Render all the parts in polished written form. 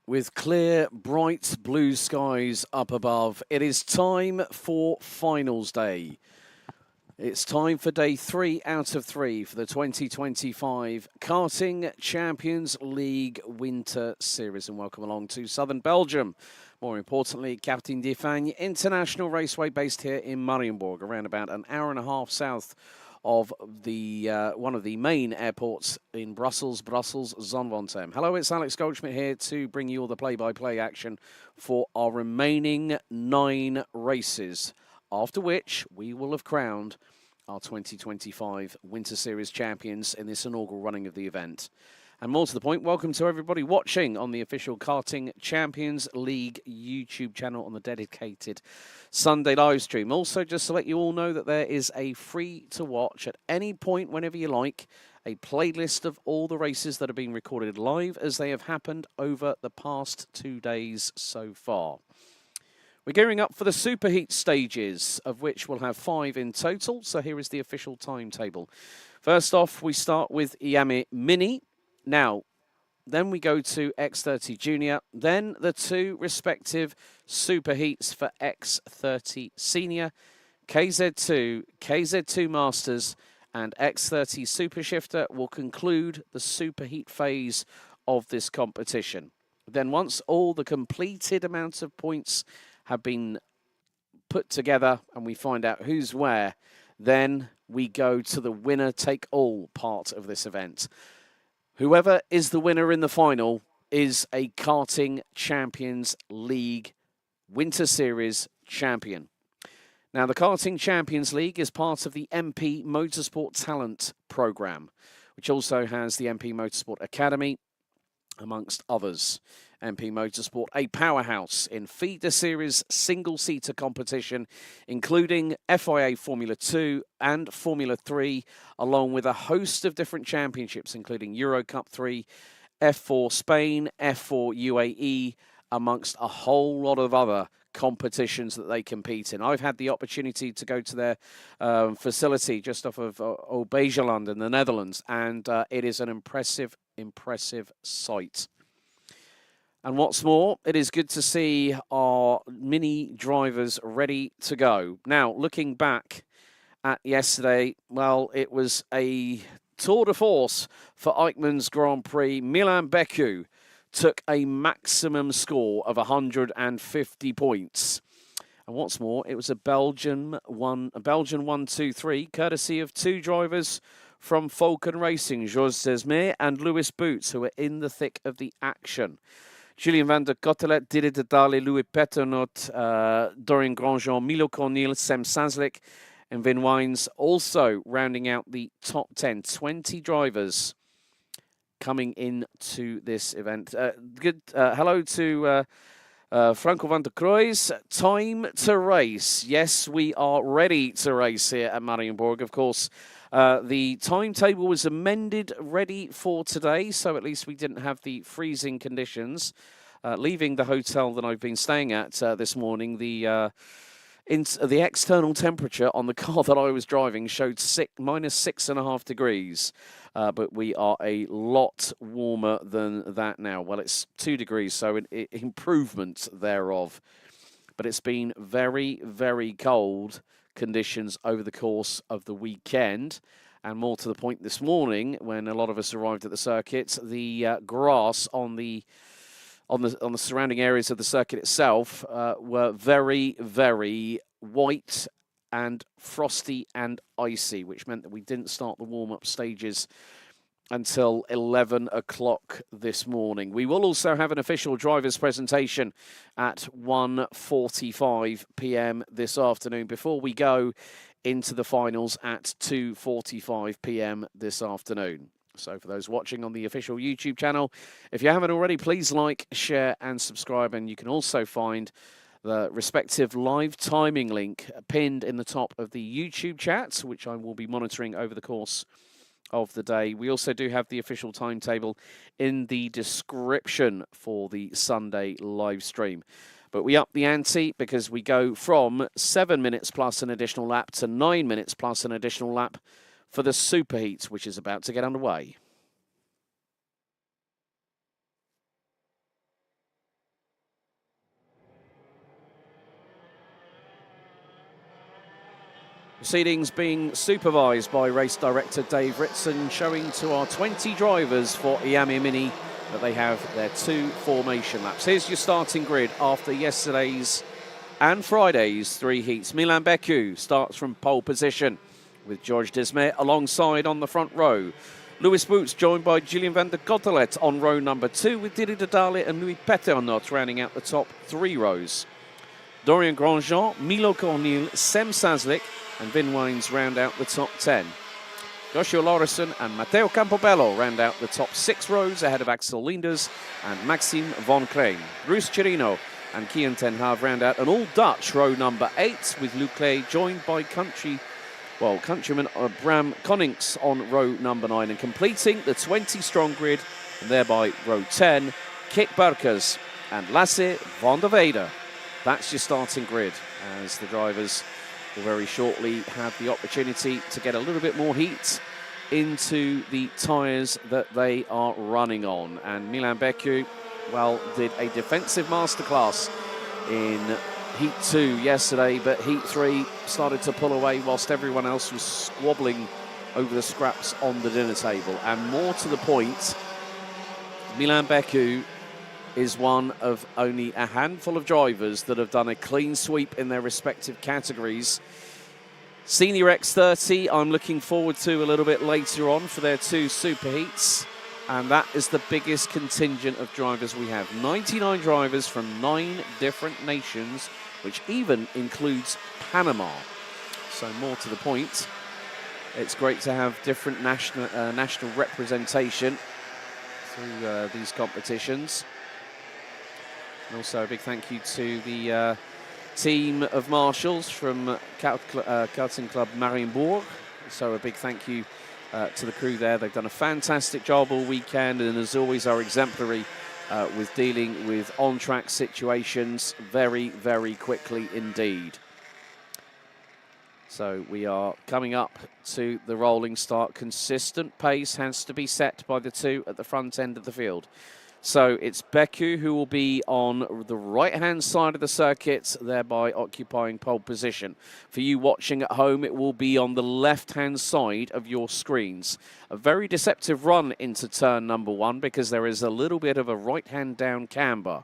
With clear, bright blue skies up above, it is time for finals day. It's time for day 3 out of 3 for the 2025 Karting Champions League Winter Series. And welcome along to southern Belgium. More importantly, Karting de Fagnes International Raceway based here in Mariembourg, around about an hour and a half south of the one of the main airports in Brussels, Zonnewantem. Hello, it's Alex Goldschmidt here to bring you all the play-by-play action for our remaining 9 races, after which we will have crowned our 2025 Winter Series champions in this inaugural running of the event. And more to the point, welcome to everybody watching on the official Karting Champions League YouTube channel on the dedicated Sunday live stream. Also, just to let you all know that there is a free-to-watch at any point, whenever you like, a playlist of all the races that are being recorded live as they have happened over the past 2 days so far. We're gearing up for the Superheat stages, of which we'll have 5 in total. So here is the official timetable. First off, we start with Iame Mini. Now, then we go to X30 Junior, then the 2 respective Superheats for X30 Senior, KZ2, KZ2 Masters, and X30 Super Shifter will conclude the Superheat phase of this competition. Then once all the completed amounts of points have been put together and we find out who's where, then we go to the winner-take-all part of this event. Whoever is the winner in the final is a Karting Champions League Winter Series champion. Now, the Karting Champions League is part of the MP Motorsport Talent Programme, which also has the MP Motorsport Academy, amongst others. MP Motorsport, a powerhouse in feeder series single-seater competition, including FIA Formula 2 and Formula 3, along with a host of different championships, including Euro Cup 3, F4 Spain, F4 UAE, amongst a whole lot of other competitions that they compete in. I've had the opportunity to go to their facility just off of Bejaland in the Netherlands, and it is an impressive sight. And what's more, it is good to see our mini drivers ready to go. Now, looking back at yesterday, well, it was a tour de force for Eichmann's Grand Prix. Milan Beku took a maximum score of 150 points. And what's more, it was a Belgian 1-2-3, courtesy of 2 drivers from Falcon Racing, Jos Desmé and Lewis Boots, who were in the thick of the action. Julien van der Kottelet, Didit de Dali, Louis Peternot, Dorian Grandjean, Milo Cornel, Sem Sazlik, and Vin Wines also rounding out the top 10. 20 drivers coming into this event. Hello to Franco van der Kroes. Time to race. Yes, we are ready to race here at Mariembourg. Of course, the timetable was amended, ready for today, so at least we didn't have the freezing conditions. Leaving the hotel that I've been staying at this morning, the external temperature on the car that I was driving showed minus 6.5 degrees. But we are a lot warmer than that now. Well, it's 2 degrees, so an improvement thereof. But it's been very, very cold conditions over the course of the weekend. And more to the point this morning, when a lot of us arrived at the circuit, the grass on the surrounding areas of the circuit itself were very, very white and frosty and icy, which meant that we didn't start the warm-up stages until 11 o'clock this morning. We will also have an official driver's presentation at 1:45 p.m. this afternoon before we go into the finals at 2:45 p.m. this afternoon. So for those watching on the official YouTube channel, if you haven't already, please like, share and subscribe. And you can also find the respective live timing link pinned in the top of the YouTube chat, which I will be monitoring over the course of the day. We also do have the official timetable in the description for the Sunday live stream. But we up the ante because we go from 7 minutes plus an additional lap to 9 minutes plus an additional lap for the Superheat, which is about to get underway. Proceedings being supervised by race director Dave Ritson, showing to our 20 drivers for Iame Mini that they have their 2 formation laps. Here's your starting grid after yesterday's and Friday's 3 heats. Milan Becu starts from pole position with George Desmet alongside on the front row. Lewis Boots joined by Julien van der Cotelet on row number 2 with Didi Didale and Louis Peternot rounding out the top 3 rows. Dorian Grandjean, Milo Cornil, Sem Saslik and Vin Waynes round out the top 10. Joshua Laurisson and Matteo Campobello round out the top 6 rows ahead of Axel Linders and Maxime Von Klein. Bruce Chirino and Kian Ten Hag round out an all-Dutch row number 8 with Luc Clay joined by countryman Bram Konings on row number 9 and completing the 20-strong grid and thereby row 10, Kit Burkers and Lasse van der Weide. That's your starting grid as the drivers will very shortly have the opportunity to get a little bit more heat into the tyres that they are running on. And Milan Becu, well, did a defensive masterclass in Heat 2 yesterday, but Heat 3 started to pull away whilst everyone else was squabbling over the scraps on the dinner table. And more to the point, Milan Becu is one of only a handful of drivers that have done a clean sweep in their respective categories. Senior X30, I'm looking forward to a little bit later on for their 2 super heats. And that is the biggest contingent of drivers we have. 99 drivers from 9 different nations, which even includes Panama. So more to the point, it's great to have different national representation through these competitions. And also a big thank you to the team of marshals from Karting Club Mariembourg. So a big thank you to the crew there. They've done a fantastic job all weekend and as always are exemplary with dealing with on-track situations very, very quickly indeed. So we are coming up to the rolling start. Consistent pace has to be set by the 2 at the front end of the field. So it's Becu who will be on the right-hand side of the circuit, thereby occupying pole position. For you watching at home, it will be on the left-hand side of your screens. A very deceptive run into turn number 1 because there is a little bit of a right-hand down camber.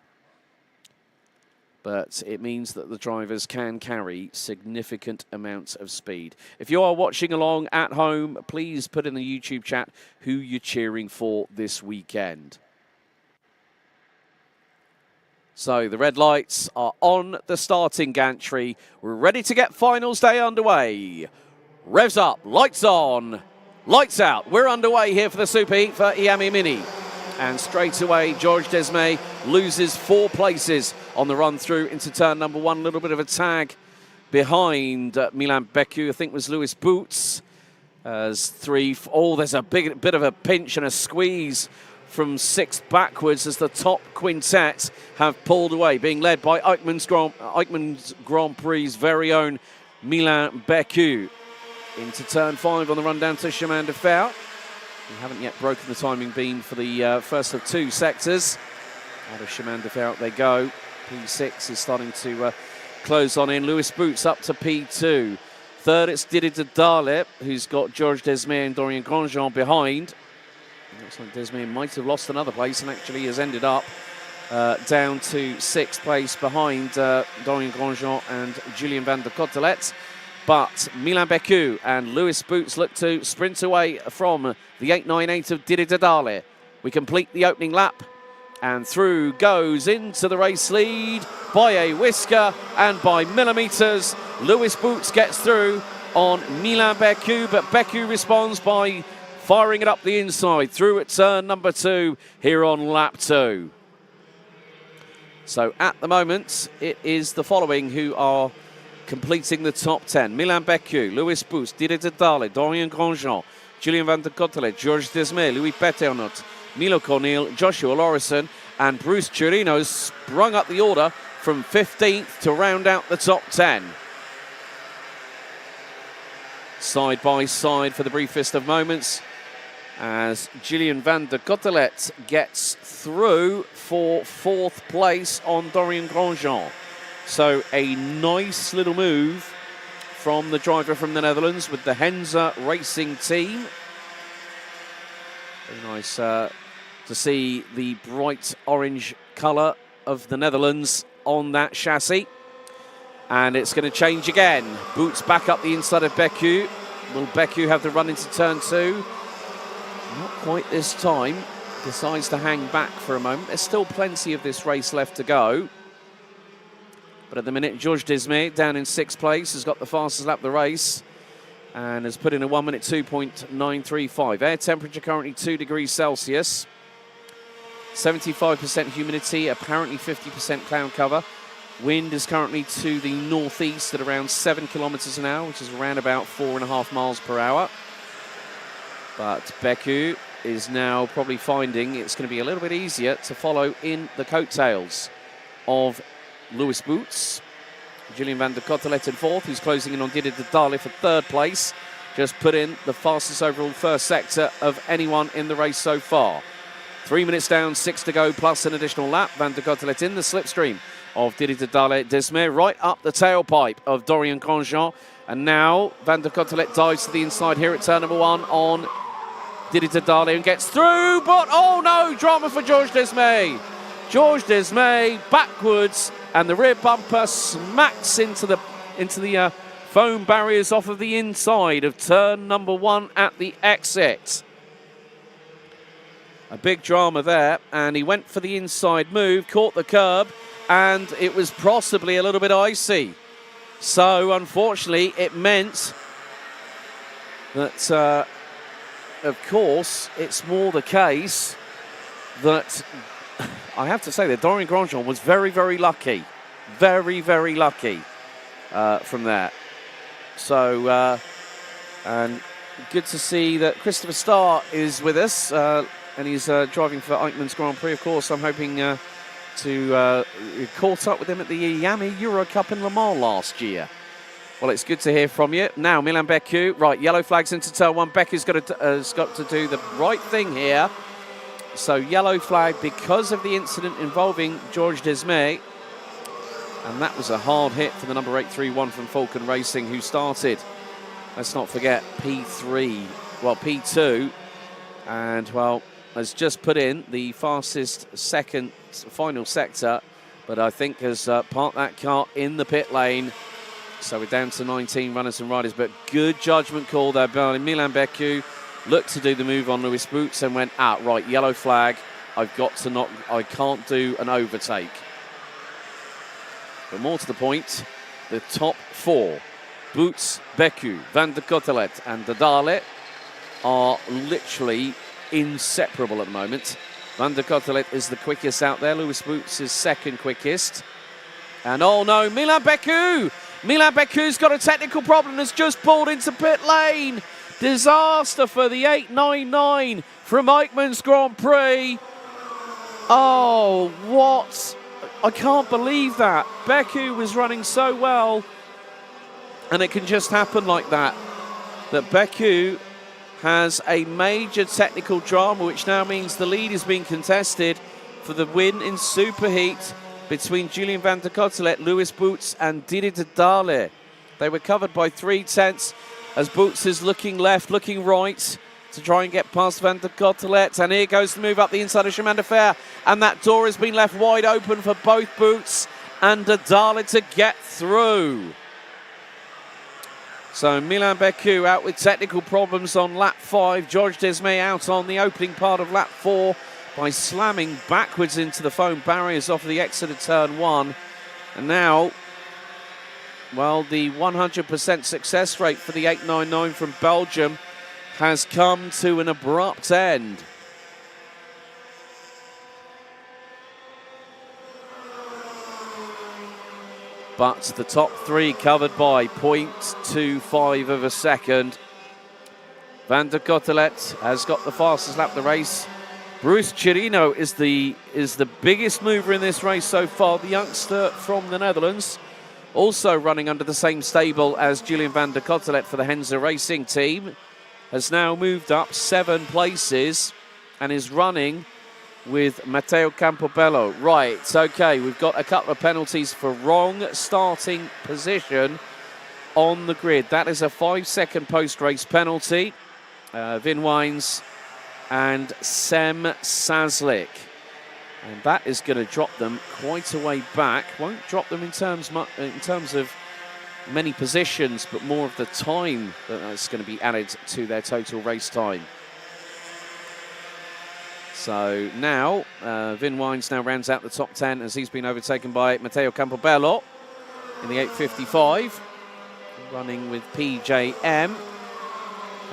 But it means that the drivers can carry significant amounts of speed. If you are watching along at home, please put in the YouTube chat who you're cheering for this weekend. So the red lights are on the starting gantry. We're ready to get finals day underway. Revs up, lights on, lights out. We're underway here for the Super Heat for Iame Mini. And straight away, George Desmet loses 4 places on the run through into turn number 1. A little bit of a tag behind Milan Becu, I think was Lewis Boots. As 3, oh, there's a bit of a pinch and a squeeze from 6th backwards as the top quintet have pulled away, being led by Eichmann's Grand Prix's very own Milan Becu. Into turn 5 on the run down to Chemin de Fer. We haven't yet broken the timing beam for the first of 2 sectors. Out of Chemin de Fer they go. P6 is starting to close on in. Lewis Boots up to P2. Third it's Didi Didale, who's got George Desmet and Dorian Grandjean behind. Looks like Desmet might have lost another place and actually has ended up down to 6th place behind Dorian Grandjean and Julien van der Cotelet. But Milan Becu and Lewis Boots look to sprint away from the 898 of Didi Didale. We complete the opening lap and through goes into the race lead by a whisker and by millimetres. Lewis Boots gets through on Milan Becu, but Becu responds by firing it up the inside through at turn number 2 here on lap 2. So at the moment, it is the following who are completing the top 10. Milan Becu, Lewis Boots, Didi Didale, Dorian Grandjean, Julien van der Cotelet, George Desmet, Louis Peternot, Milo Cornil, Joshua Laurisson and Bruce Chirino sprung up the order from 15th to round out the top 10. Side by side for the briefest of moments as Julien van der Cotelet gets through for 4th place on Dorian Grandjean. So a nice little move from the driver from the Netherlands with the Henze Racing team. Very nice to see the bright orange colour of the Netherlands on that chassis. And it's going to change again. Boots back up the inside of Beku. Will Beku have the run into turn 2? Not quite this time. Decides to hang back for a moment. There's still plenty of this race left to go. But at the minute, Georges Desmet down in 6th place has got the fastest lap of the race and has put in a 1 minute 2.935. Air temperature currently 2 degrees Celsius. 75% humidity, apparently 50% cloud cover. Wind is currently to the northeast at around 7 kilometers an hour, which is around about 4.5 miles per hour. But Beku is now probably finding it's going to be a little bit easier to follow in the coattails of Louis Boots. Julien van der Cotelet in 4th, who's closing in on Didier de Dalle for 3rd place. Just put in the fastest overall first sector of anyone in the race so far. 3 minutes down, 6 to go, plus an additional lap. Van der Cotelet in the slipstream of Didier de Dalle. Desmet right up the tailpipe of Dorian Grosjean. And now Van der Cotelet dives to the inside here at turn number 1 on Didier de Dalle and gets through. But, oh no, drama for Georges Desmet. Georges Desmet backwards, and the rear bumper smacks into the foam barriers off of the inside of turn number 1 at the exit. A big drama there, and he went for the inside move, caught the curb, and it was possibly a little bit icy. So, unfortunately, it meant that, of course, it's more the case that I have to say that Dorian Grosjean was very, very lucky. Very, very lucky from that. So, and good to see that Christopher Starr is with us, and he's driving for Eichmann's Grand Prix. Of course, I'm hoping to caught up with him at the Iame Euro Cup in Le Mans last year. Well, it's good to hear from you. Now, Milan Beku, right, yellow flags into turn 1. Beku's got to do the right thing here. So, yellow flag because of the incident involving Georges Desmet. And that was a hard hit for the number 831 from Falcon Racing, who started, let's not forget, P2, and, well, has just put in the fastest second final sector, but I think has parked that car in the pit lane. So we're down to 19 runners and riders, but good judgment call there by Milan Beku. Looked to do the move on Louis Boots and went, right, yellow flag. I can't do an overtake. But more to the point, the top 4, Boots, Beku, Van der Cotelet and de Dalle, are literally inseparable at the moment. Van der Cotelet is the quickest out there. Louis Boots is second quickest. And oh no, Milan Beku! Milan Beku's got a technical problem, has just pulled into pit lane. Disaster for the 899 from Eichmann's Grand Prix. Oh, what? I can't believe that. Beku was running so well, and it can just happen like that. That Beku has a major technical drama, which now means the lead is being contested for the win in Superheat between Julien van der Cotelet, Louis Boots and Didier de Dalle. They were covered by 3/10 as Boots is looking left, looking right to try and get past Van der Cotelet. And here goes the move up the inside of Chemin de Fer. And that door has been left wide open for both Boots and de Dalle to get through. So Milan Beku out with technical problems on lap 5. Georges Desmet out on the opening part of lap 4 by slamming backwards into the foam barriers off of the exit of turn 1. And now, well, the 100% success rate for the 899 from Belgium has come to an abrupt end. But the top 3 covered by 0.25 of a second. Van der Cotelet has got the fastest lap of the race. Bruce Chirino is the biggest mover in this race so far, the youngster from the Netherlands. Also running under the same stable as Julien van der Cotelet for the Henze Racing team. Has now moved up 7 places and is running with Matteo Campobello. Right, okay, we've got a couple of penalties for wrong starting position. on the grid. That is a 5-second post-race penalty. Vin Wines and Sem Sazlik. And that is going to drop them quite a way back. Won't drop them in terms of many positions, but more of the time that's going to be added to their total race time. So now, Vin Wines now rounds out the top 10 as he's been overtaken by Matteo Campobello in the 8:55, running with PJM.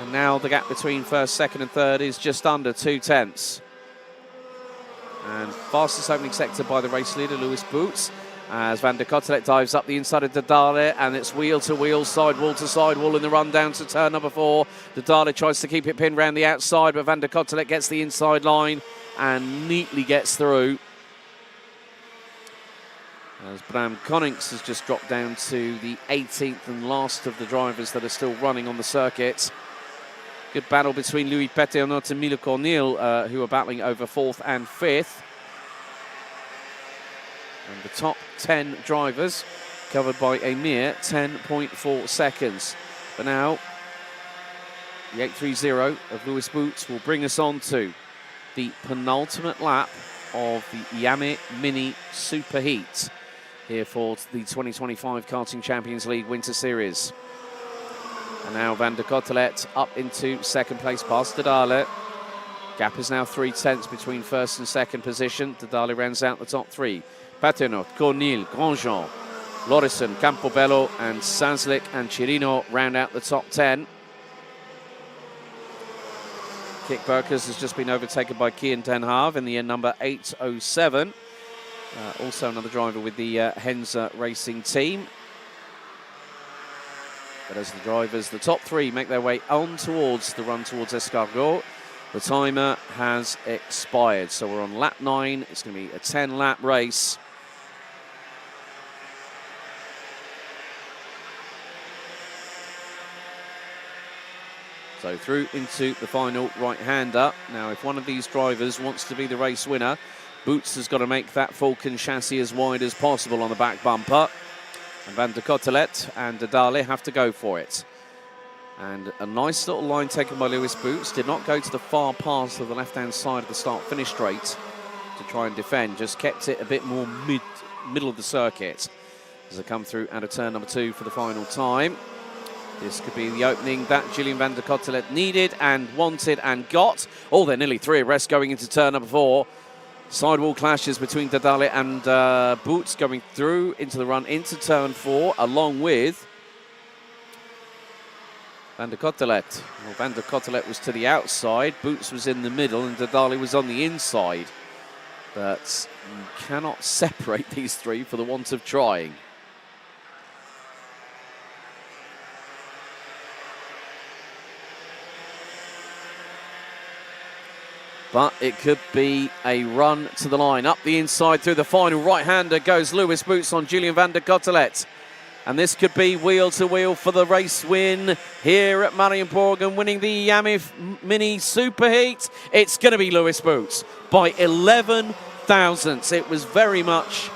And now the gap between first, second and third is just under 2/10. And fastest opening sector by the race leader, Lewis Boots, as Van der Kottelet dives up the inside of Dadale, and it's wheel to wheel, sidewall to sidewall in the run down to turn number 4. Dadale tries to keep it pinned round the outside, but Van der Kottelet gets the inside line and neatly gets through. As Bram Konings has just dropped down to the 18th and last of the drivers that are still running on the circuit. Good battle between Louis Petionot and Milo Cornil, who are battling over 4th and 5th. And the top 10 drivers covered by a mere 10.4 seconds. But now, the 8:30 of Lewis Boots will bring us on to the penultimate lap of the Iame Mini Super Heat here for the 2025 Karting Champions League Winter Series. And now Van der Kottelet up into second place past Dadale. Gap is now 3/10 between first and second position. Dadale rounds out the top 3. Patenot, Cornil, Grandjean, Lorison, Campobello and Sazlik and Chirino round out the top 10. Kik Burkers has just been overtaken by Kian Ten Hav in the number 807. Also another driver with the Henza Racing team. But as the drivers, the top 3, make their way on towards the run towards Escargot, the timer has expired. So we're on lap 9. It's going to be a 10-lap race. So through into the final right-hander. Now, if one of these drivers wants to be the race winner, Boots has got to make that Falcon chassis as wide as possible on the back bumper. And Van der Kottelet and Dadale have to go for it. And a nice little line taken by Lewis Boots. Did not go to the far pass of the left-hand side of the start-finish straight to try and defend. Just kept it a bit more middle of the circuit as they come through out of turn number 2 for the final time. This could be the opening that Julian Van der Kottelet needed and wanted and got. Oh, they're nearly 3 abreast going into turn number 4. Sidewall clashes between Dadale and Boots going through into the run into turn 4, along with Van der Kottelet. Well, Van der Kottelet was to the outside, Boots was in the middle, and Dadale was on the inside. But you cannot separate these 3 for the want of trying. But it could be a run to the line. Up the inside through the final right-hander goes Lewis Boots on Julian Van der Kottelet. And this could be wheel-to-wheel for the race win here at Mariembourg and winning the Iame Mini Super Heat. It's going to be Lewis Boots by 11 thousandths. It was very much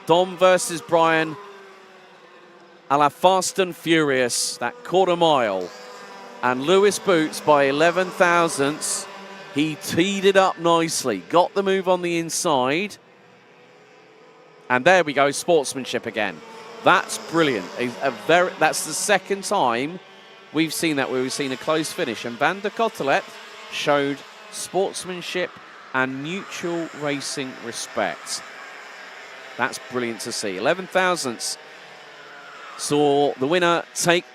Dom versus Brian a la Fast and Furious, that quarter mile. And Lewis Boots by 11 thousandths, he teed it up nicely, got the move on the inside. And there we go, sportsmanship again. That's brilliant. That's the second time we've seen that, where we've seen a close finish. And Van der Kottelet showed sportsmanship and mutual racing respect. That's brilliant to see. 11 thousandths saw the winner take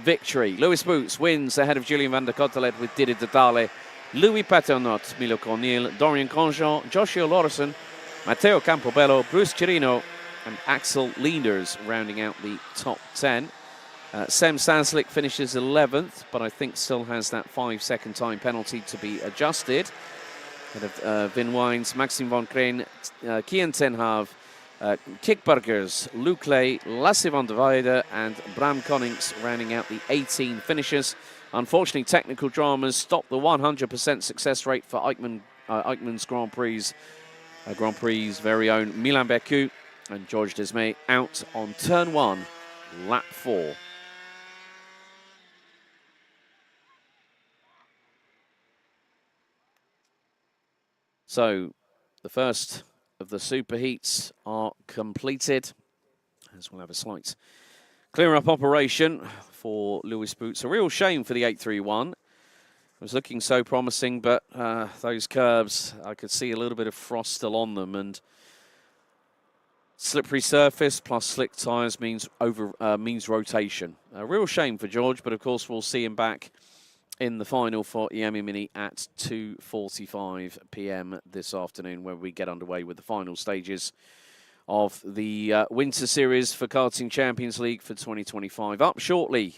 victory. Lewis Boots wins ahead of Julian Van der Kottelet with Didi Dadale, Louis Patenot, Milo Cornil, Dorian Grandjean, Joshua Lorison, Matteo Campobello, Bruce Chirino and Axel Leenders rounding out the top 10. Sem Sazlik finishes 11th, but I think still has that 5-second time penalty to be adjusted. Ahead of Vin Wines, Maxime Von Kreen, Kian Ten Hav, Kik Burgers, Luc Ley, Lasse van der Weide and Bram Konings rounding out the 18 finishers. Unfortunately, technical dramas stopped the 100% success rate for Eichmann's Grand Prix's very own Milan Becu and George Desmay out on turn 1 lap 4. So the first of the superheats are completed, as we'll have a slight clear-up operation for Lewis Boots. A real shame for the 831. It was looking so promising, but those curbs, I could see a little bit of frost still on them, and slippery surface plus slick tyres means rotation. A real shame for George, but of course we'll see him back in the final for Iame Mini at 2:45 p.m. this afternoon, where we get underway with the final stages of the Winter Series for Karting Champions League for 2025. Up shortly,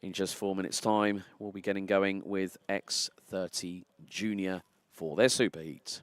in just 4 minutes' time, we'll be getting going with X30 Junior for their superheat.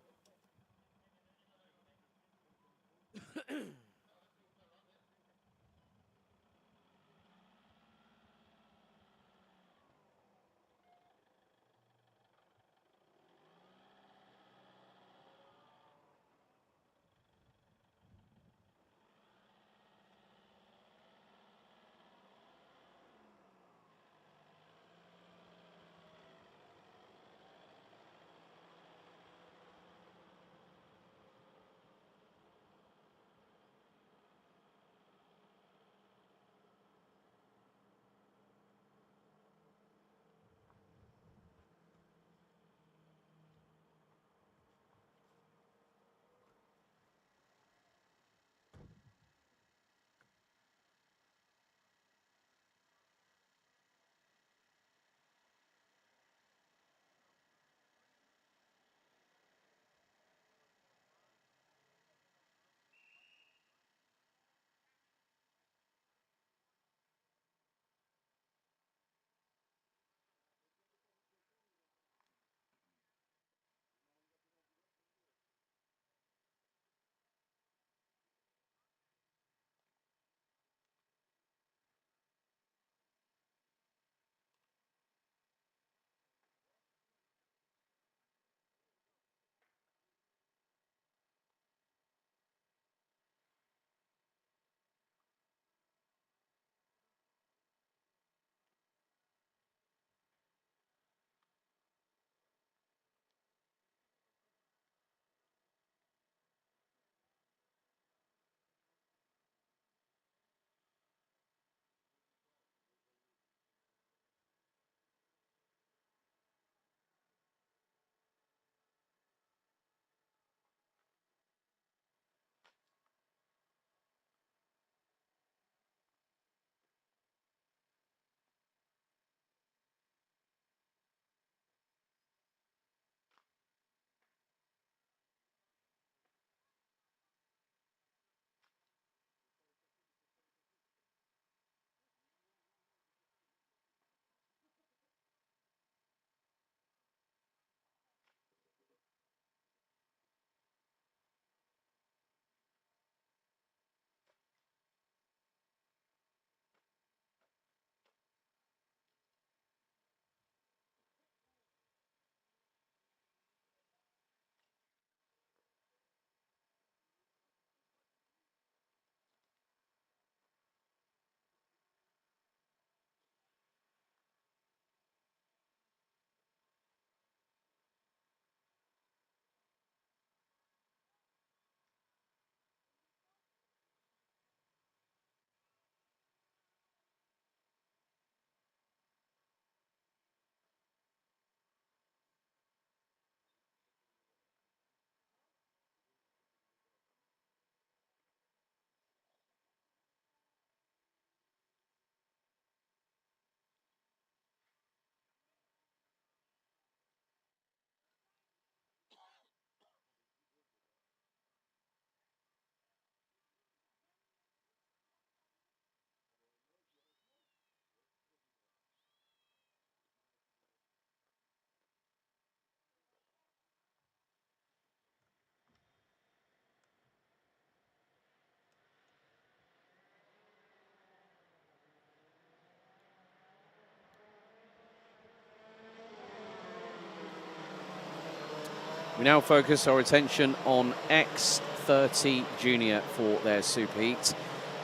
We now focus our attention on X30 Junior for their superheat.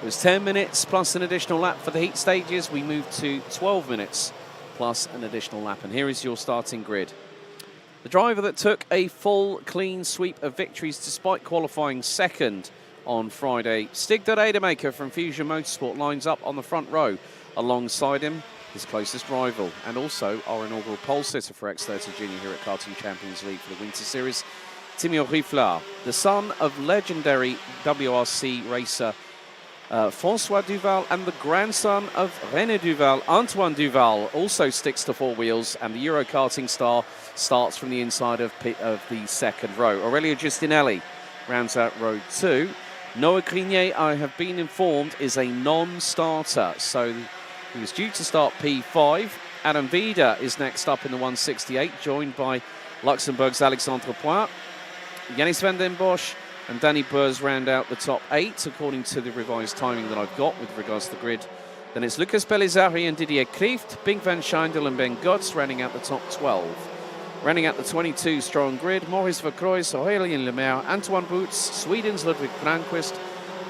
It was 10 minutes plus an additional lap for the heat stages. We moved to 12 minutes plus an additional lap. And here is your starting grid. The driver that took a full clean sweep of victories despite qualifying second on Friday, Stig de Rademaker from Fusion Motorsport, lines up on the front row. Alongside him, his closest rival, and also our inaugural pole sitter for X30 Junior here at Karting Champions League for the Winter Series, Timio Riflard, the son of legendary WRC racer François Duval and the grandson of René Duval, Antoine Duval, also sticks to four wheels, and the Euro karting star starts from the inside of the second row. Aurelio Giustinelli rounds out row 2. Noah Grenier, I have been informed, is a non-starter, so he was due to start P5. Adam Vida is next up in the 168, joined by Luxembourg's Alexandre Point. Yannis van den Bosch and Danny Burrs round out the top 8, according to the revised timing that I've got with regards to the grid. Then it's Lucas Pellizzari and Didier Krieft, Bink van Scheindel and Ben Gotts rounding out the top 12. Rounding out the 22-strong grid, Maurice Verkroijs, Aurélien Lemaire, Antoine Boots, Sweden's Ludwig Cranquist,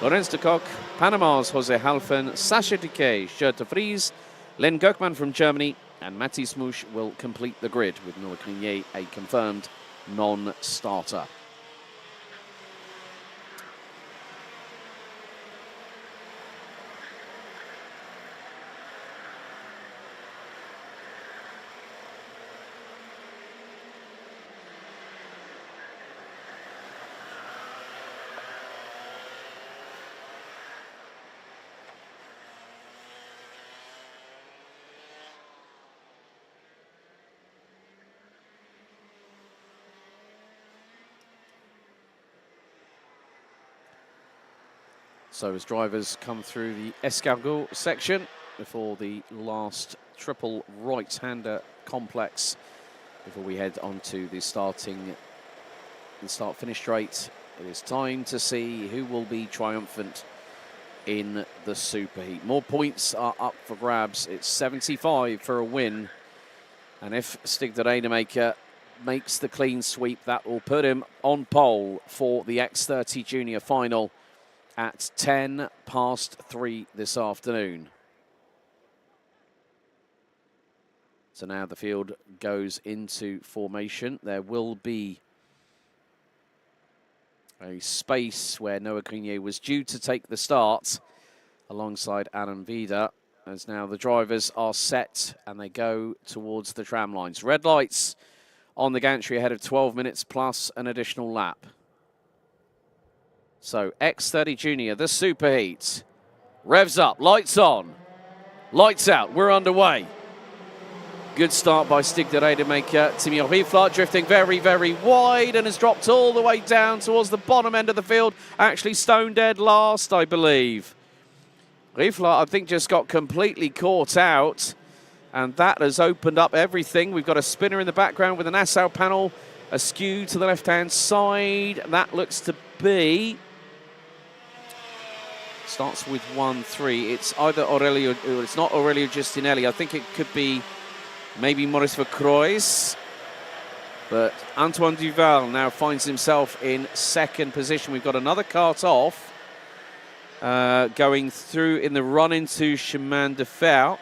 Lorenz de Kock, Panama's Jose Halfen, Sacha Duquet, Gert de Vries, Len Gökman from Germany, and Matti Smush will complete the grid, with Noah Grenier a confirmed non-starter. So as drivers come through the escargot section before the last triple right-hander complex, before we head on to the start-finish straight, it is time to see who will be triumphant in the superheat. More points are up for grabs. It's 75 for a win. And if Stig de Rademaker makes the clean sweep, that will put him on pole for the X30 Junior Final at 10 past 3 this afternoon. So now the field goes into formation. There will be a space where Noah Grenier was due to take the start alongside Adam Vida, as now the drivers are set and they go towards the tram lines. Red lights on the gantry ahead of 12 minutes plus an additional lap. So X30 Junior, the superheat. Revs up, lights on, lights out, we're underway. Good start by Stig de Rademaker. Timio Riflard drifting very, very wide and has dropped all the way down towards the bottom end of the field. Actually stone dead last, I believe. Riflard, I think, just got completely caught out, and that has opened up everything. We've got a spinner in the background with an Nassau panel askew to the left-hand side. That looks to be... starts with 1-3. It's either Aurelio, it's not Aurelio Giustinelli. I think it could be maybe Maurice Verkroijs. But Antoine Duval now finds himself in second position. We've got another kart off going through in the run into Chemin de Fer.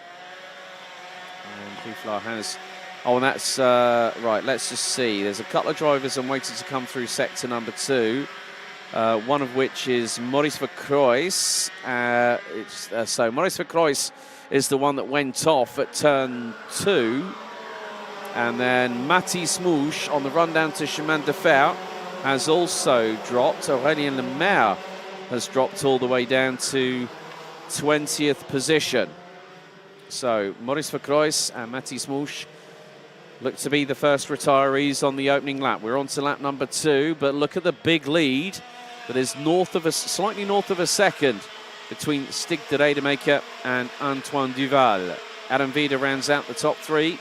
And Riflard has... oh, and that's... right, let's just see. There's a couple of drivers I'm waiting to come through sector number 2. One of which is Maurice Verkroijs. So Maurice Verkroijs is the one that went off at turn 2. And then Matti Smush on the run down to Chemin de Fer has also dropped. Aurélien Lemaire has dropped all the way down to 20th position. So Maurice Verkroijs and Matti Smush look to be the first retirees on the opening lap. We're on to lap number 2, but look at the big lead that is slightly north of a second between Stig de Rademaker and Antoine Duval. Adam Vida rounds out the top 3.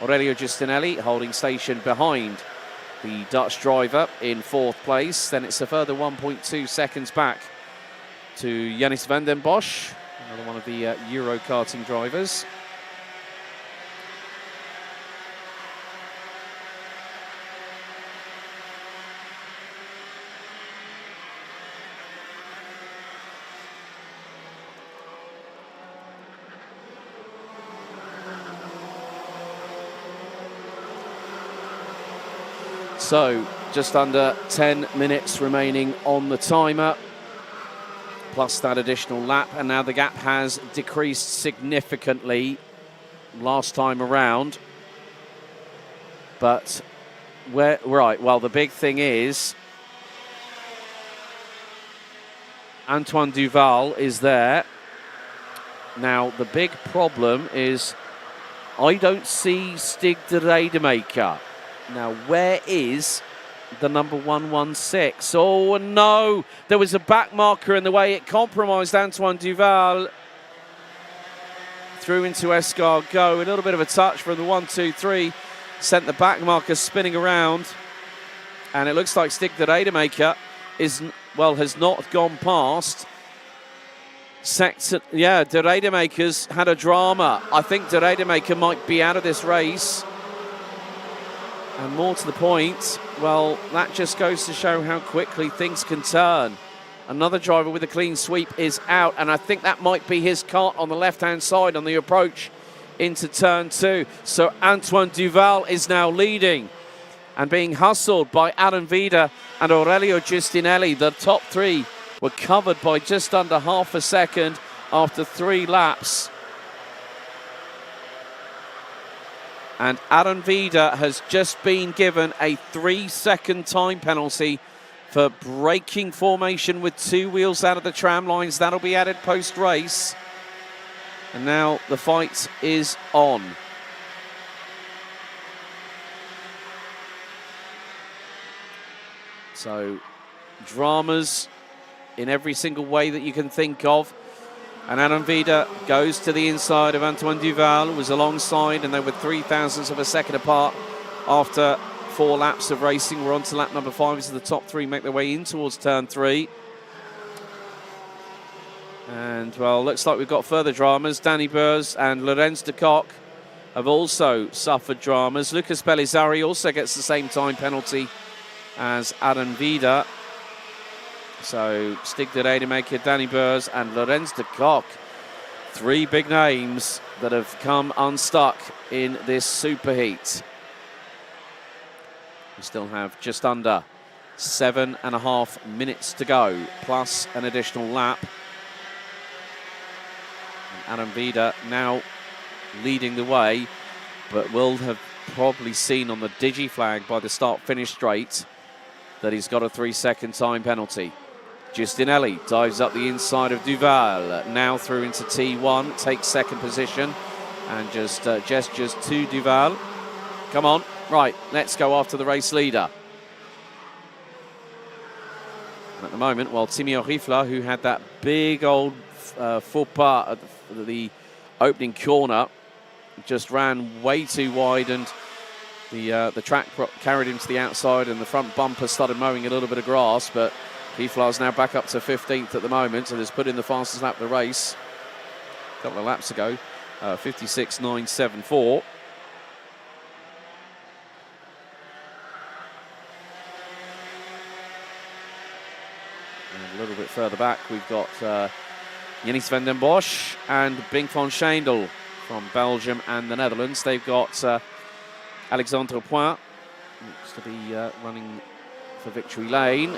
Aurelio Giustinelli holding station behind the Dutch driver in 4th place. Then it's a further 1.2 seconds back to Yannis van den Bosch, another one of the Euro karting drivers. So just under 10 minutes remaining on the timer, plus that additional lap, and now the gap has decreased significantly last time around. But right, well, the big thing is Antoine Duval is there. Now, the big problem is I don't see Stig de Rademaker. Now, where is the number 116? Oh, no. There was a back marker in the way it compromised Antoine Duval. Through into Escargot. A little bit of a touch from the 1-2-3. Sent the back marker spinning around. And it looks like Stig de Rademaker has not gone past. Yeah, de Rademaker's had a drama. I think de Rademaker might be out of this race. And more to the point, well, that just goes to show how quickly things can turn. Another driver with a clean sweep is out, and I think that might be his kart on the left-hand side on the approach into turn 2. So Antoine Duval is now leading and being hustled by Adam Vida and Aurelio Giustinelli. The top 3 were covered by just under half a second after 3 laps. And Adam Vida has just been given a 3-second time penalty for braking formation with 2 wheels out of the tram lines. That'll be added post-race. And now the fight is on. So, dramas in every single way that you can think of. And Adam Vida goes to the inside of Antoine Duval, was alongside, and they were 0.003 of a second apart after 4 laps of racing. We're on to lap number 5 as the top 3 make their way in towards turn 3. And, well, looks like we've got further dramas. Danny Burs and Lorenz de Kock have also suffered dramas. Lucas Pellizzari also gets the same time penalty as Adam Vida. So, Stig de Rademaker, Danny Burs and Lorenz de Kock. 3 big names that have come unstuck in this superheat. We still have just under 7.5 minutes to go, plus an additional lap. And Adam Vida now leading the way, but will have probably seen on the digi flag by the start-finish straight that he's got a 3-second time penalty. Giustinelli dives up the inside of Duval, now through into T1, takes second position, and just gestures to Duval. Come on, right, let's go after the race leader. And at the moment, while Timio Rifla, who had that big old faux pas at the opening corner, just ran way too wide, and the track carried him to the outside, and the front bumper started mowing a little bit of grass, but Rifla is now back up to 15th at the moment and has put in the fastest lap of the race a couple of laps ago, 56.974. And a little bit further back, we've got Jennis van den Bosch and Bing van Schendel from Belgium and the Netherlands. They've got Alexandre Point, looks to be running for victory lane,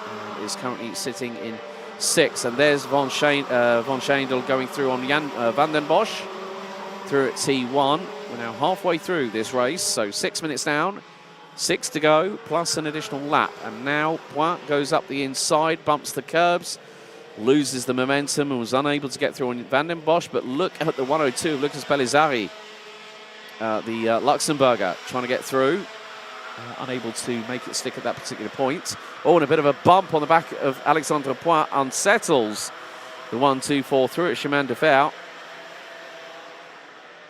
and is currently sitting in 6th. And there's van Schendel going through on Van den Bosch through at T1. We're now halfway through this race, so 6 minutes down, 6 to go, plus an additional lap. And now Point goes up the inside, bumps the curbs, loses the momentum and was unable to get through on Van den Bosch. But look at the 102 of Lucas Pellizzari, the Luxembourger, trying to get through. Unable to make it stick at that particular point. Oh, and a bit of a bump on the back of Alexandre Point unsettles the 1-2-4 through at Chemin de Fer.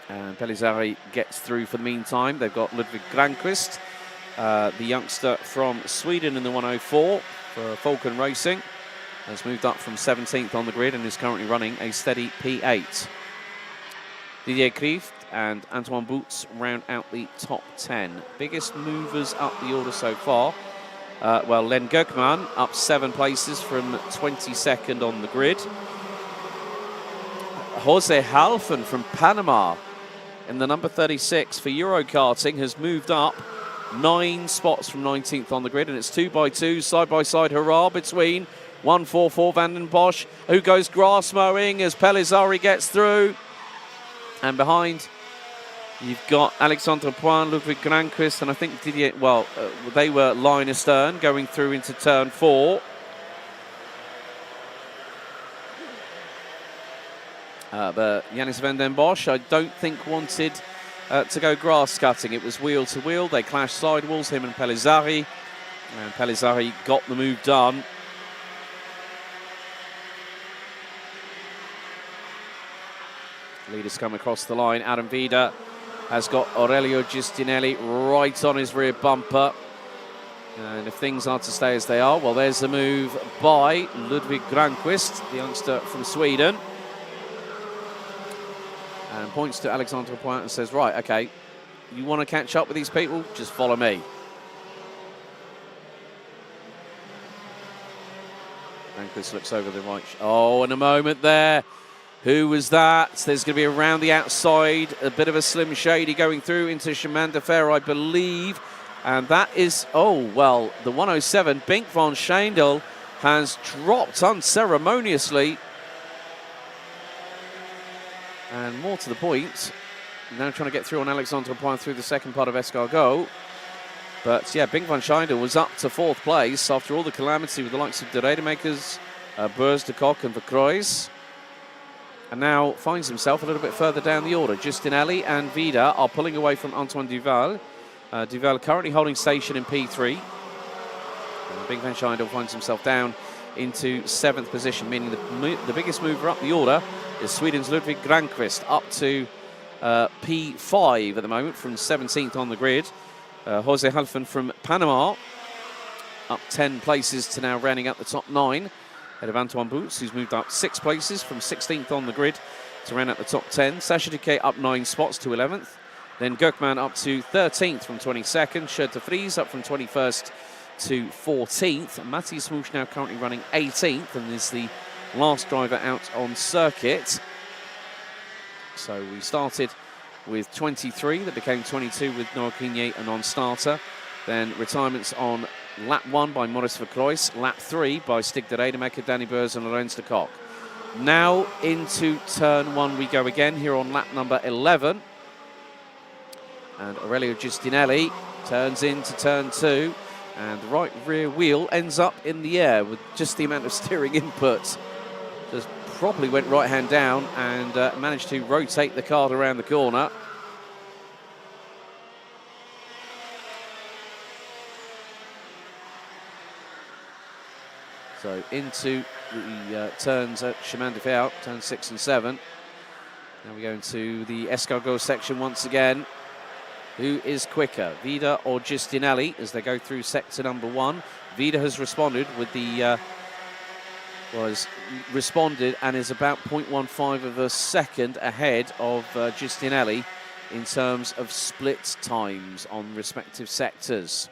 And Pellizzari gets through for the meantime. They've got Ludwig Granqvist, the youngster from Sweden in the 104 for Falcon Racing. Has moved up from 17th on the grid and is currently running a steady P8. Didier Krieft and Antoine Boots round out the top 10. Biggest movers up the order so far. Well, Len Gökman up 7 places from 22nd on the grid. Jose Halfen from Panama in the number 36 for Euro Karting has moved up 9 spots from 19th on the grid, and it's 2 by 2, side by side hurrah between 144 Van den Bosch, who goes grass mowing as Pellizzari gets through. And behind, you've got Alexandre Point, Ludwig Granquist, and I think Didier, well, they were line astern going through into turn 4. But Yannis Van den Bosch, I don't think wanted to go grass cutting. It was wheel to wheel. They clashed sidewalls, him and Pellizzari. And Pellizzari got the move done. Leaders come across the line. Adam Vida has got Aurelio Giustinelli right on his rear bumper. And if things are to stay as they are, well, there's the move by Ludwig Granquist, the youngster from Sweden. And points to Alexandre Point and says, right, okay, you want to catch up with these people? Just follow me. Granquist looks over the right. Oh, and a moment there. Who was that? There's going to be around the outside, a bit of a Slim Shady going through into Chemin de Fer, I believe. And that is, oh, well, the 107, Bink van Schendel, has dropped unceremoniously. And more to the point, now trying to get through on Alexandre Point through the second part of Escargot. But yeah, Bink van Schendel was up to 4th place after all the calamity with the likes of de Rademakers, Beurs, de Kock and Verkruijs. And now finds himself a little bit further down the order. Giustinelli and Vida are pulling away from Antoine Duval. Duval currently holding station in P3. And Bink van Schendel finds himself down into 7th position, meaning the biggest mover up the order is Sweden's Ludwig Granquist, up to P5 at the moment from 17th on the grid. Jose Halfen from Panama up 10 places to now rounding up the top 9. Ahead of Antoine Boots, who's moved up 6 places from 16th on the grid to round out the top 10. Sacha Duquet up 9 spots to 11th. Then Gökman up to 13th from 22nd. Sjoerd de Vries up from 21st to 14th. Mathias Smoosh now currently running 18th and is the last driver out on circuit. So we started with 23 that became 22 with Noah Quigne, a non-starter. Then retirements on lap 1 by Maurice Verkruijs, lap 3 by Stig de Rademakers, Danny Beurs and Lorenz de Kock. Now into turn 1 we go again here on lap number 11. And Aurelio Giustinelli turns into turn 2 and the right rear wheel ends up in the air with just the amount of steering input. Just probably went right hand down and managed to rotate the card around the corner. So into the turns at Chemin de Fer, turns 6 and 7. Now we go into the Escargot section once again. Who is quicker, Vida or Giustinelli, as they go through sector number 1? Vida has responded with the responded and is about 0.15 of a second ahead of Giustinelli in terms of split times on respective sectors.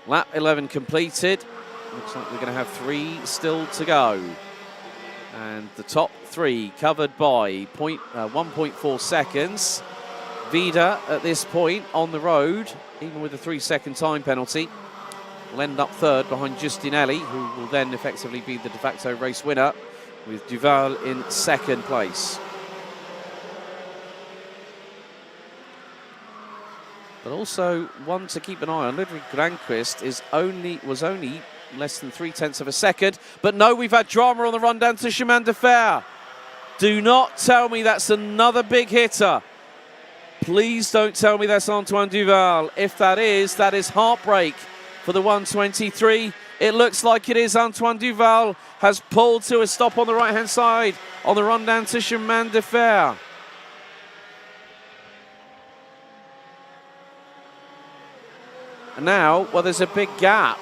Lap 11 completed. Looks like we're going to have 3 still to go. And the top 3 covered by 1.4 seconds. Vida at this point on the road, even with a 3-second time penalty, will end up 3rd behind Giustinelli, who will then effectively be the de facto race winner, with Duval in 2nd place. But also one to keep an eye on, Ludwig Granquist was only less than 0.3 of a second. But no, we've had drama on the run down to Chemin de Fer. Do not tell me that's another big hitter. Please don't tell me that's Antoine Duval. If that is heartbreak for the 123. It looks like it is. Antoine Duval has pulled to a stop on the right-hand side on the run down to Chemin de Fer. And now, well, there's a big gap.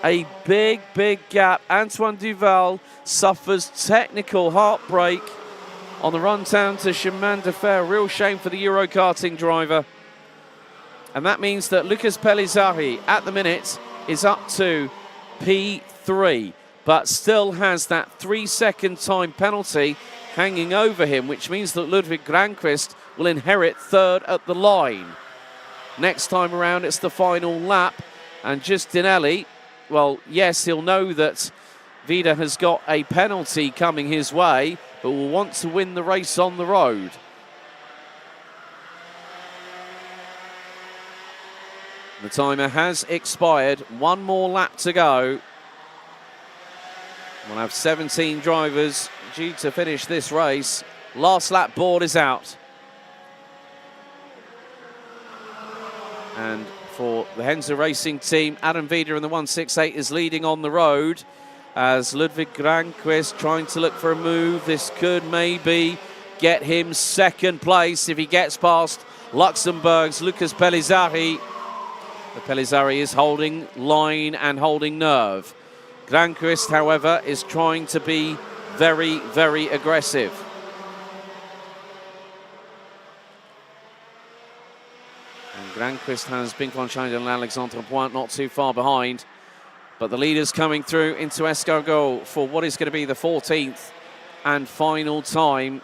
A big, big gap. Antoine Duval suffers technical heartbreak on the run down to Chemin de Fer. Real shame for the Euro karting driver. And that means that Lucas Pellizzari, at the minute, is up to P3, but still has that 3-second time penalty hanging over him, which means that Ludwig Granquist will inherit 3rd at the line. Next time around, it's the final lap. And Giustinelli, well, yes, he'll know that Vida has got a penalty coming his way, but will want to win the race on the road. The timer has expired. One more lap to go. We'll have 17 drivers due to finish this race. Last lap board is out. And for the Henze Racing team, Adam Vida in the 168 is leading on the road as Ludwig Granquist trying to look for a move. This could maybe get him second place if he gets past Luxembourg's Lucas Pellizzari. The Pellizzari is holding line and holding nerve. Granquist, however, is trying to be very, very aggressive. And Granquist has Binklon and Alexandre Pointe not too far behind. But the leaders coming through into Escargot for what is going to be the 14th and final time.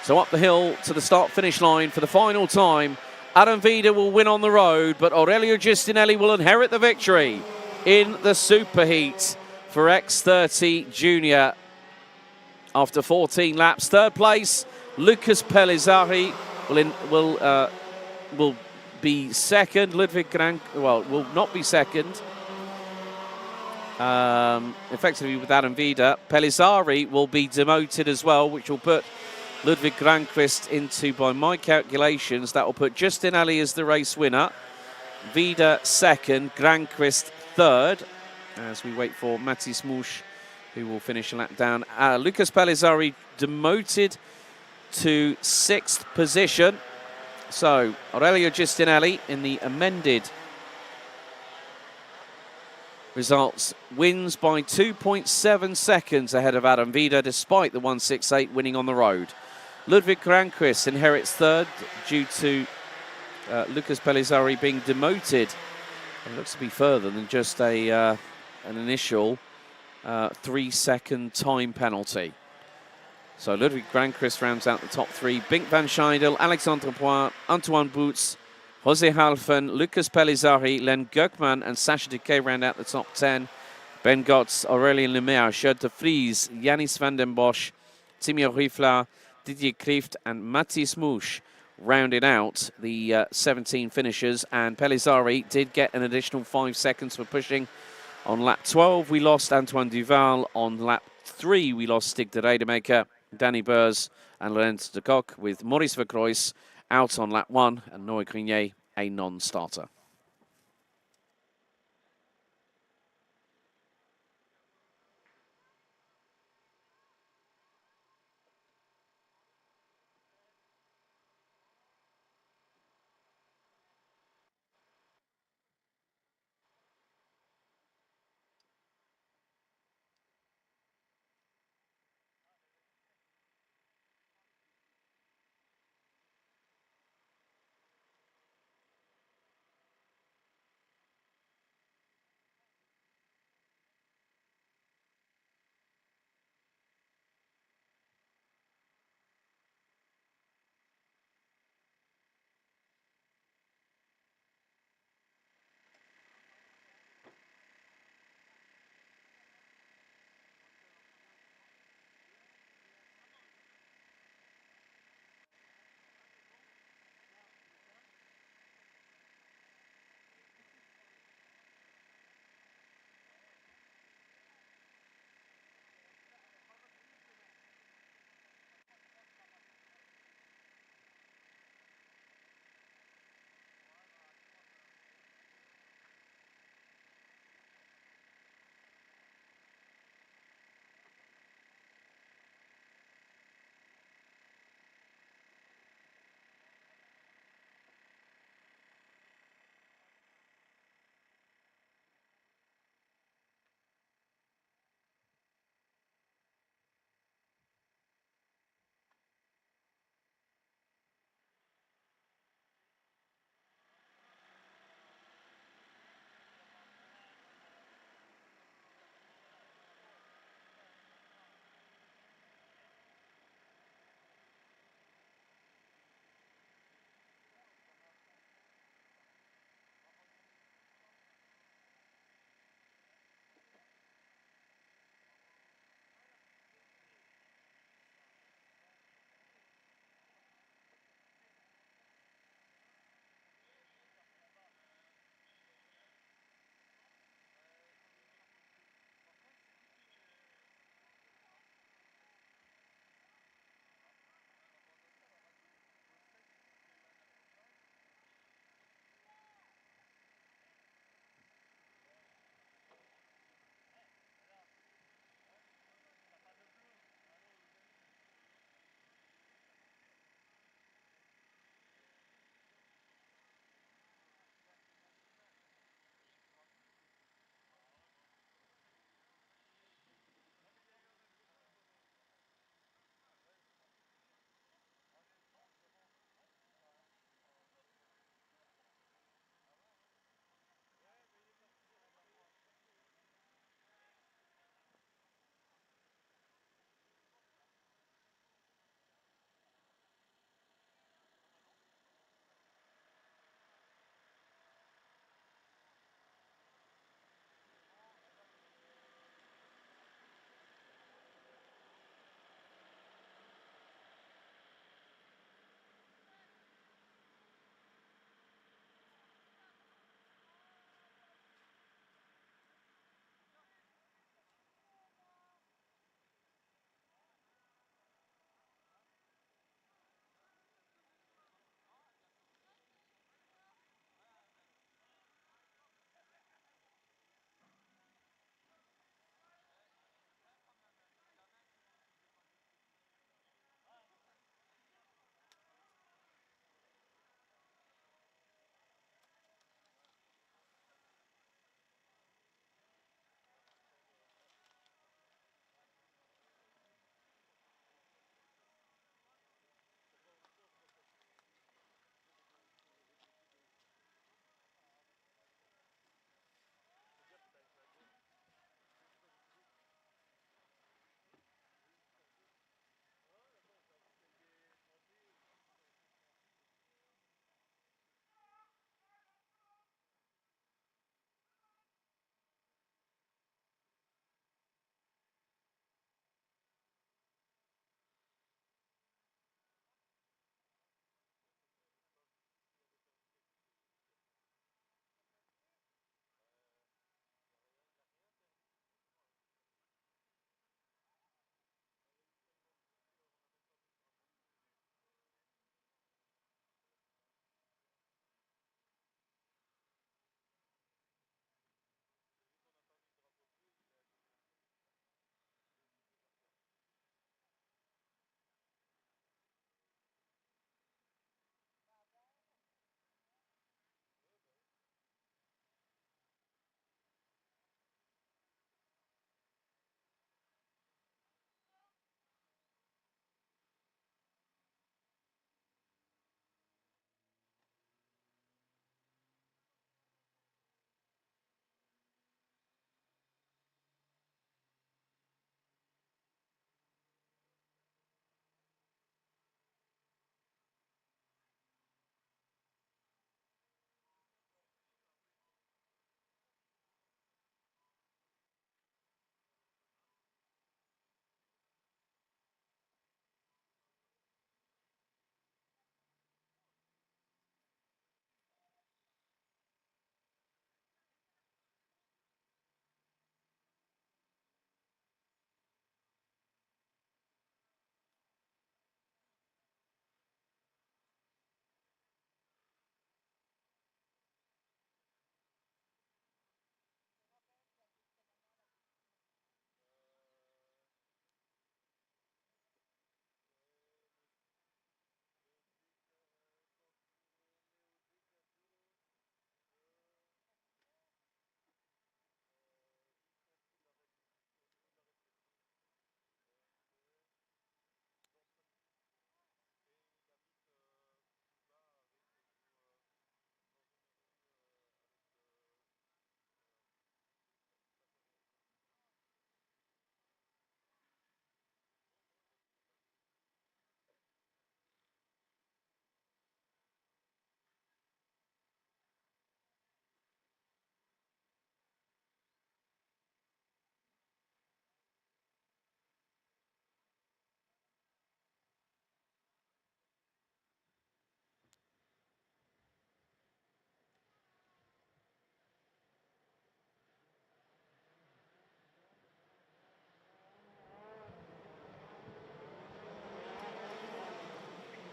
So up the hill to the start-finish line for the final time. Adam Vida will win on the road, but Aurelio Giustinelli will inherit the victory in the superheat for X30 Junior. After 14 laps, third place, Lucas Pellizzari will be second. Ludwig will not be second. Effectively with Adam Vida. Pellizzari will be demoted as well, which will put Ludwig Granquist into, by my calculations, that will put Giustinelli as the race winner. Vida second, Granquist third, as we wait for Mathis Mouche, who will finish a lap down. Lucas Pellizzari demoted to 6th position. So Aurelio Giustinelli in the amended results wins by 2.7 seconds ahead of Adam Vida, despite the 168 winning on the road. Ludwig Granquist inherits third due to Lucas Pellizzari being demoted. It looks to be further than just an initial 3-second time penalty. So Ludwig Granquist rounds out the top three. Bink van Scheidel, Alexandre Pointe, Antoine Boots, Jose Halfen, Lucas Pellizzari, Len Gökman and Sacha Duquet round out the top 10. Ben Gotts, Aurélien Lemaire, Gert de Vries, Yanis van den Bosch, Timio Riefler, Didier Krieft and Mathis Mouche rounded out the 17 finishers. And Pellizzari did get an additional 5 seconds for pushing. On lap 12, we lost Antoine Duval. On lap 3, we lost Stig de Rademaker, Danny Burs and Lorenz de Kock, with Maurice Vercroys out on lap 1 and Noé Grenier a non-starter.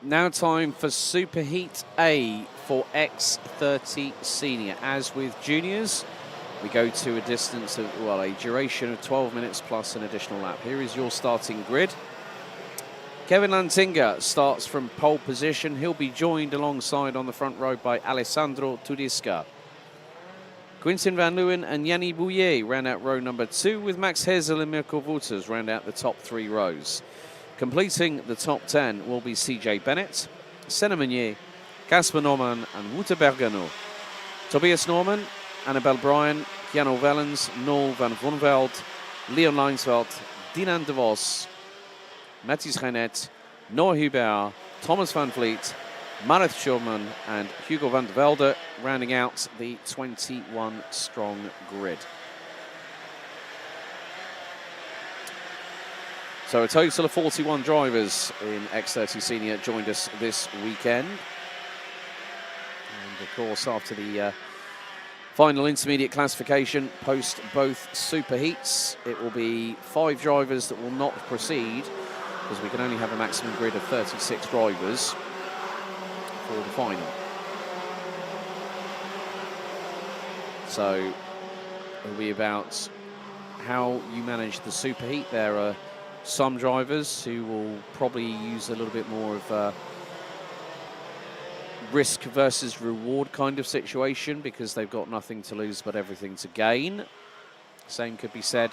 now time for Super Heat A for X30 Senior. As with juniors, we go to a distance of, well, a duration of 12 minutes plus an additional lap. Here is your starting grid. Kevin Lantinga starts from pole position. He'll be joined alongside on the front row by Alessandro Tudisca. Quintin van Leeuwen and Yanni Bouillet round out row number 2, with Max Hezel and Mirko Wouters round out the top 3 rows. Completing the top 10 will be CJ Bennett, Senna Meunier, Casper Norman and Wouter Bergano. Tobias Norman, Annabelle Bryan, Keanu Wellens, Noel van Vonveld, Leon Leinsveld, Dinan de Vos, Mathis Reinet, Noah Hubert, Thomas van Vliet, Marit Schurman and Hugo van der Velde rounding out the 21-strong grid. So a total of 41 drivers in X30 Senior joined us this weekend. And of course, after the final intermediate classification post both super heats, it will be 5 drivers that will not proceed, because we can only have a maximum grid of 36 drivers for the final. So it'll be about how you manage the super heat. There are some drivers who will probably use a little bit more of a risk versus reward kind of situation, because they've got nothing to lose but everything to gain. Same could be said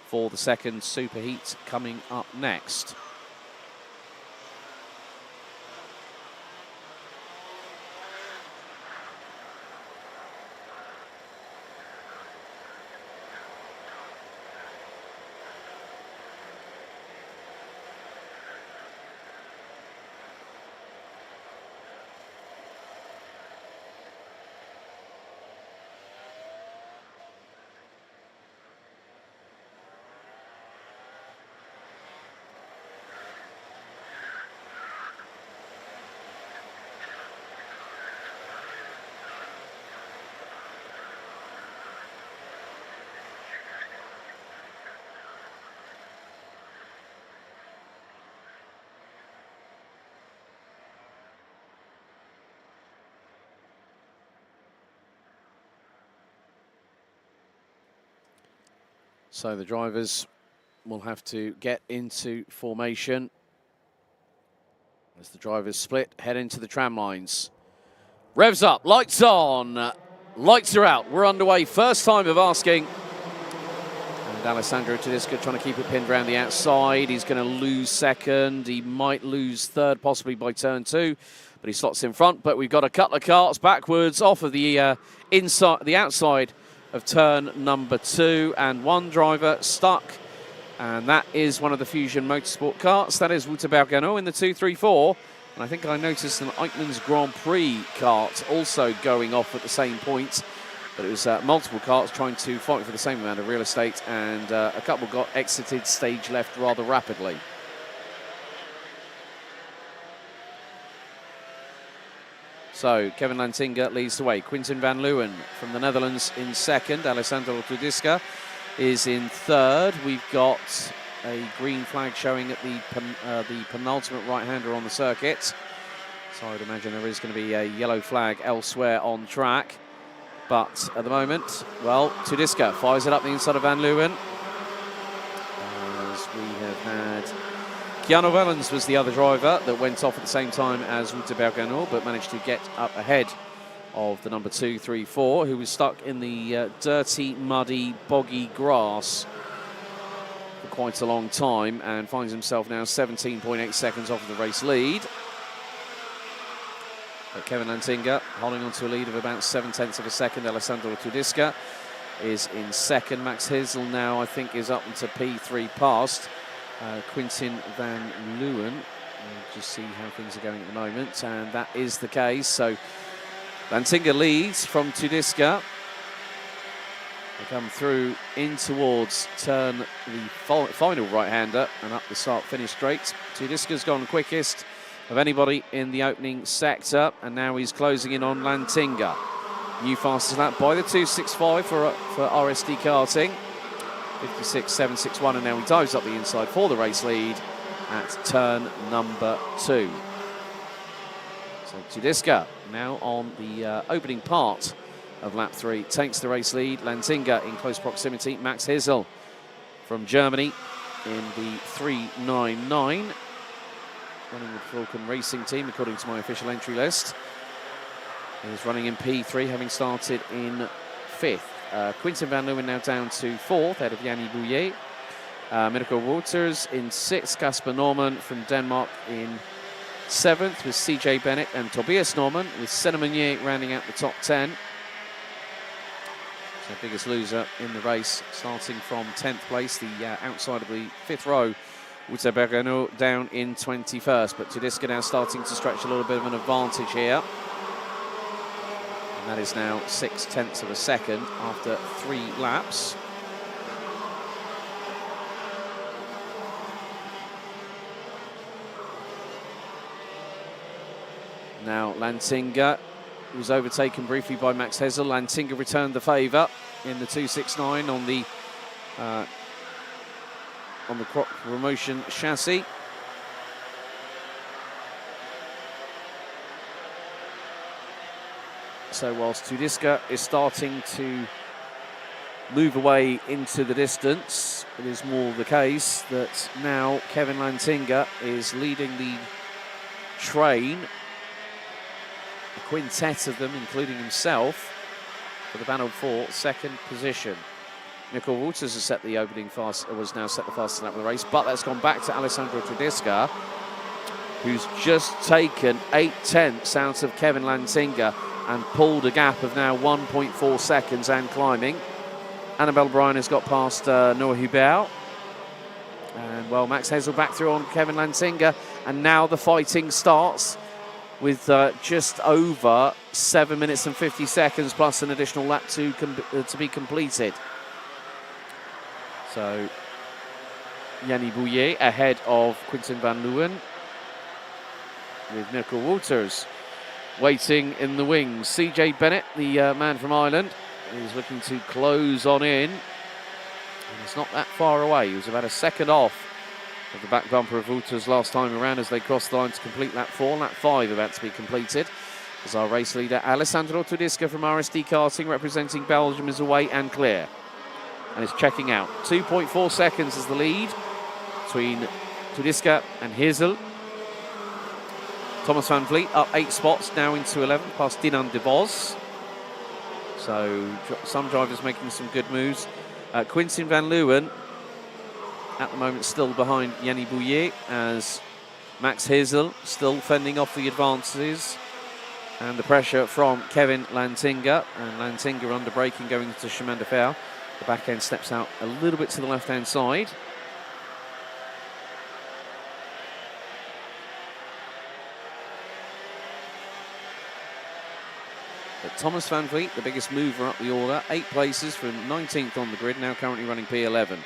for the second super heat coming up next. So the drivers will have to get into formation as the drivers split, head into the tram lines. Revs up, lights on, lights are out. We're underway. First time of asking. And Alessandro Tudisca trying to keep it pinned around the outside. He's going to lose second. He might lose third, possibly by turn 2. But he slots in front. But we've got a couple of karts backwards off of the outside of turn number 2, and one driver stuck, and that is one of the Fusion Motorsport karts. That is Wouter Bergano in the 234, and I think I noticed an Eichmann's Grand Prix kart also going off at the same point, but it was multiple karts trying to fight for the same amount of real estate, and a couple got exited stage left rather rapidly. So Kevin Lantinga leads the way. Quintin van Leeuwen from the Netherlands in second. Alessandro Tudisca is in third. We've got a green flag showing at the penultimate right-hander on the circuit. So I'd imagine there is going to be a yellow flag elsewhere on track. But at the moment, well, Tudisca fires it up the inside of van Leeuwen. As we have had... Keanu Wellens was the other driver that went off at the same time as Wouter Bergano, but managed to get up ahead of the number 234, who was stuck in the dirty, muddy, boggy grass for quite a long time and finds himself now 17.8 seconds off of the race lead. But Kevin Lantinga holding on to a lead of about 0.7 of a second. Alessandro Tudisca is in second. Max Hezel now, I think, is up into P3 past Quintin van Leeuwen. We'll just see how things are going at the moment, and that is the case. So Lantinga leads from Tudisca. They come through in towards turn the final right-hander and up the start-finish straight. Tudisca's gone quickest of anybody in the opening sector, and now he's closing in on Lantinga. New fastest lap by the 265 for RSD Karting. 56.761, and now he dives up the inside for the race lead at turn number 2. So Tudiska now on the opening part of lap 3 takes the race lead. Lantinga in close proximity. Max Hizel from Germany in the 399, running with Falcon Racing Team according to my official entry list. He's running in P3, having started in 5th. Quinten van Leeuwen now down to 4th, ahead of Yanni Bouillet. Mirko Wouters in 6th, Casper Norman from Denmark in 7th, with CJ Bennett and Tobias Norman, with Senna Meunier rounding out the top 10. So biggest loser in the race, starting from 10th place, the outside of the 5th row. Wouter Bergano down in 21st, but Tudiska now starting to stretch a little bit of an advantage here. And that is now 0.6 of a second after 3 laps. Now Lantinga was overtaken briefly by Max Hizel. Lantinga returned the favour in the 269 on the Croc Promotion chassis. So whilst Tudiska is starting to move away into the distance, it is more the case that now Kevin Lantinga is leading the train, a quintet of them, including himself, for the battle for 2nd position. Mikkel Wouters has set the opening fast, was now set the fastest lap of the race, but that's gone back to Alessandro Tudiska, who's just taken 0.8 out of Kevin Lantinga and pulled a gap of now 1.4 seconds and climbing. Annabelle Bryan has got past Noah Hubert. And well, Max Hizel back through on Kevin Lantinga, and now the fighting starts with just over 7 minutes and 50 seconds plus an additional lap to be completed. So Yanni Bouillet ahead of Quinten van Leeuwen, with Mirko Wouters waiting in the wings. CJ Bennett, the man from Ireland, is looking to close on in. And it's not that far away. He was about a second off of the back bumper of Wouters last time around as they crossed the line to complete lap 4. Lap 5 about to be completed. As our race leader, Alessandro Tudiska from RSD Karting, representing Belgium, is away and clear. And is checking out. 2.4 seconds is the lead between Tudiska and Hizel. Thomas van Vliet up 8 spots, now into 11th, past Dinan de Vos. So some drivers making some good moves. Quinten van Leeuwen at the moment still behind Yanni Bouillet, as Max Hizel still fending off the advances and the pressure from Kevin Lantinga. And Lantinga under braking going into Chemin de Fer. The back end steps out a little bit to the left hand side. But Thomas van Vliet, the biggest mover up the order, 8 places from 19th on the grid, now currently running P11.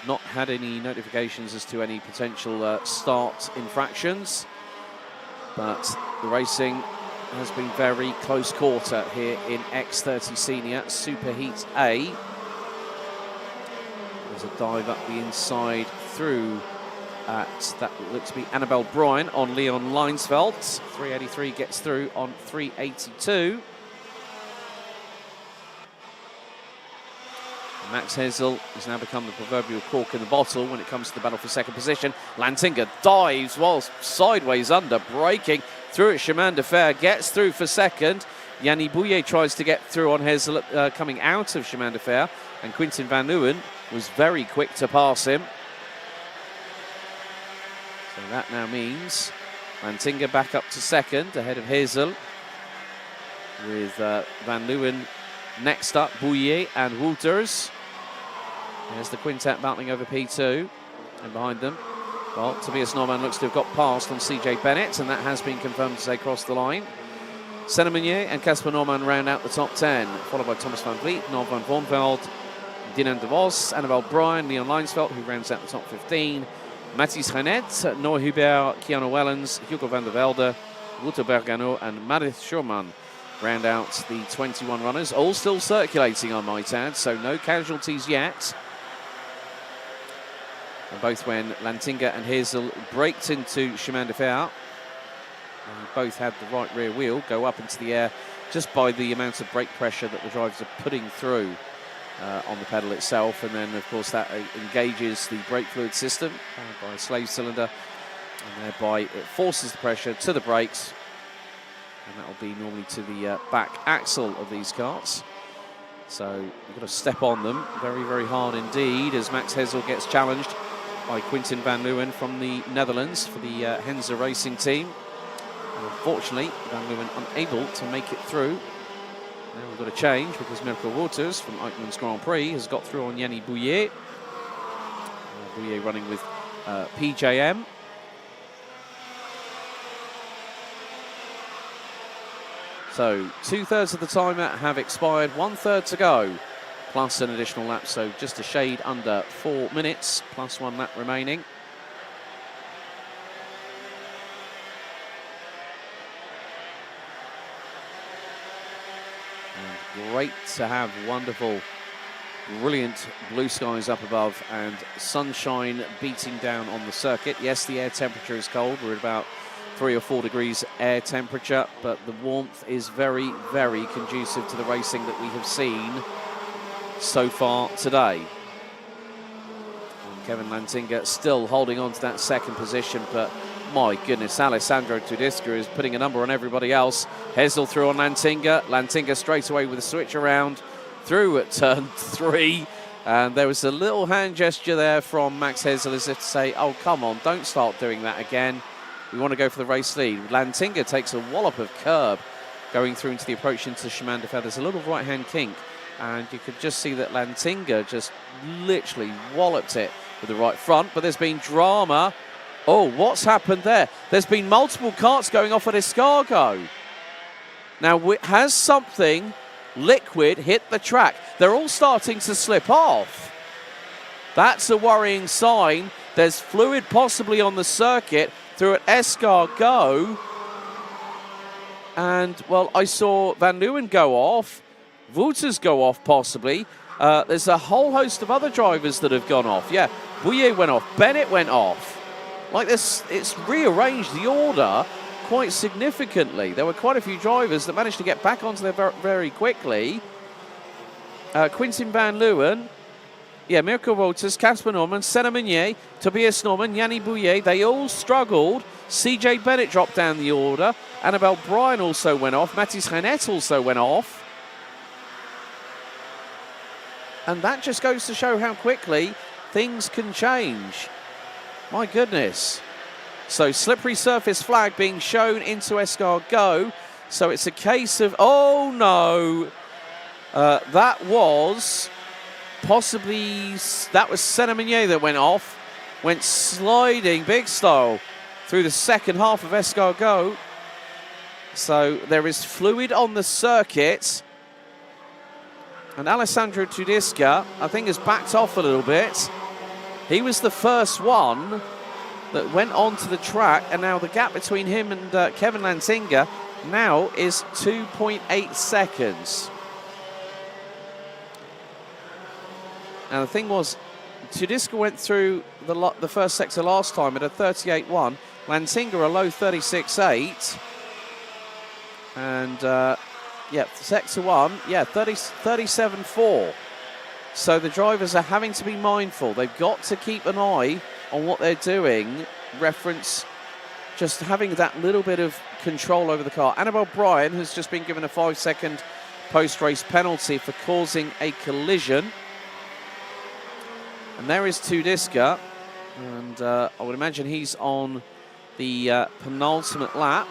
Not had any notifications as to any potential start infractions, but the racing has been very close quarter here in X30 Senior Super Heat A. There's a dive up the inside through at, that looks to be Annabelle Bryan on Leon Leinsveld. 383 gets through on 382. Max Hizel has now become the proverbial cork in the bottle when it comes to the battle for 2nd position. Lantinga dives whilst sideways under, braking through at Chemin de Fer, gets through for 2nd. Yanni Bouillet tries to get through on Hizel coming out of Chemin de Fer, and Quinten van Leeuwen was very quick to pass him. So that now means Lantinga back up to 2nd ahead of Hizel, with van Leeuwen next up, Bouillet and Wouters. There's the quintet battling over P2, and behind them, well, Tobias Norman looks to have got past on CJ Bennett, and that has been confirmed as they cross the line. Senna Meunier and Casper Norman round out the top 10, followed by Thomas van Vliet, Nord van Vormveld, Dinan de Vos, Annabelle Bryan, Leon Leinsveld, who rounds out the top 15. Mathis Renet, Noah Hubert, Keanu Wellens, Hugo van der Velde, Wouter Bergano, and Marit Schurman round out the 21 runners, all still circulating, I might add, so no casualties yet. And both when Lantinga and Herzl braked into chemin de fer, both had the right rear wheel go up into the air just by the amount of brake pressure that the drivers are putting through on the pedal itself. And then, of course, that engages the brake fluid system by a slave cylinder, and thereby it forces the pressure to the brakes, and that will be normally to the back axle of these karts. So you've got to step on them very, very hard indeed as Max Herzl gets challenged by Quinten van Leeuwen from the Netherlands for the Henze Racing team. And unfortunately, Van Leeuwen unable to make it through. Now we've got a change because Mirko Wouters from Eichmann's Grand Prix has got through on Yanni Bouillet. Bouillet running with PJM. So 2/3 of the timer have expired, 1/3 to go, plus an additional lap, so just a shade under 4 minutes, plus 1 lap remaining. And great to have wonderful, brilliant blue skies up above and sunshine beating down on the circuit. Yes, the air temperature is cold. We're at about 3 or 4 degrees air temperature, but the warmth is very, very conducive to the racing that we have seen so far today. And Kevin Lantinga still holding on to that second position, but my goodness, Alessandro Tudisca is putting a number on everybody else. Herzl through on Lantinga. Lantinga straight away with a switch around through at turn 3. And there was a little hand gesture there from Max Herzl as if to say, oh, come on, don't start doing that again. We want to go for the race lead. Lantinga takes a wallop of curb going through into the approach into chemin de fer. There's a little right-hand kink, and you could just see that Lantinga just literally walloped it with the right front, but there's been drama. Oh, what's happened there? There's been multiple karts going off at Escargot. Now, has something liquid hit the track? They're all starting to slip off. That's a worrying sign. There's fluid possibly on the circuit through at Escargot. And, well, I saw Van Leeuwen go off, Wouters go off possibly. There's a whole host of other drivers that have gone off. Yeah, Bouillet went off, Bennett went off. Like this, it's rearranged the order quite significantly. There were quite a few drivers that managed to get back onto there very quickly. Quinten van Leeuwen, yeah, Mirko Wouters, Casper Norman, Senna Meunier, Tobias Norman, Yanni Bouillet, they all struggled. CJ Bennett dropped down the order. Annabelle Bryan also went off. Mathis Renette also went off. And that just goes to show how quickly things can change. My goodness. So slippery surface flag being shown into Escargot. So it's a case of, oh no, that was possibly, that was Senna Meunier that went off. Went sliding big style through the second half of Escargot. So there is fluid on the circuit. And Alessandro Tudisca, I think, has backed off a little bit. He was the first one that went onto the track, and now the gap between him and Kevin Lantinga now is 2.8 seconds. And the thing was, Tudisca went through the first sector last time at a 38.1, Lantinga a low 36.8, and yeah, sector 1, yeah, 37.4. So the drivers are having to be mindful. They've got to keep an eye on what they're doing, reference just having that little bit of control over the car. Annabelle Bryan has just been given a 5-second post-race penalty for causing a collision. And there is Tudisca, and I would imagine he's on the penultimate lap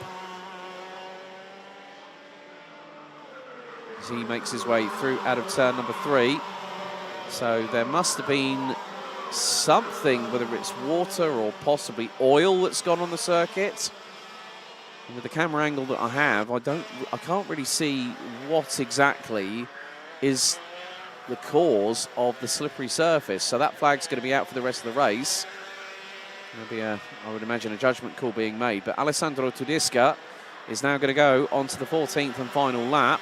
as he makes his way through out of turn number 3. So there must have been something, whether it's water or possibly oil that's gone on the circuit. And with the camera angle that I have, I can't really see what exactly is the cause of the slippery surface. So that flag's going to be out for the rest of the race. There'll be I would imagine, a judgment call being made. But Alessandro Tudisca is now going to go on to the 14th and final lap.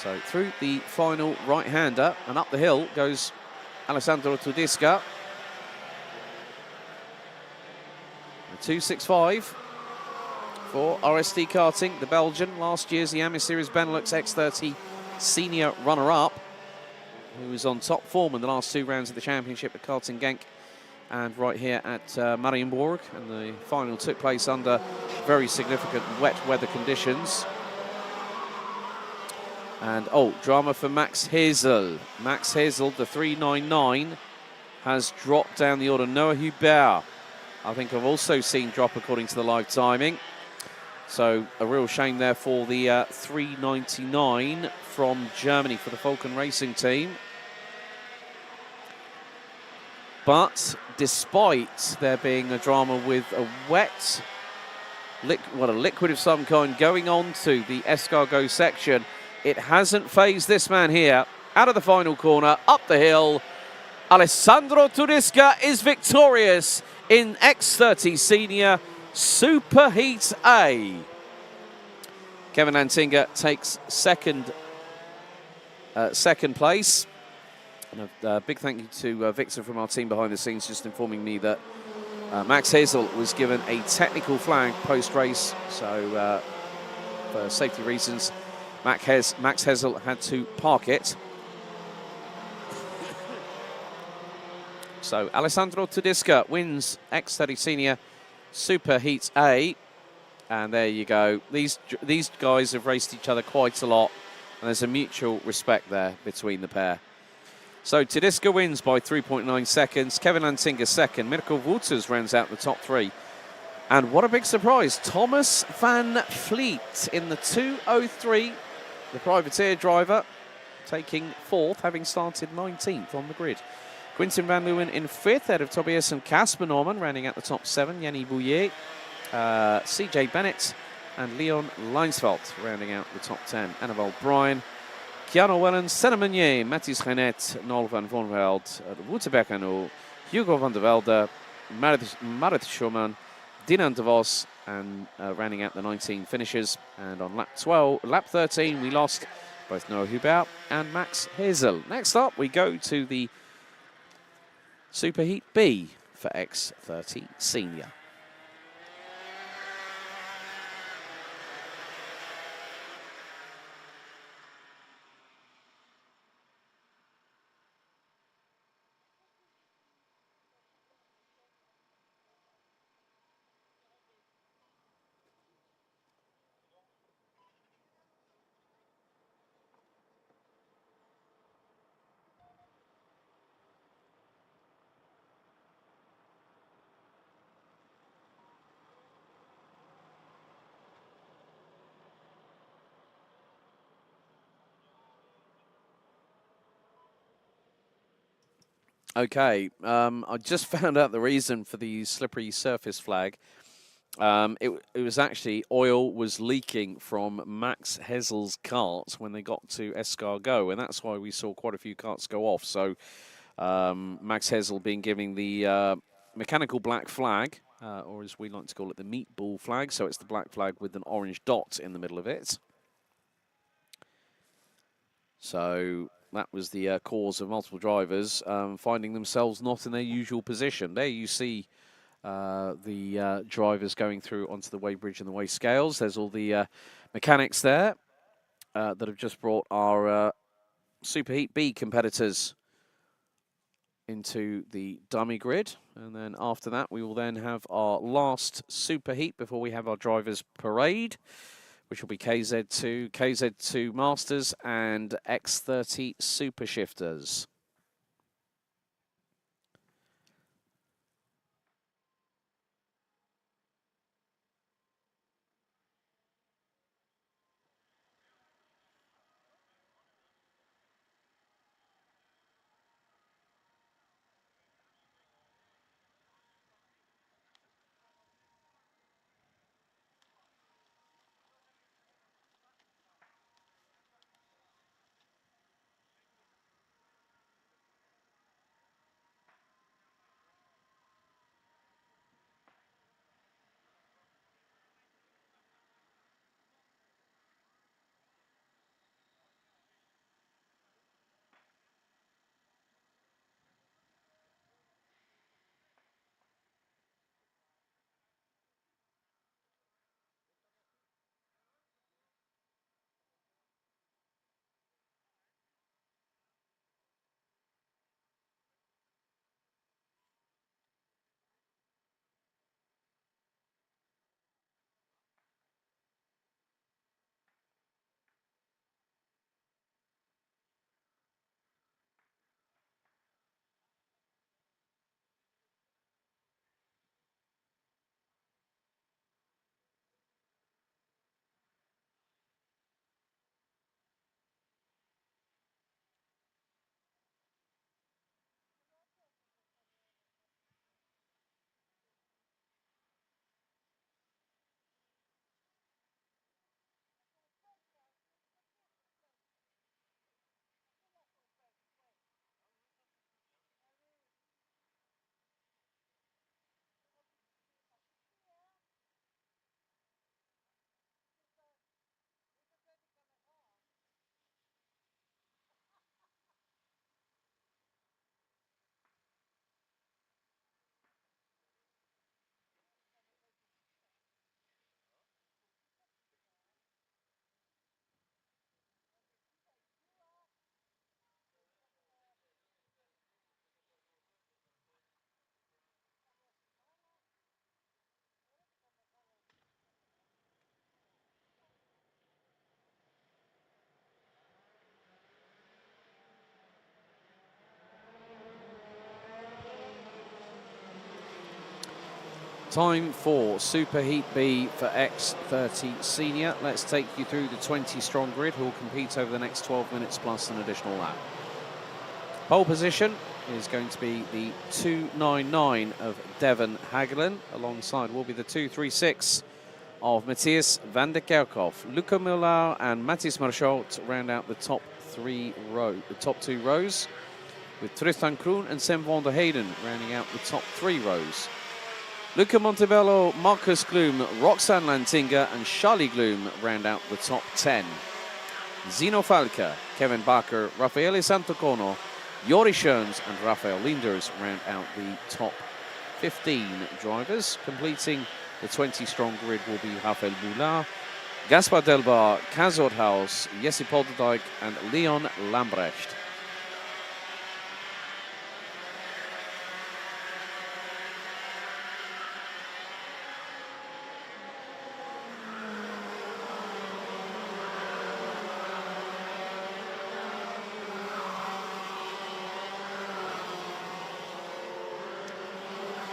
So through the final right-hander and up the hill goes Alessandro Tudisca. 2.65 for RSD Karting, the Belgian, last year's Iame Series Benelux X30 Senior runner-up, who was on top form in the last 2 rounds of the championship at Karting Genk and right here at Mariembourg. And the final took place under very significant wet weather conditions. And, oh, drama for Max Hazel. Max Hazel, the 399, has dropped down the order. Noah Hubert, I think I've also seen drop according to the live timing. So a real shame there for the 399 from Germany for the Falcon Racing team. But despite there being a drama with a wet, a liquid of some kind going on to the escargot section, it hasn't phased this man here. Out of the final corner, up the hill, Alessandro Tudisca is victorious in X30 Senior Super Heat A. Kevin Lantinga takes second place. And a big thank you to Victor from our team behind the scenes, just informing me that Max Hazel was given a technical flag post-race. So for safety reasons, Max Hazel had to park it. So Alessandro Tudisca wins X30 Senior Super Heat A. And there you go. These guys have raced each other quite a lot. And there's a mutual respect there between the pair. So Tudisca wins by 3.9 seconds. Kevin Lantinga second. Mirko Wouters rounds out the top 3. And what a big surprise. Thomas van Vliet in the 2:03. The privateer driver taking 4th, having started 19th on the grid. Quinten van Leeuwen in 5th, ahead of Tobias and Casper Norman, rounding out the top 7. Yanni Bouillet, CJ Bennett, and Leon Leinsveld, rounding out the top 10. Annabelle Bryan, Keanu Wellens, Senna Meunier, Mathis Renet, Noel van Vonveld, Wouter Bergano, Hugo van der Velde, Marit Schumann, Dinan de Vos, and rounding out the 19 finishers. And on lap 13, we lost both Noah Hubert and Max Hazel. Next up, we go to the Super Heat B for X30 Senior. Okay, I just found out the reason for the slippery surface flag. It was actually oil was leaking from Max Hazel's kart when they got to Escargot, and that's why we saw quite a few karts go off. So Max Hazel being given the mechanical black flag, or as we like to call it, the meatball flag. So it's the black flag with an orange dot in the middle of it. So that was the cause of multiple drivers finding themselves not in their usual position. There you see the drivers going through onto the weighbridge and the weigh scales. There's all the mechanics there that have just brought our Super Heat B competitors into the dummy grid. And then after that, we will then have our last Super Heat before we have our drivers parade, which will be KZ2, KZ2 Masters, and X30 Super Shifters. Time for Super Heat B for X30 Senior. Let's take you through the 20-strong grid who will compete over the next 12 minutes plus an additional lap. Pole position is going to be the 299 of Devon Hagelen. Alongside will be the 236 of Matthias van der Kerkhoff. Luca Müller and Mathis Marchot round out the top two rows, with Tristan Kroon and Sam van der Heyden rounding out the top 3 rows. Luca Montebello, Marcus Gloom, Roxanne Lantinga and Charlie Gloom round out the top 10. Zino Falca, Kevin Bakker, Raffaele Santocono, Jori Schoens and Raphael Linders round out the top 15 drivers. Completing the 20-strong grid will be Raphael Boulard, Gaspar Delbar, Kaz Oudhaus, Jesse Polderdijk and Leon Lambrecht.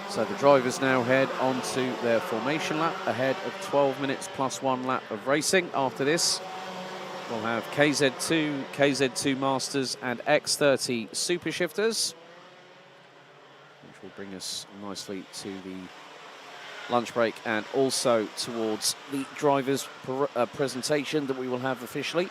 So the drivers now head onto their formation lap ahead of 12 minutes plus 1 lap of racing. After this, we'll have KZ2, KZ2 Masters and X30 Super Shifters, which will bring us nicely to the lunch break and also towards the drivers' presentation that we will have officially.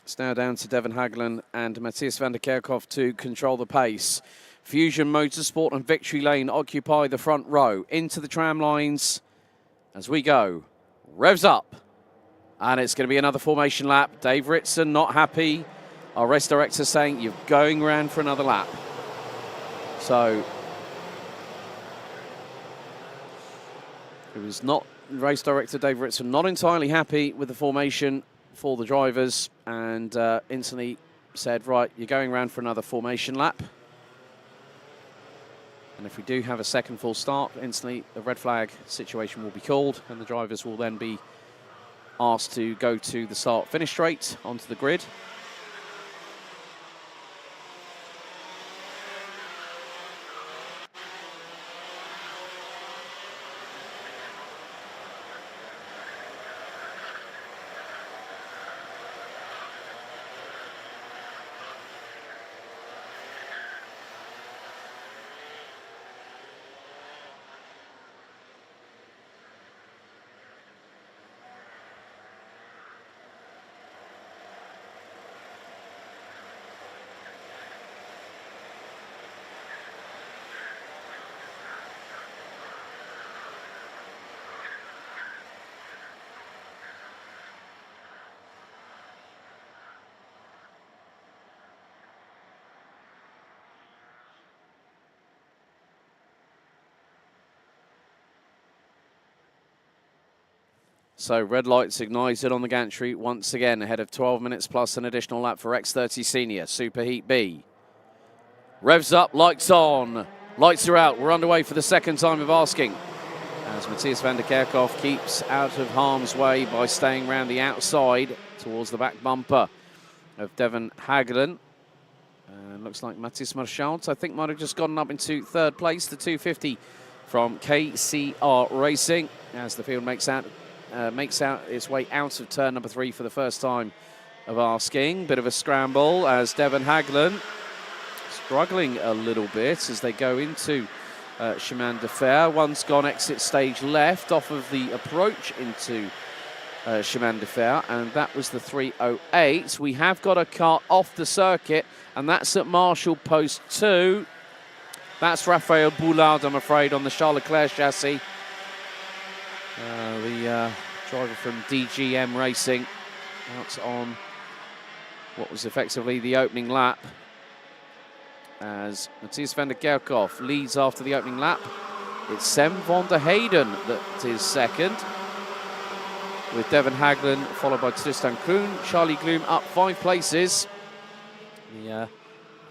It's now down to Devon Hagelen and Matthias van der Kerkhoff to control the pace. Fusion Motorsport and Victory Lane occupy the front row. Into the tram lines as we go. Revs up. And it's going to be another formation lap. Dave Ritson not happy. Our race director saying you're going round for another lap. So it was not race director Dave Ritson not entirely happy with the formation for the drivers, and instantly said, right, you're going around for another formation lap. And if we do have a second full start, instantly the red flag situation will be called and the drivers will then be asked to go to the start-finish straight onto the grid. So red lights ignited on the gantry once again ahead of 12 minutes plus an additional lap for X30 Senior, Super Heat B. Revs up, lights on, lights are out. We're underway for the second time of asking, as Matthias van der Kerkhoff keeps out of harm's way by staying around the outside towards the back bumper of Devon Hagelen. And looks like Mathis Marchand, I think, might have just gotten up into third place, the 250 from KCR Racing, as the field makes out its way out of turn number 3 for the first time of asking. Bit of a scramble as Devon Hagelen struggling a little bit as they go into Chemin de Fer. One's gone exit stage left off of the approach into Chemin de Fer, and that was the 3:08. We have got a car off the circuit, and that's at Marshall Post 2. That's Raphael Boulard, I'm afraid, on the Charles Leclerc chassis. The driver from DGM Racing out on what was effectively the opening lap, as Matthias van der Kerkhoff leads after the opening lap. It's Sam van der Heyden that is second, with Devon Haglen followed by Tristan Kroon. Charlie Gloom up 5 places. The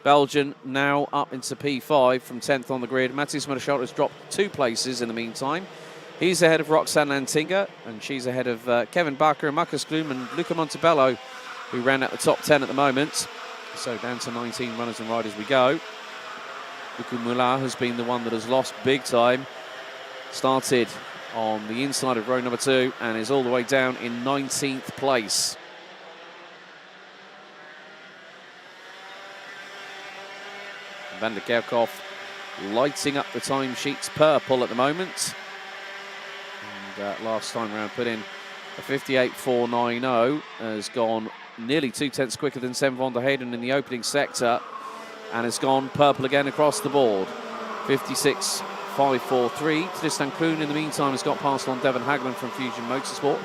Belgian now up into P5 from 10th on the grid. Matthias Marchal has dropped 2 places in the meantime. He's ahead of Roxanne Lantinga, and she's ahead of Kevin Barker and Marcus Gloom and Luca Montebello, who ran at the top 10 at the moment. So down to 19 runners and riders we go. Luca Moulin has been the one that has lost big time. Started on the inside of row number 2 and is all the way down in 19th place. Van der Kerkhoff lighting up the timesheets purple at the moment. And last time round put in a 58.490, has gone nearly 2 tenths quicker than Sam van der Heyden in the opening sector, and has gone purple again across the board. 56.543. Tristan Kroon in the meantime has got past on Devon Haglen from Fusion Motorsport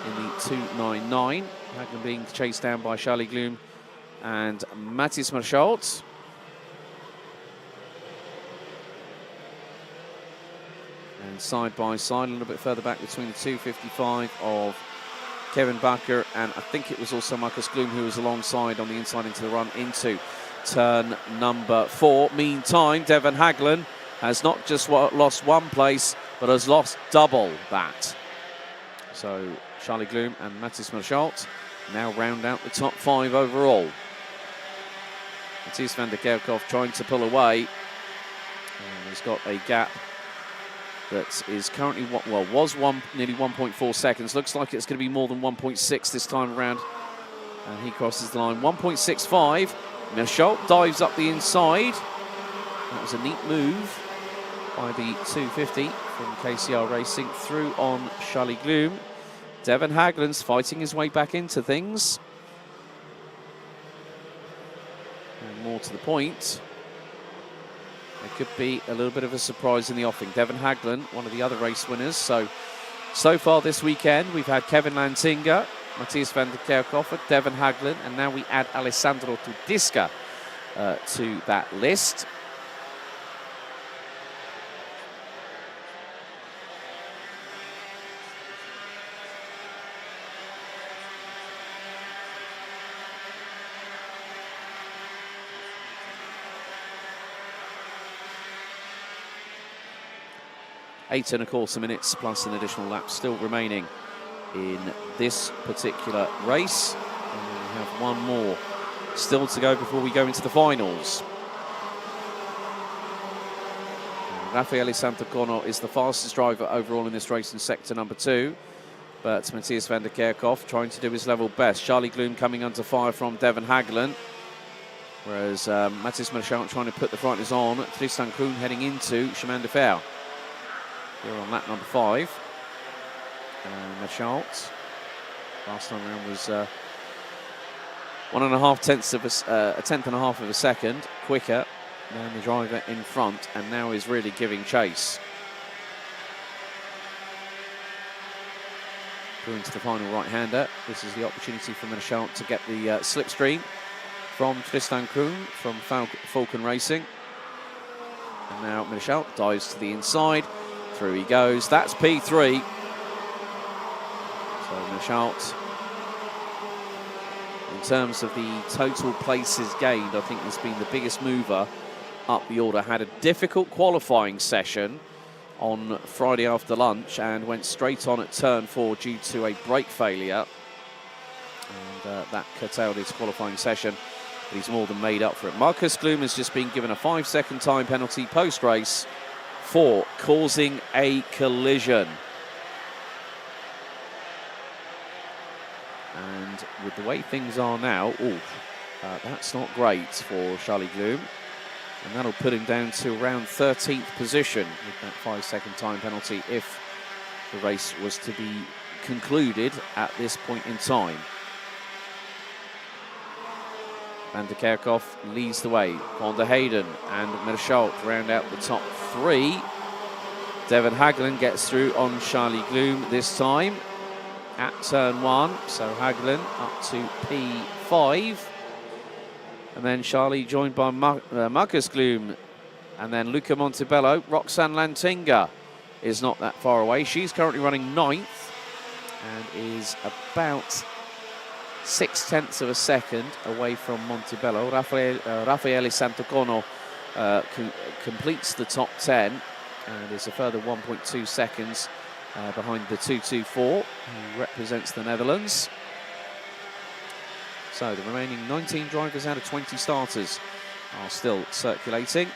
in the 2.99. Haglen being chased down by Charlie Gloom and Matthias Marchal. And side by side, a little bit further back between the 2.55 of Kevin Barker, and I think it was also Marcus Gloom who was alongside on the inside into the run into turn number 4. Meantime, Devon Haglen has not just lost 1 place, but has lost double that. So Charlie Gloom and Matthias Marchal now round out the top 5 overall. Matthias van der Kerkhoff trying to pull away. And he's got a gap that is currently, was nearly 1.4 seconds. Looks like it's going to be more than 1.6 this time around. And he crosses the line. 1.65. Marchal dives up the inside. That was a neat move by the 250 from KCR Racing through on Charlie Gloom. Devon Haglen's fighting his way back into things. And more to the point, there could be a little bit of a surprise in the offing. Devon Haglen, one of the other race winners. So far this weekend, we've had Kevin Lantinga, Matthias van der Kerkhoff, Devon Haglen, and now we add Alessandro Tudisca to that list. Eight and a quarter minutes plus an additional lap still remaining in this particular race. And we have one more still to go before we go into the finals. Raffaele Santacono is the fastest driver overall in this race in sector number 2. But Matthias van der Kerkhoff trying to do his level best. Charlie Gloom coming under fire from Devon Haglen. Whereas Matthias Marchal trying to put the frighteners on. Tristan Kroon heading into Chemin de Fer. Here on lap number 5. Marchal, last time around was 1.5 tenths of a tenth and a half of a second quicker than the driver in front, and now is really giving chase. Through into the final right-hander. This is the opportunity for Marchal to get the slipstream from Tristan Kroon from Falcon Racing. And now Marchal dives to the inside. Through he goes. That's P3. So Marchal, in terms of the total places gained, I think has been the biggest mover up the order. Had a difficult qualifying session on Friday after lunch and went straight on at turn 4 due to a brake failure. And that curtailed his qualifying session, but he's more than made up for it. Marcus Gloom has just been given a 5-second time penalty post-race for causing a collision. And with the way things are now, that's not great for Charlie Gloom. And that'll put him down to around 13th position with that 5-second time penalty if the race was to be concluded at this point in time. Van der Kerkhoff leads the way. Van der Heyden and Mershout round out the top 3. Devon Hagelin gets through on Charlie Gloom this time at turn 1. So Hagelin up to P5. And then Charlie joined by Marcus Gloom. And then Luca Montebello. Roxanne Lantinga is not that far away. She's currently running 9th and is about 0.6 of a second away from Montebello. Raffaele Santocono completes the top 10 and is a further 1.2 seconds behind the 224, who represents the Netherlands. So the remaining 19 drivers out of 20 starters are still circulating.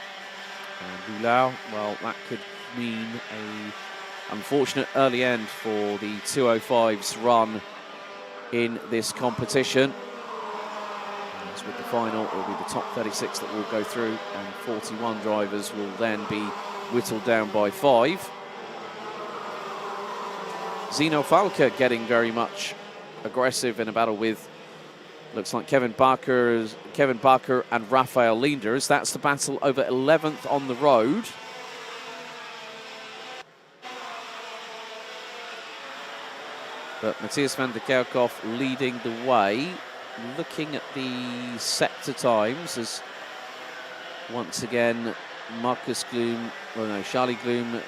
And Lulau, well, that could mean a unfortunate early end for the 205's run in this competition. As with the final, it will be the top 36 that will go through, and 41 drivers will then be whittled down by 5. Zeno Falke getting very much aggressive in a battle with, looks like Kevin Barker and Raphael Leenders. That's the battle over 11th on the road. But Matthias van der Kerkhoff leading the way. Looking at the sector times as once again Marcus Gloom, well no, Charlie Gloom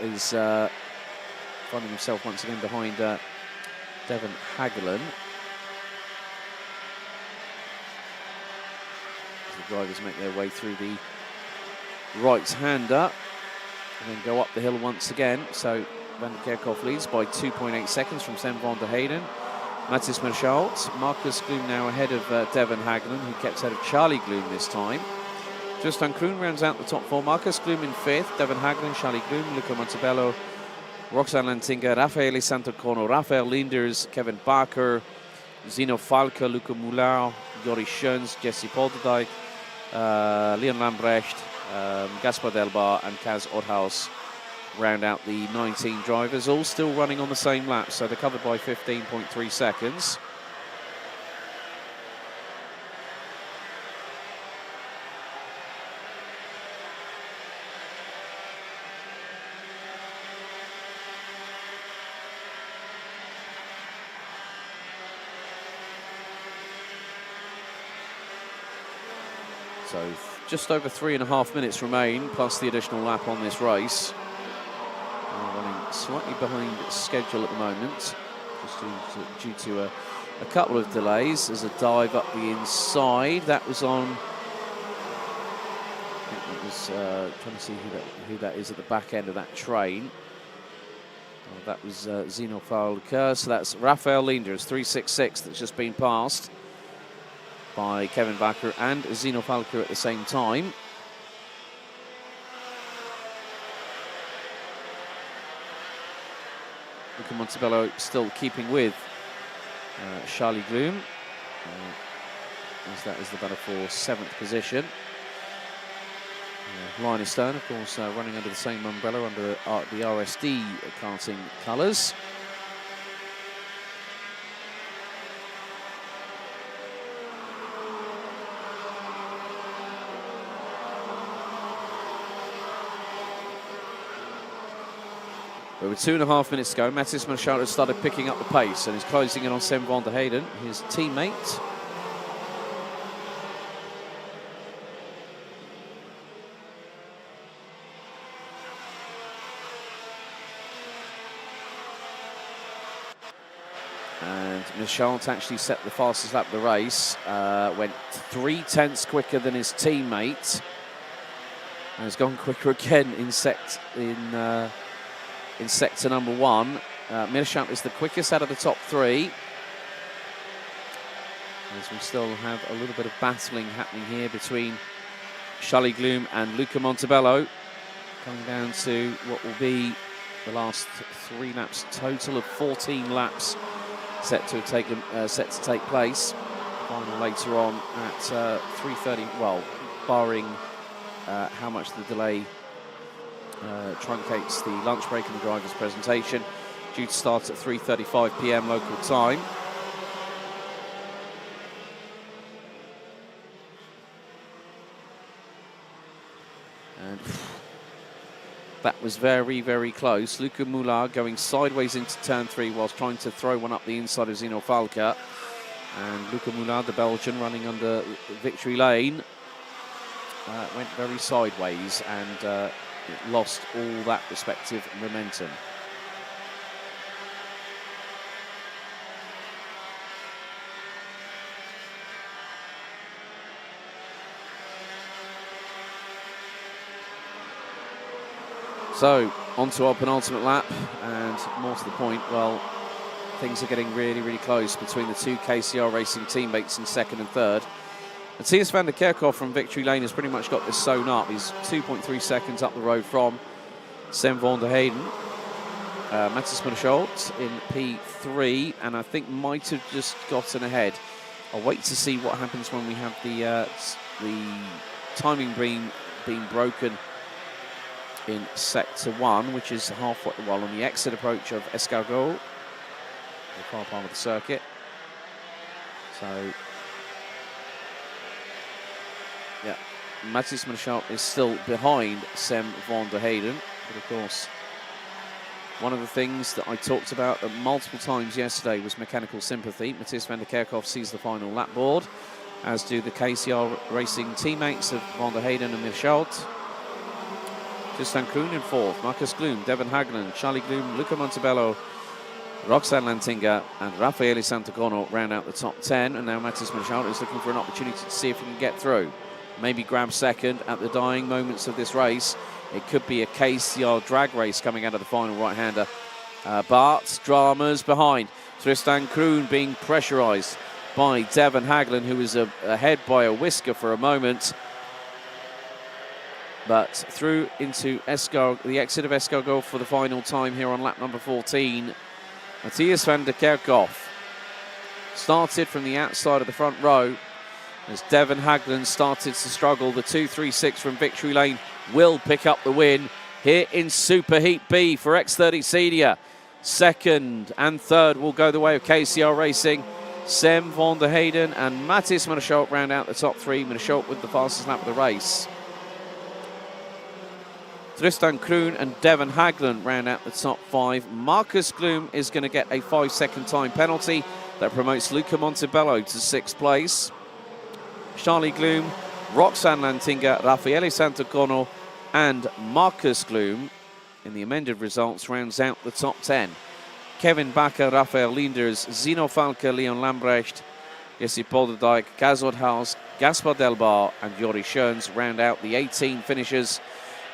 is finding himself once again behind Devon Hagelin. As the drivers make their way through the right-hander and then go up the hill once again. So Van der Kerkhoff leads by 2.8 seconds from Sven van der Heyden. Mathis Mershout. Marcus Gloom now ahead of Devon Hagelin, who kept ahead of Charlie Gloom this time. Justin Kroon rounds out the top 4. Marcus Gloom in 5th. Devon Hagelin, Charlie Gloom, Luca Montebello, Roxanne Lantinga, Raffaele Santocono, Raphael Leenders, Kevin Barker, Zeno Falke, Luca Moulin, Joris Schoens, Jesse Polderdijk, Leon Lambrecht, Gaspar Delbar and Kaz Othaus round out the 19 drivers, all still running on the same lap, so they're covered by 15.3 seconds. So just over 3.5 minutes remain, plus the additional lap on this race. Running slightly behind schedule at the moment, just due to a couple of delays. There's a dive up the inside. That was on, I think that was trying to see who that is at the back end of that train. That was Zeno Falke. So that's Raphael Leenders, 366, that's just been passed by Kevin Bakker and Zeno Falke at the same time. Luca Montebello still keeping with Charlie Gloom, as that is the battle for 7th position. Linus Stone, of course, running under the same umbrella under the RSD karting colours. But with 2.5 minutes to go, Mathis Mershout has started picking up the pace and is closing in on Sven van der Heyden, his teammate. And Mershout actually set the fastest lap of the race, went 3/10 quicker than his teammate, and has gone quicker again in sector number 1. Mershout is the quickest out of the top 3. As we still have a little bit of battling happening here between Charlie Gloom and Luca Montebello, coming down to what will be the last 3 laps, total of 14 laps set to take place. Final later on at 3:30. Well, barring how much the delay truncates the lunch break and the driver's presentation. due to start at 3:35 p.m. local time. And that was very, very close. Luca Moulard going sideways into turn 3 whilst trying to throw one up the inside of Zino Falca. And Luca Moulard, the Belgian, running under victory lane, went very sideways and lost all that respective momentum. So, on to our penultimate lap, and more to the point, well, things are getting really, really close between the two KCR Racing teammates in second and third. Matthias van der Kerkhoff from Victory Lane has pretty much got this sewn up. He's 2.3 seconds up the road from Sam van der Heyden. Matthias Schultz in P3, and I think might have just gotten ahead. I'll wait to see what happens when we have the timing being broken in sector 1, which is halfway, well, on the exit approach of Escargot, the far part of the circuit. So, yeah, Matthias Schultz is still behind Sam van der Heyden, but of course, one of the things that I talked about multiple times yesterday was mechanical sympathy. Matthias van der Kerkhoff sees the final lap board, as do the KCR Racing teammates of van der Heyden and Schultz. Tristan Kroon in fourth, Marcus Gloom, Devon Hagland, Charlie Gloom, Luca Montebello, Roxanne Lantinga and Raffaele Santacono round out the top 10. And now Matthias Schultz is looking for an opportunity to see if he can get through. Maybe grab second at the dying moments of this race. It could be a KCR drag race coming out of the final right-hander. But dramas behind. Tristan Kroon being pressurised by Devon Hagland, who was ahead by a whisker for a moment. But through into the exit of Escargot for the final time here on lap number 14. Matthias van der Kerkhoff started from the outside of the front row as Devon Hagland started to struggle. The 2.36 from Victory Lane will pick up the win here in Super Heat B for X30 Senior. Second and third will go the way of KCR Racing. Sam van der Heyden and Matthias Schultz round out the top 3. Schultz with the fastest lap of the race. Tristan Kroon and Devon Hagland round out the top 5. Marcus Gloom is going to get a 5-second time penalty that promotes Luca Montebello to 6th place. Charlie Gloom, Roxanne Lantinga, Raffaele Santacono and Marcus Gloom in the amended results rounds out the top 10. Kevin Bakker, Raphael Linders, Zino Falca, Leon Lambrecht, Jesse Polderdijk, Gazod Haas, Gaspar Delbar and Jori Schoens round out the 18 finishers.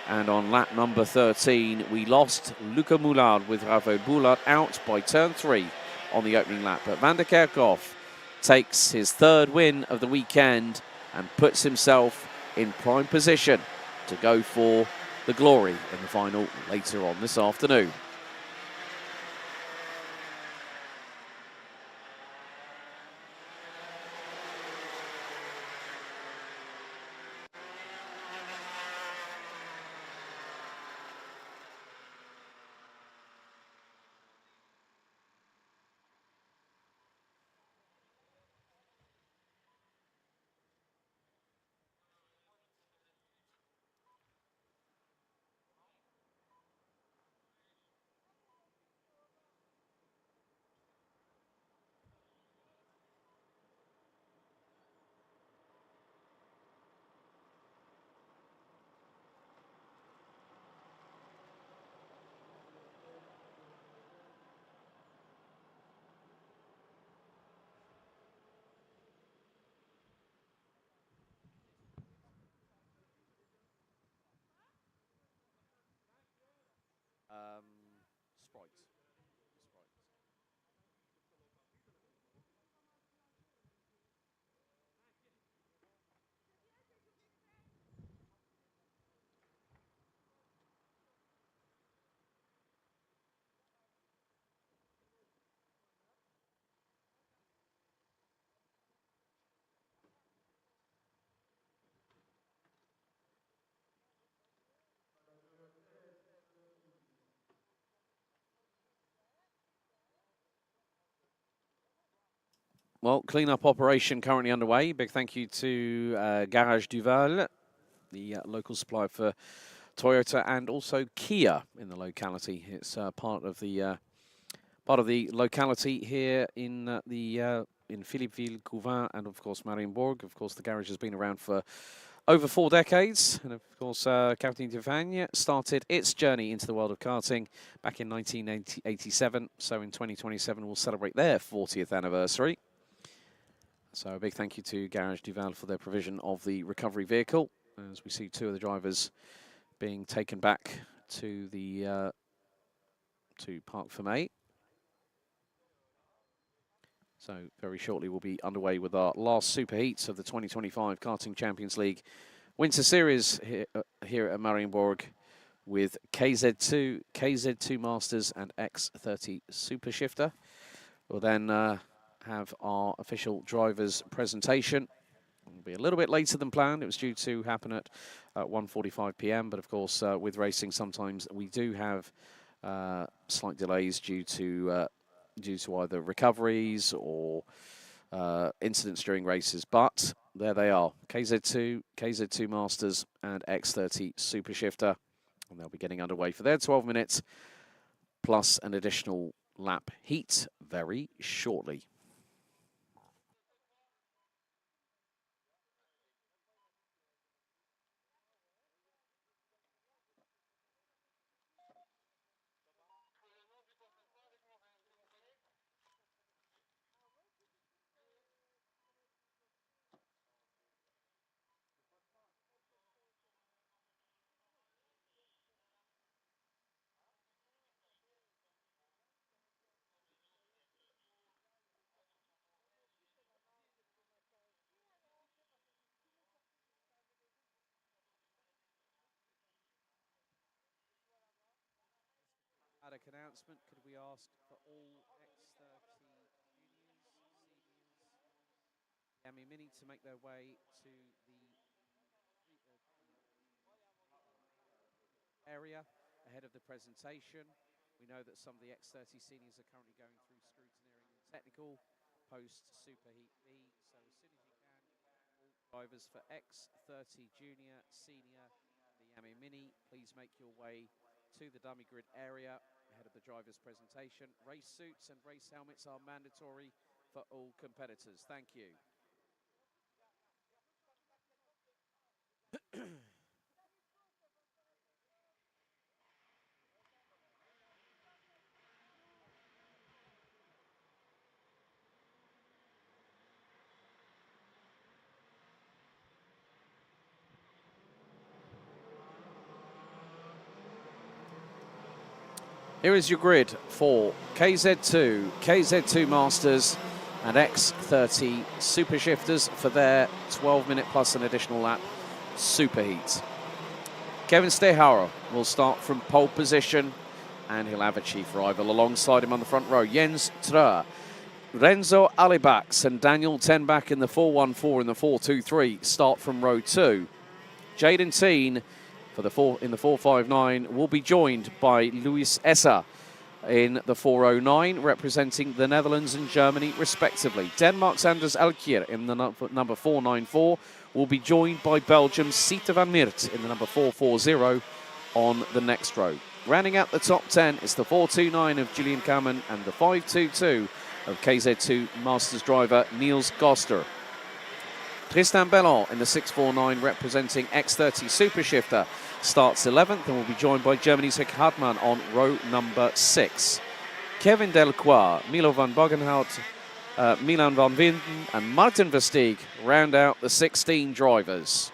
And on lap number 13, we lost Luca Moulard with Rafael Boulard out by turn 3 on the opening lap. But van der Kerkhoff takes his 3rd win of the weekend and puts himself in prime position to go for the glory in the final later on this afternoon. Well, clean-up operation currently underway. Big thank you to Garage Duval, the local supplier for Toyota and also Kia in the locality. It's part of the locality here in in Philippeville, Couvin, and of course Mariembourg. Of course, the garage has been around for over 4 decades, and of course, Karting de Fagnes started its journey into the world of karting back in 1987. So in 2027, we'll celebrate their 40th anniversary. So a big thank you to Garage Duval for their provision of the recovery vehicle, as we see 2 of the drivers being taken back to the to Parc Fermé. So very shortly we'll be underway with our last super heats of the 2025 Karting Champions League Winter Series here at Mariembourg, with KZ2 Masters and X30 Super Shifter. We'll then have our official drivers presentation. It'll be a little bit later than planned. It was due to happen at 1:45 p.m. But of course, with racing, sometimes we do have slight delays due to either recoveries or incidents during races. But there they are: KZ2 Masters, and X30 Super Shifter, and they'll be getting underway for their 12 minutes plus an additional lap heat very shortly. Announcement, could we ask for all X30 juniors, seniors, Iame Mini to make their way to the area ahead of the presentation. We know that some of the X30 seniors are currently going through scrutineering and technical post-Super Heat B, so as soon as you can, all drivers for X30 Junior, Senior, the Iame Mini, please make your way to the dummy grid area ahead of the driver's presentation. Race suits and race helmets are mandatory for all competitors. Thank you. Here is your grid for KZ2 Masters and X30 Super Shifters for their 12-minute plus an additional lap super heat. Kevin Stehauer will start from pole position, and he'll have a chief rival alongside him on the front row. Jens Treur, Renzo Alibax and Daniel Tenbach in the 414 and the 423 start from row 2. Jaden Teen in the 459 will be joined by Luis Esser in the 409, representing the Netherlands and Germany respectively. Denmark's Anders Alkier in the number 494 will be joined by Belgium's Sita van Miert in the number 440 on the next row. Rounding out the top 10 is the 429 of Julian Kamen and the 522 of KZ2 Masters driver Niels Goster. Tristan Bellon in the 649, representing X30 Super Shifter, starts 11th and will be joined by Germany's Hick Hartmann on row number 6. Kevin Delcroix, Milo van Bogenhout, Milan van Winden and Martin Versteeg round out the 16 drivers.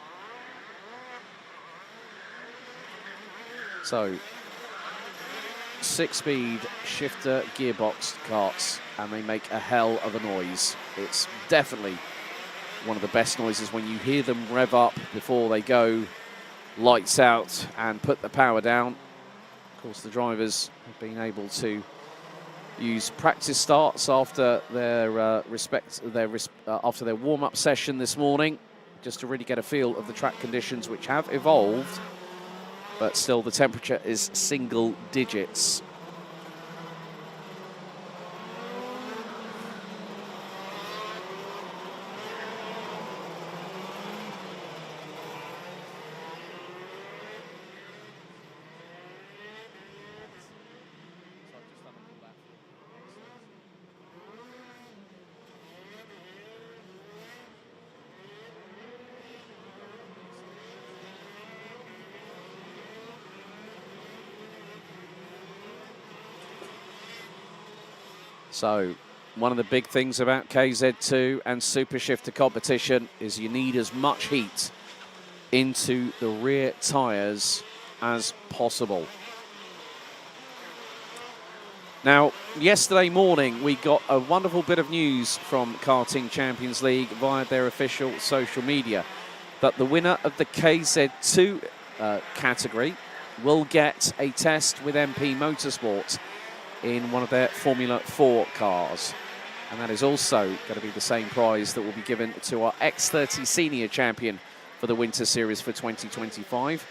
So, 6-speed shifter gearbox karts, and they make a hell of a noise. It's definitely one of the best noises when you hear them rev up before they go lights out and put the power down. Of course, the drivers have been able to use practice starts after their after their warm-up session this morning, just to really get a feel of the track conditions, which have evolved, but still the temperature is single digits. So one of the big things about KZ2 and Super Shifter competition is you need as much heat into the rear tyres as possible. Now, yesterday morning, we got a wonderful bit of news from Karting Champions League via their official social media that the winner of the KZ2 category will get a test with MP Motorsport in one of their Formula 4 cars. And that is also going to be the same prize that will be given to our X30 Senior Champion for the Winter Series for 2025.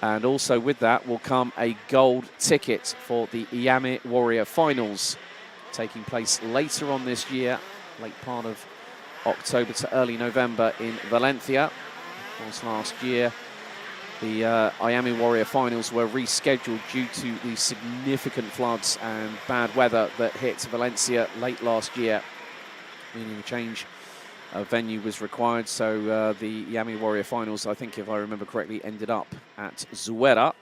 And also with that will come a gold ticket for the Iame Warrior Finals, taking place later on this year, late part of October to early November in Valencia. Of course, last year, the Iame Warrior Finals were rescheduled due to the significant floods and bad weather that hit Valencia late last year, meaning a change of venue was required. So the Iame Warrior Finals, I think if I remember correctly, ended up at Zuera.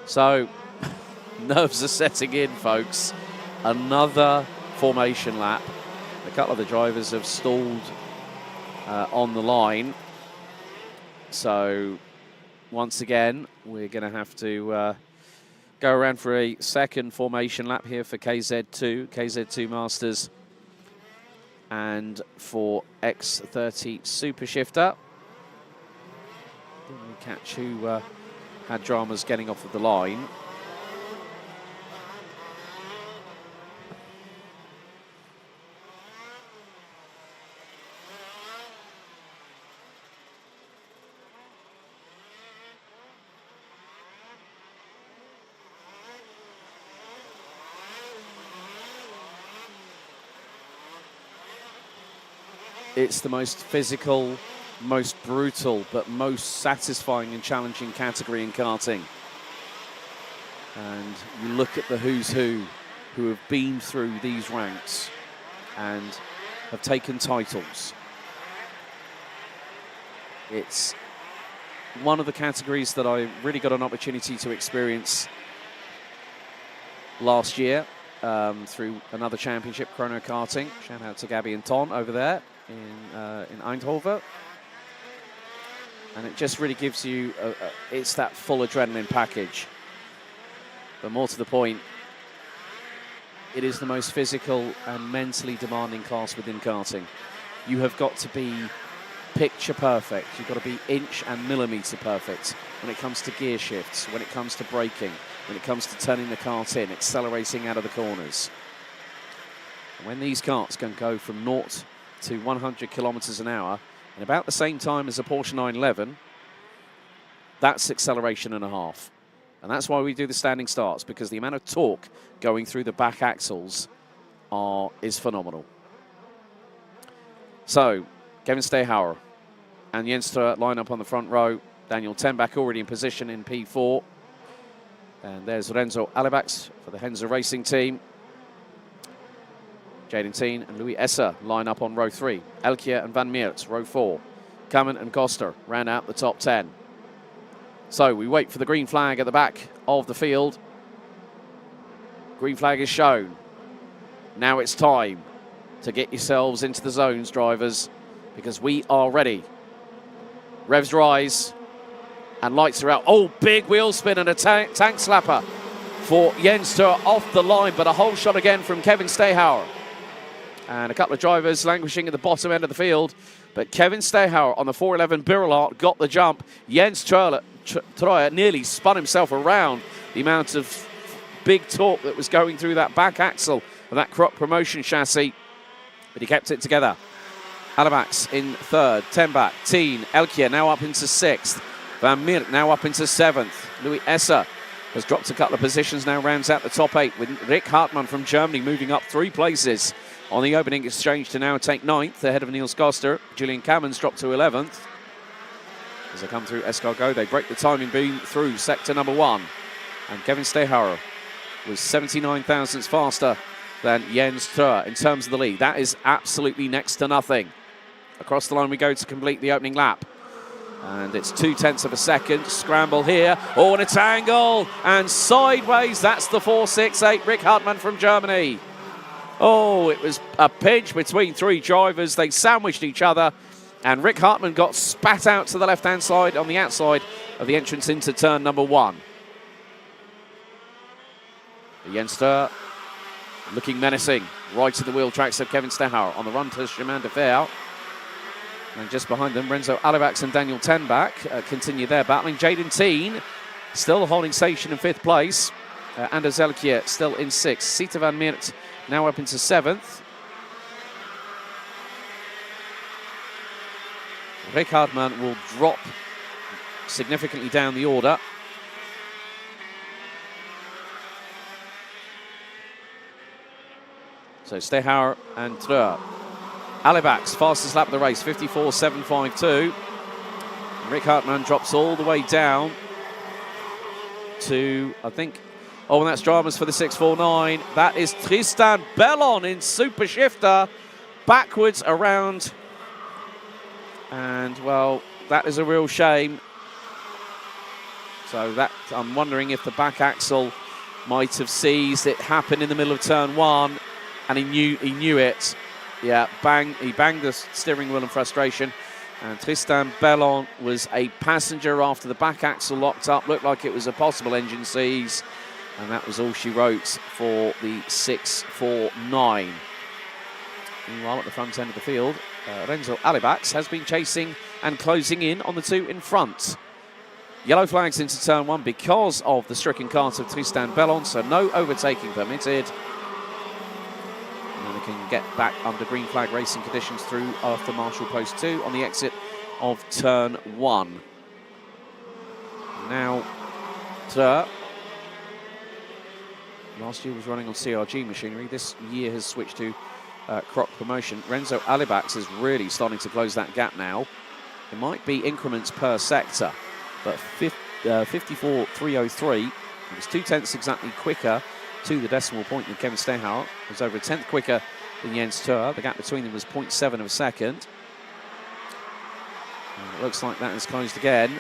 So, nerves are setting in, folks. Another formation lap. A couple of the drivers have stalled on the line. So, once again, we're going to have to go around for a second formation lap here for KZ2 Masters, and for X30 Super Shifter. Didn't really catch who had dramas getting off of the line. It's the most physical, most brutal, but most satisfying and challenging category in karting. And you look at the who's who have been through these ranks and have taken titles. It's one of the categories that I really got an opportunity to experience last year through another championship, Chrono Karting. Shout out to Gabby and Ton over there in Eindhoven. And it just really gives you, it's that full adrenaline package. But more to the point, it is the most physical and mentally demanding class within karting. You have got to be picture perfect. You've got to be inch and millimetre perfect when it comes to gear shifts, when it comes to braking, when it comes to turning the kart in, accelerating out of the corners. And when these karts can go from 0 to 100 kilometres an hour, in about the same time as a Porsche 911, that's acceleration and a half. And that's why we do the standing starts, because the amount of torque going through the back axles is phenomenal. So, Kevin Stehauer and Jens Strohe line up on the front row. Daniel Tenbach already in position in P4. And there's Renzo Alibax for the Henze Racing team. Jaden Teen and Louis Esser line up on row 3. Elkier and Van Meert, row 4. Kamen and Koster ran out the top 10. So we wait for the green flag at the back of the field. Green flag is shown. Now it's time to get yourselves into the zones, drivers, because we are ready. Revs rise and lights are out. Oh, big wheel spin and a tank slapper for Jens Strohe off the line, but a whole shot again from Kevin Stehauer. And a couple of drivers languishing at the bottom end of the field. But Kevin Stehauer on the 411 Birolart got the jump. Jens Strohe nearly spun himself around. The amount of big torque that was going through that back axle of that Croc Promotion chassis. But he kept it together. Alibax in third. Tenbach, Teen, Elkier now up into 6th. Van Miert now up into 7th. Louis Esser has dropped a couple of positions, now rounds out the top 8 with Rick Hartmann from Germany moving up 3 places on the opening exchange to now take 9th ahead of Niels Koster. Julian Kammen's dropped to 11th. As they come through Escargot, they break the timing beam through sector number 1. And Kevin Stehauer was 79 thousandths faster than Jens Thur in terms of the lead. That is absolutely next to nothing. Across the line we go to complete the opening lap. And it's 0.2 of a second. Scramble here. Oh, and a tangle. And sideways, that's the 4.68. Rick Hartmann from Germany. Oh, it was a pinch between 3 drivers. They sandwiched each other. And Rick Hartmann got spat out to the left-hand side on the outside of the entrance into turn number 1. Jens Thur looking menacing. Right to the wheel tracks of Kevin Stehauer on the run to Chemin de Fer. And just behind them, Renzo Alibax and Daniel Tenbach continue their battling. Jaden Teen still holding station in 5th place. Anders Elkier still in 6th. Sita van Miert now up into 7th. Rick Hartmann will drop significantly down the order. So Stehauer and Treur. Alibax, fastest lap of the race, 54.752. Rick Hartmann drops all the way down to, I think, oh, and that's dramas for the 6.49. That is Tristan Bellon in Super Shifter, backwards around. And, well, that is a real shame. So that, I'm wondering if the back axle might have seized. It happened in the middle of turn 1, and he knew it. Yeah, he banged the steering wheel in frustration. And Tristan Bellon was a passenger after the back axle locked up. Looked like it was a possible engine seize. And that was all she wrote for the 6.49. Meanwhile, at the front end of the field, Renzo Alibax has been chasing and closing in on the 2 in front. Yellow flags into turn 1 because of the stricken cart of Tristan Bellon, so no overtaking permitted. And they can get back under green flag racing conditions through after Marshall Post 2 on the exit of turn 1. Now, last year was running on CRG machinery. This year has switched to Croc Promotion. Renzo Alibax is really starting to close that gap now. It might be increments per sector, but 54.303. It was 0.2 exactly quicker to the decimal point than Kevin Stehauer. It was over a 10th quicker than Jens Thur. The gap between them was 0.7 of a second. And it looks like that has closed again,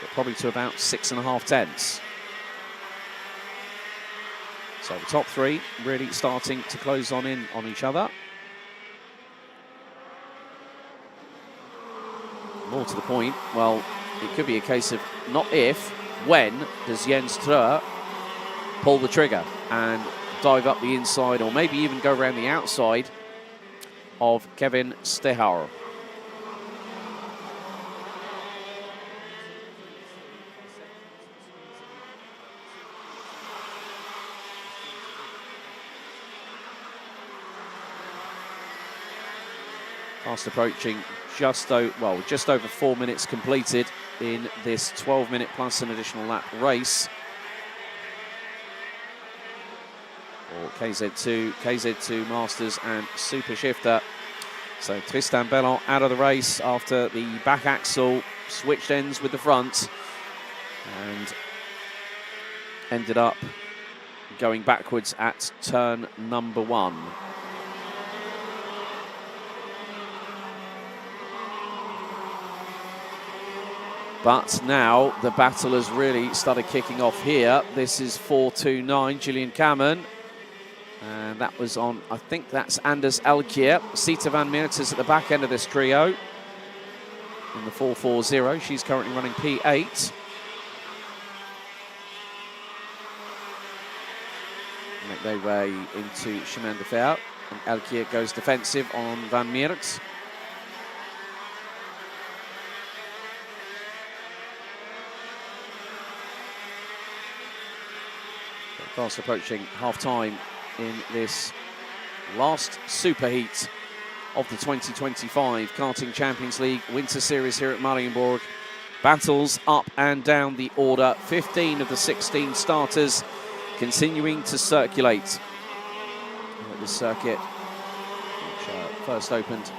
but probably to about 6.5 tenths. So the top 3 really starting to close in on each other. More to the point, well, it could be a case of not if, when does Jens Thur pull the trigger and dive up the inside, or maybe even go around the outside of Kevin Stehauer. Fast approaching, just over 4 minutes completed in this 12-minute plus an additional lap race. For KZ2 Masters and Super Shifter. So Tristan Bellon out of the race after the back axle switched ends with the front and ended up going backwards at turn number 1. But now the battle has really started kicking off here. This is 4.29, Julian Kammen. And that was on, I think that's Anders Elkier. Sita van Miert is at the back end of this trio in the 4.40. She's currently running P8. Make their way into Chemin de Fer. And Elkier goes defensive on van Miert. Fast approaching half-time in this last super heat of the 2025 Karting Champions League Winter Series here at Mariembourg. battles up and down the order. 15 of the 16 starters continuing to circulate at this circuit, which first opened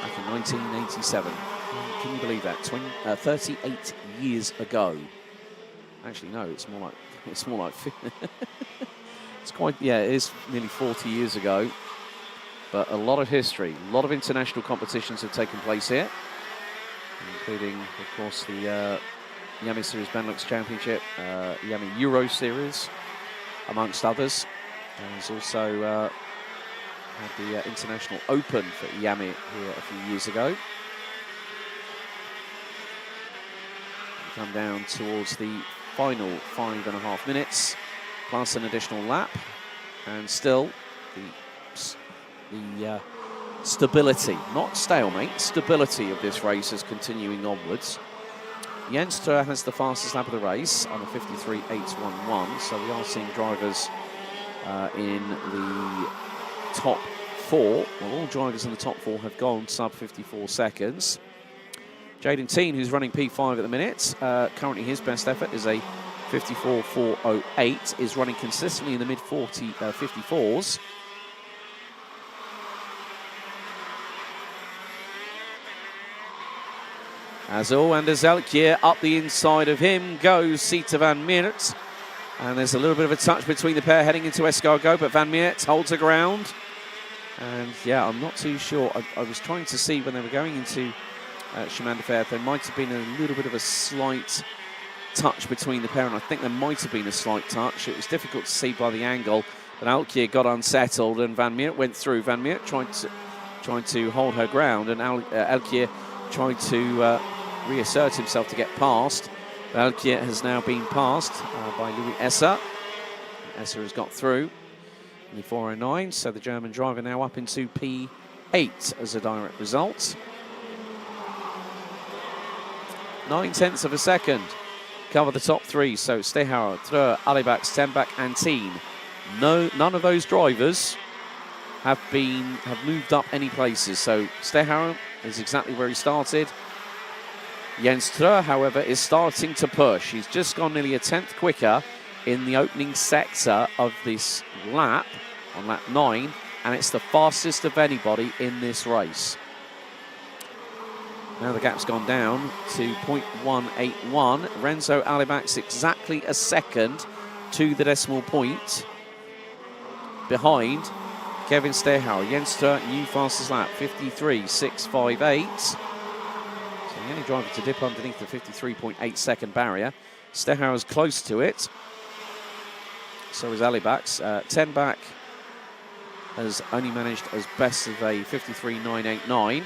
back in 1987. Can you believe that? 38 years ago. Actually, no, it's more like it's quite, yeah, it is nearly 40 years ago. But a lot of history, a lot of international competitions have taken place here, including, of course, the Iame Series Benelux Championship, Iame Euro Series, amongst others. There's also had the International Open for Iame here a few years ago. We come down towards the final 5.5 minutes, plus an additional lap, and still the stability, not stalemate, stability of this race is continuing onwards. Jens Stroh has the fastest lap of the race on a 53.811, so we are seeing drivers in the top 4. Well, all drivers in the top 4 have gone sub 54 seconds. Jaden Teen, who's running P5 at the minute, currently his best effort is a 54.408, is running consistently in the mid-54s. Azul and Azelkier up the inside of him goes Sita van Meert. And there's a little bit of a touch between the pair heading into Escargot, but Van Meert holds her ground. And yeah, I'm not too sure. I was trying to see when they were going into Chemin de Fer, if there might have been a little bit of a slight touch between the pair, and I think there might have been a slight touch. It was difficult to see by the angle, but Alkier got unsettled and Van Meert went through. Van Meert tried to hold her ground, and Alkier tried to reassert himself to get past. Alkier has now been passed by Louis Esser. Esser has got through in the 409, so the German driver now up into P8 as a direct result. 9/10 of a second cover the top 3, so Stehauer, Treur, Alibak, Stenbach and Teen. None of those drivers have moved up any places, so Stehauer is exactly where he started. Jens Stroh, however, is starting to push. He's just gone nearly a 10th quicker in the opening sector of this lap, on lap 9, and it's the fastest of anybody in this race. Now the gap's gone down to 0.181. Renzo Alibak's exactly a second to the decimal point behind Kevin Stehauer. Jens Stroh, new fastest lap, 53.658. The only driver to dip underneath the 53.8 second barrier. Stehauer's close to it. So is Alibak's. Tenbach has only managed as best of a 53.989.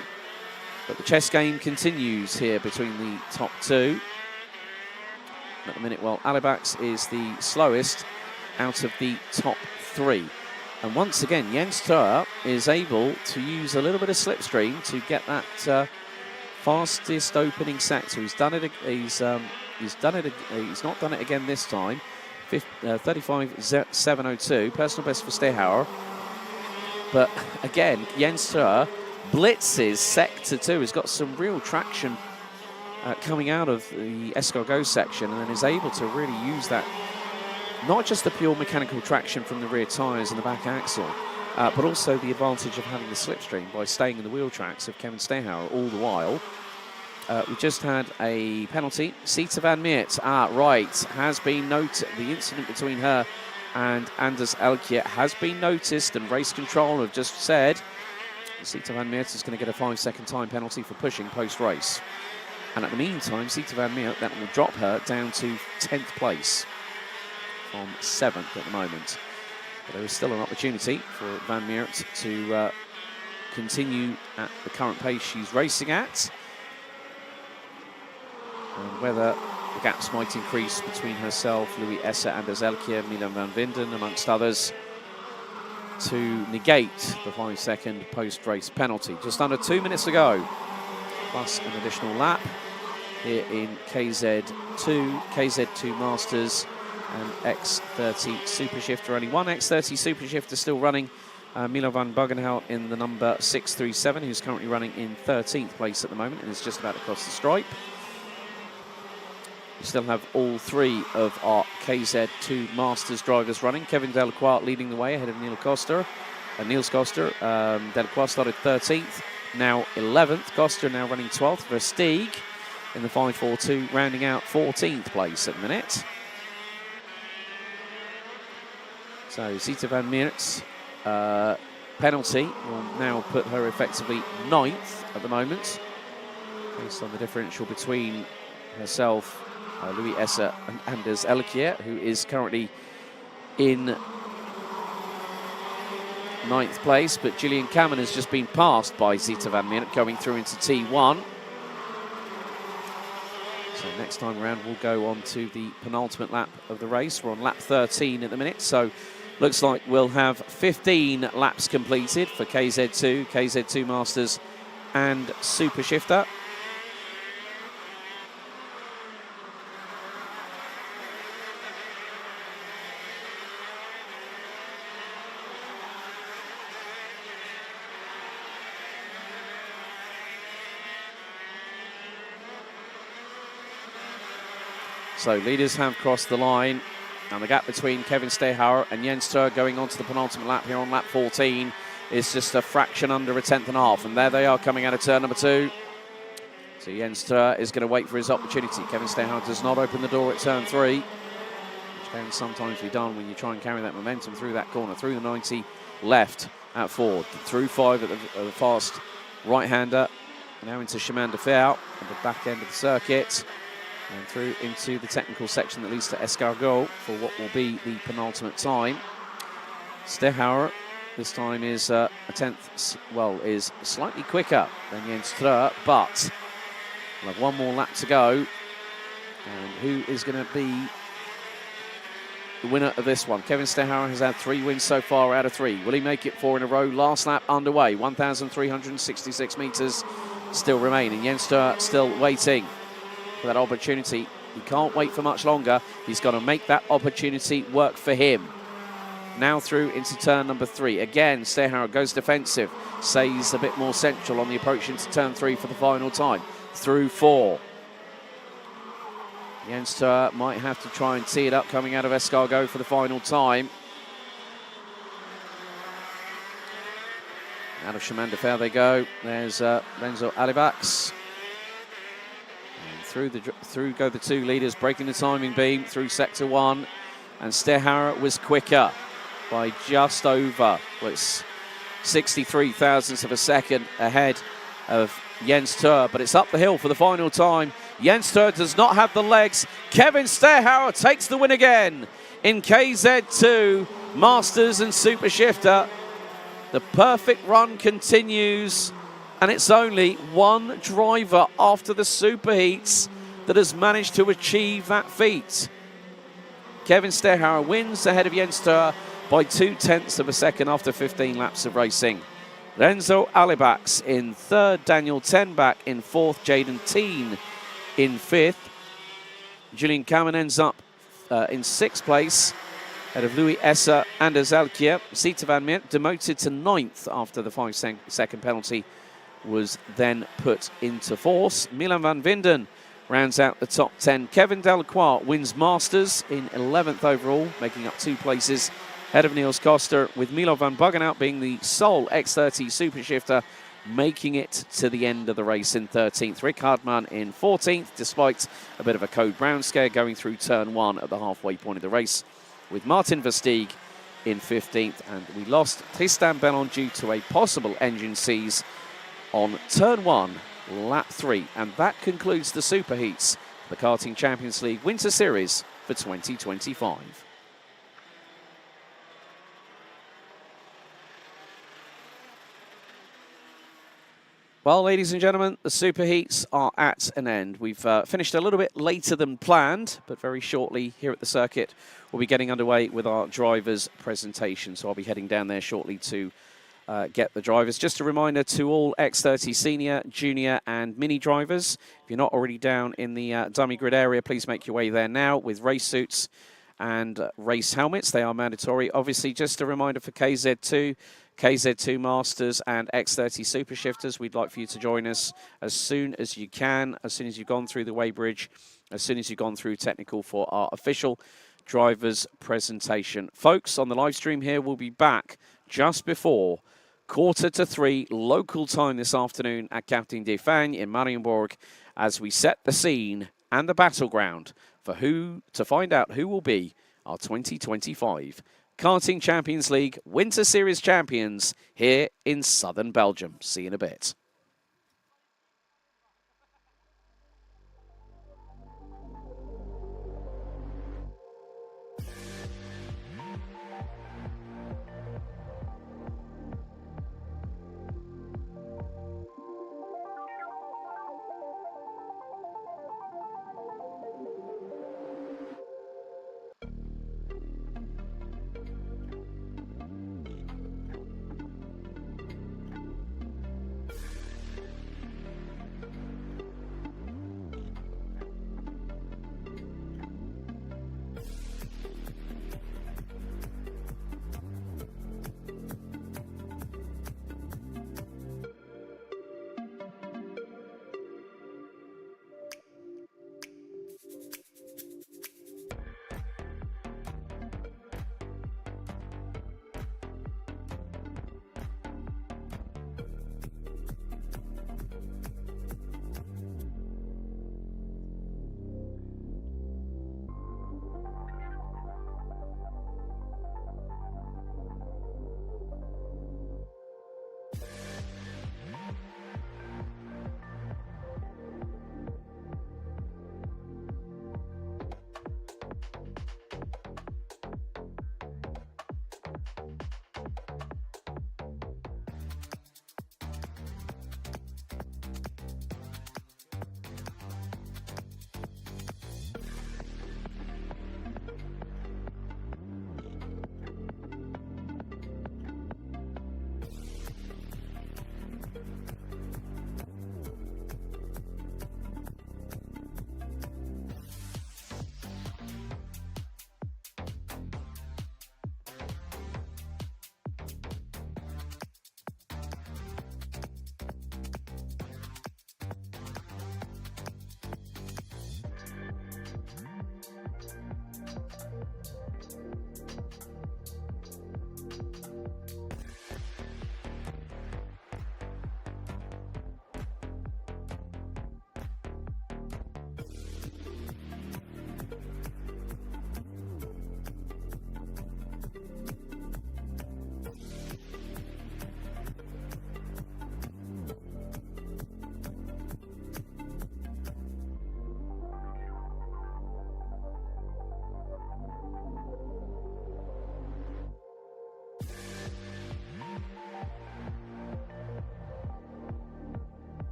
But the chess game continues here between the top 2. At the minute, well, Alibak's is the slowest out of the top 3. And once again, Jens Stroh is able to use a little bit of slipstream to get that fastest opening sector. He's done it. He's not done it again this time. 35.702, personal best for Stehauer. But again, Jens Stroh blitzes sector 2. He's got some real traction coming out of the Escargot section, and then is able to really use that. Not just the pure mechanical traction from the rear tyres and the back axle, but also the advantage of having the slipstream by staying in the wheel tracks of Kevin Stehauer all the while. We just had a penalty. Sita van Meert, has been noted. The incident between her and Anders Alkier has been noticed, and race control have just said Sita van Meert is going to get a 5-second time penalty for pushing post-race. And at the meantime, Sita van Meert, that will drop her down to 10th place from 7th at the moment. But there is still an opportunity for Van Meert to continue at the current pace she's racing at. And whether the gaps might increase between herself, Louis Esser, Anders Elkier, Milan van Winden, amongst others, to negate the 5-second post-race penalty. Just under 2 minutes to go, plus an additional lap here in KZ2 Masters and X30 Supershifter. Only one X30 Supershifter still running. Milo van Bugenhout in the number 637, who's currently running in 13th place at the moment and is just about to cross the stripe. We still have all three of our KZ2 Masters drivers running. Kevin Delacroix leading the way ahead of Niels Koster. Delacroix started 13th, now 11th. Koster now running 12th. Versteeg in the 5.42, rounding out 14th place at the minute. So Zita van Meert's penalty will now put her effectively 9th at the moment, based on the differential between herself, Louis Esser and Anders Elkier, who is currently in 9th place, but Gillian Cameron has just been passed by Zita van Meert going through into T1. So next time around we'll go on to the penultimate lap of the race. We're on lap 13 at the minute, so looks like we'll have 15 laps completed for KZ2, KZ2 Masters and Super Shifter. So leaders have crossed the line, and the gap between Kevin Stehauer and Jens Tur going on to the penultimate lap here on lap 14 is just a fraction under a tenth and a half. And there they are coming out of turn number 2. So Jens Tur is going to wait for his opportunity. Kevin Stehauer does not open the door at turn 3, which can sometimes be done when you try and carry that momentum through that corner. Through the 90 left at 4, through 5 at the fast right-hander. Now into Chemin de Fer at the back end of the circuit. And through into the technical section that leads to Escargot for what will be the penultimate time. Stehauer this time is a tenth, well, is slightly quicker than Jens Tur, but we'll have one more lap to go. And who is going to be the winner of this one? Kevin Stehauer has had 3 wins so far out of 3. Will he make it 4 in a row? Last lap underway, 1,366 metres still remaining. Jens Tur still waiting for that opportunity. He can't wait for much longer. He's got to make that opportunity work for him. Now through into turn number 3. Again, Stehauer goes defensive. Stays a bit more central on the approach into turn 3 for the final time. Through 4. Jens Tur might have to try and tee it up coming out of Escargot for the final time. Out of Chemin de Fer they go. There's Renzo Alivax. Through go the 2 leaders, breaking the timing beam through sector 1, and Stehauer was quicker by just over, well, it's 63 thousandths of a second ahead of Jens Tur, but it's up the hill for the final time. Jens Tur does not have the legs. Kevin Stehauer takes the win again in KZ2 Masters and Super Shifter. The perfect run continues. And it's only one driver after the Super Heats that has managed to achieve that feat. Kevin Stehauer wins ahead of Jens Tur by 0.2 of a second after 15 laps of racing. Renzo Alibax in 3rd, Daniel Tenbach in 4th, Jaden Teen in 5th. Julian Cameron ends up in 6th place ahead of Louis Esser and Azalkia. Zita van Meert demoted to 9th after the 5-second penalty was then put into force. Milan van Vinden rounds out the top 10. Kevin Delacroix wins Masters in 11th overall, making up 2 places ahead of Niels Koster, with Milo van Buggenhout being the sole X30 Super Shifter, making it to the end of the race in 13th. Rick Hardman in 14th, despite a bit of a Code Brown scare going through turn 1 at the halfway point of the race, with Martin Versteeg in 15th. And we lost Tristan Bellon due to a possible engine seize on turn 1, lap 3. And that concludes the Super Heats, the Karting Champions League Winter Series for 2025. Well, ladies and gentlemen, the Super Heats are at an end. We've finished a little bit later than planned, but very shortly here at the circuit, we'll be getting underway with our drivers' presentation. So I'll be heading down there shortly to get the drivers. Just a reminder to all X30 Senior, Junior and Mini drivers, if you're not already down in the dummy grid area, please make your way there now with race suits and race helmets. They are mandatory. Obviously, just a reminder for KZ2, KZ2 Masters and X30 Super Shifters. We'd like for you to join us as soon as you can, as soon as you've gone through the weighbridge, as soon as you've gone through technical for our official driver's presentation. Folks, on the live stream here, we'll be back just before 2:45 local time this afternoon at Karting de Fagnes in Mariembourg as we set the scene and the battleground for to find out who will be our 2025 Karting Champions League Winter Series champions here in southern Belgium. See you in a bit.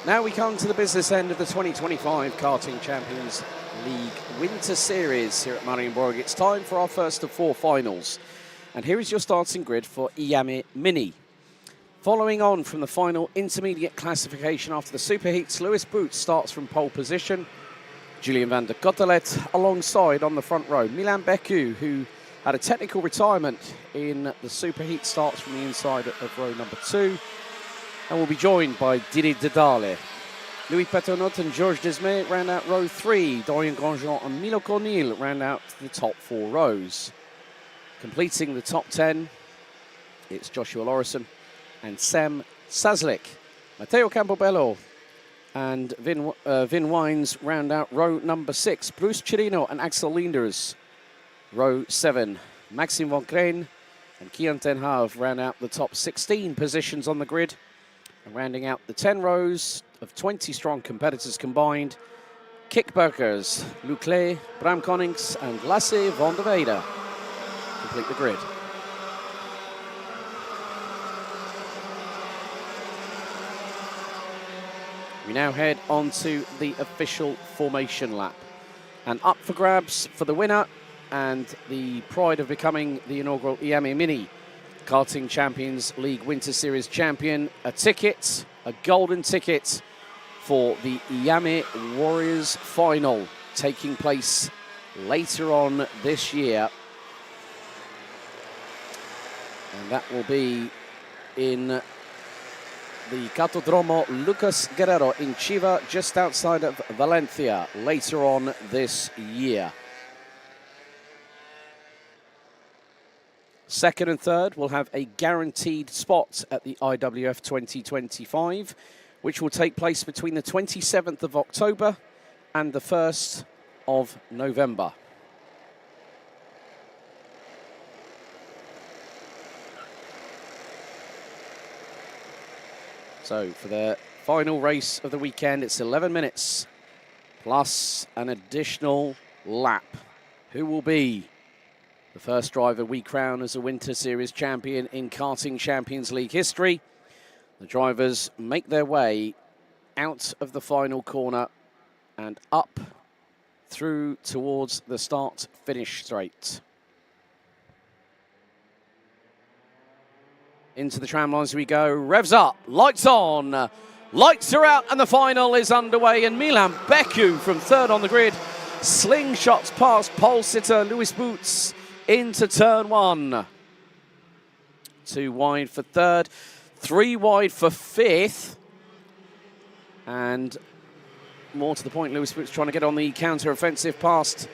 Now we come to the business end of the 2025 Karting Champions League Winter Series here at Mariembourg. It's time for our first of 4 finals. And here is your starting grid for Iame Mini. Following on from the final intermediate classification after the superheats, Lewis Boots starts from pole position. Julien van der Cotelet alongside on the front row. Milan Becu, who had a technical retirement in the superheat, starts from the inside of row number 2. And will be joined by Didier Dedale. Louis Petonot and Georges Desmais round out row 3. Dorian Grandjean and Milo Cornil round out the top 4 rows. Completing the top 10, it's Joshua Lorison and Sam Sazlik. Matteo Campobello and Vin Wines round out row number 6. Bruce Chirino and Axel Linders, row 7. Maxime Van Kreen and Kian Ten Hav round out the top 16 positions on the grid. And rounding out the 10 rows of 20 strong competitors combined, Kickburgers, Leclerc, Bram Konings and Lasse van der Weide complete the grid. We now head on to the official formation lap. And up for grabs for the winner and the pride of becoming the inaugural Iame Mini Karting Champions League Winter Series champion, a ticket, a golden ticket for the Iame Warriors Final, taking place later on this year. And that will be in the Cartodromo Lucas Guerrero in Chiva, just outside of Valencia, later on this year. Second and third will have a guaranteed spot at the IWF 2025, which will take place between the 27th of October and the 1st of November. So for the final race of the weekend, it's 11 minutes plus an additional lap. Who will be the first driver we crown as a Winter Series champion in Karting Champions League history? The drivers make their way out of the final corner and up through towards the start-finish straight. Into the tram lines we go, revs up, lights on, lights are out, and the final is underway. And Milan Becu from third on the grid slingshots past pole sitter Lewis Boots into turn 1. 2 wide for third, 3 wide for fifth. And more to the point, Lewis Boots trying to get on the counter-offensive past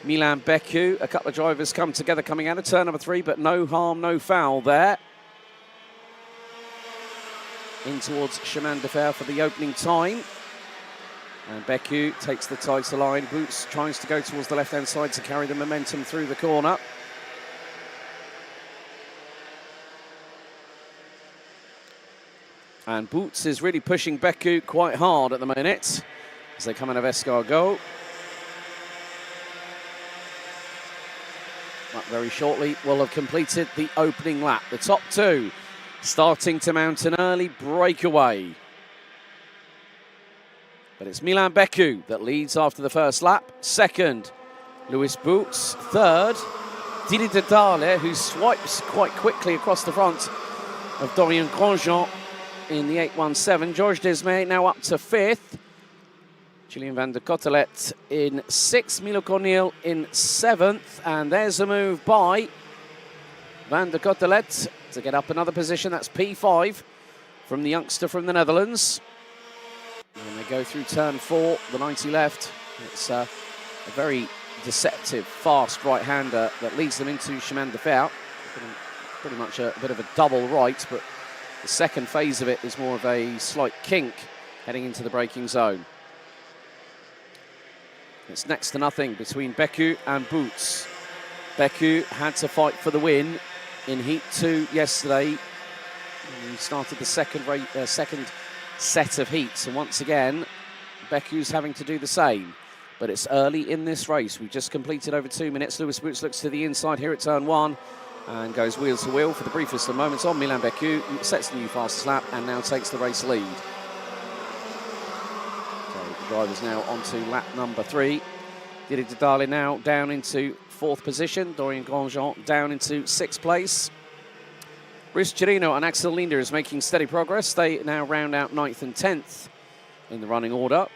Milan Becu. A couple of drivers come together coming out of turn number 3, but no harm, no foul there. In towards Chemin de Fer for the opening time. And Becu takes the tighter line. Boots tries to go towards the left-hand side to carry the momentum through the corner. And Boots is really pushing Becu quite hard at the minute as they come out of Escargot. But very shortly will have completed the opening lap. The top 2 starting to mount an early breakaway. But it's Milan Becu that leads after the first lap. Second, Lewis Boots. Third, Didier Dedale, who swipes quite quickly across the front of Dorian Grandjean in the 817. Georges Desmais now up to 5th. Julien van der Cotelet in 6th. Milo Cornil in 7th. And there's a move by van der Cotelet to get up another position. That's P5 from the youngster from the Netherlands. And they go through turn 4, the 90 left. It's a very deceptive, fast right-hander that leads them into Chemin de Fer. Pretty much a bit of a double right, but the second phase of it is more of a slight kink heading into the braking zone. It's next to nothing between Becu and Boots. Becu had to fight for the win in Heat 2 yesterday. He started the second set of heats, and once again, Becu's having to do the same. But it's early in this race. We've just completed over 2 minutes. Lewis Boots looks to the inside here at turn 1 and goes wheel to wheel for the briefest of moments on Milan Becu, sets the new fastest lap and now takes the race lead. drivers now onto lap number 3. Didier Dedale now down into 4th position. Dorian Grosjean down into 6th place. Bruce Chirino and Axel Lindner is making steady progress. They now round out 9th and 10th in the running order.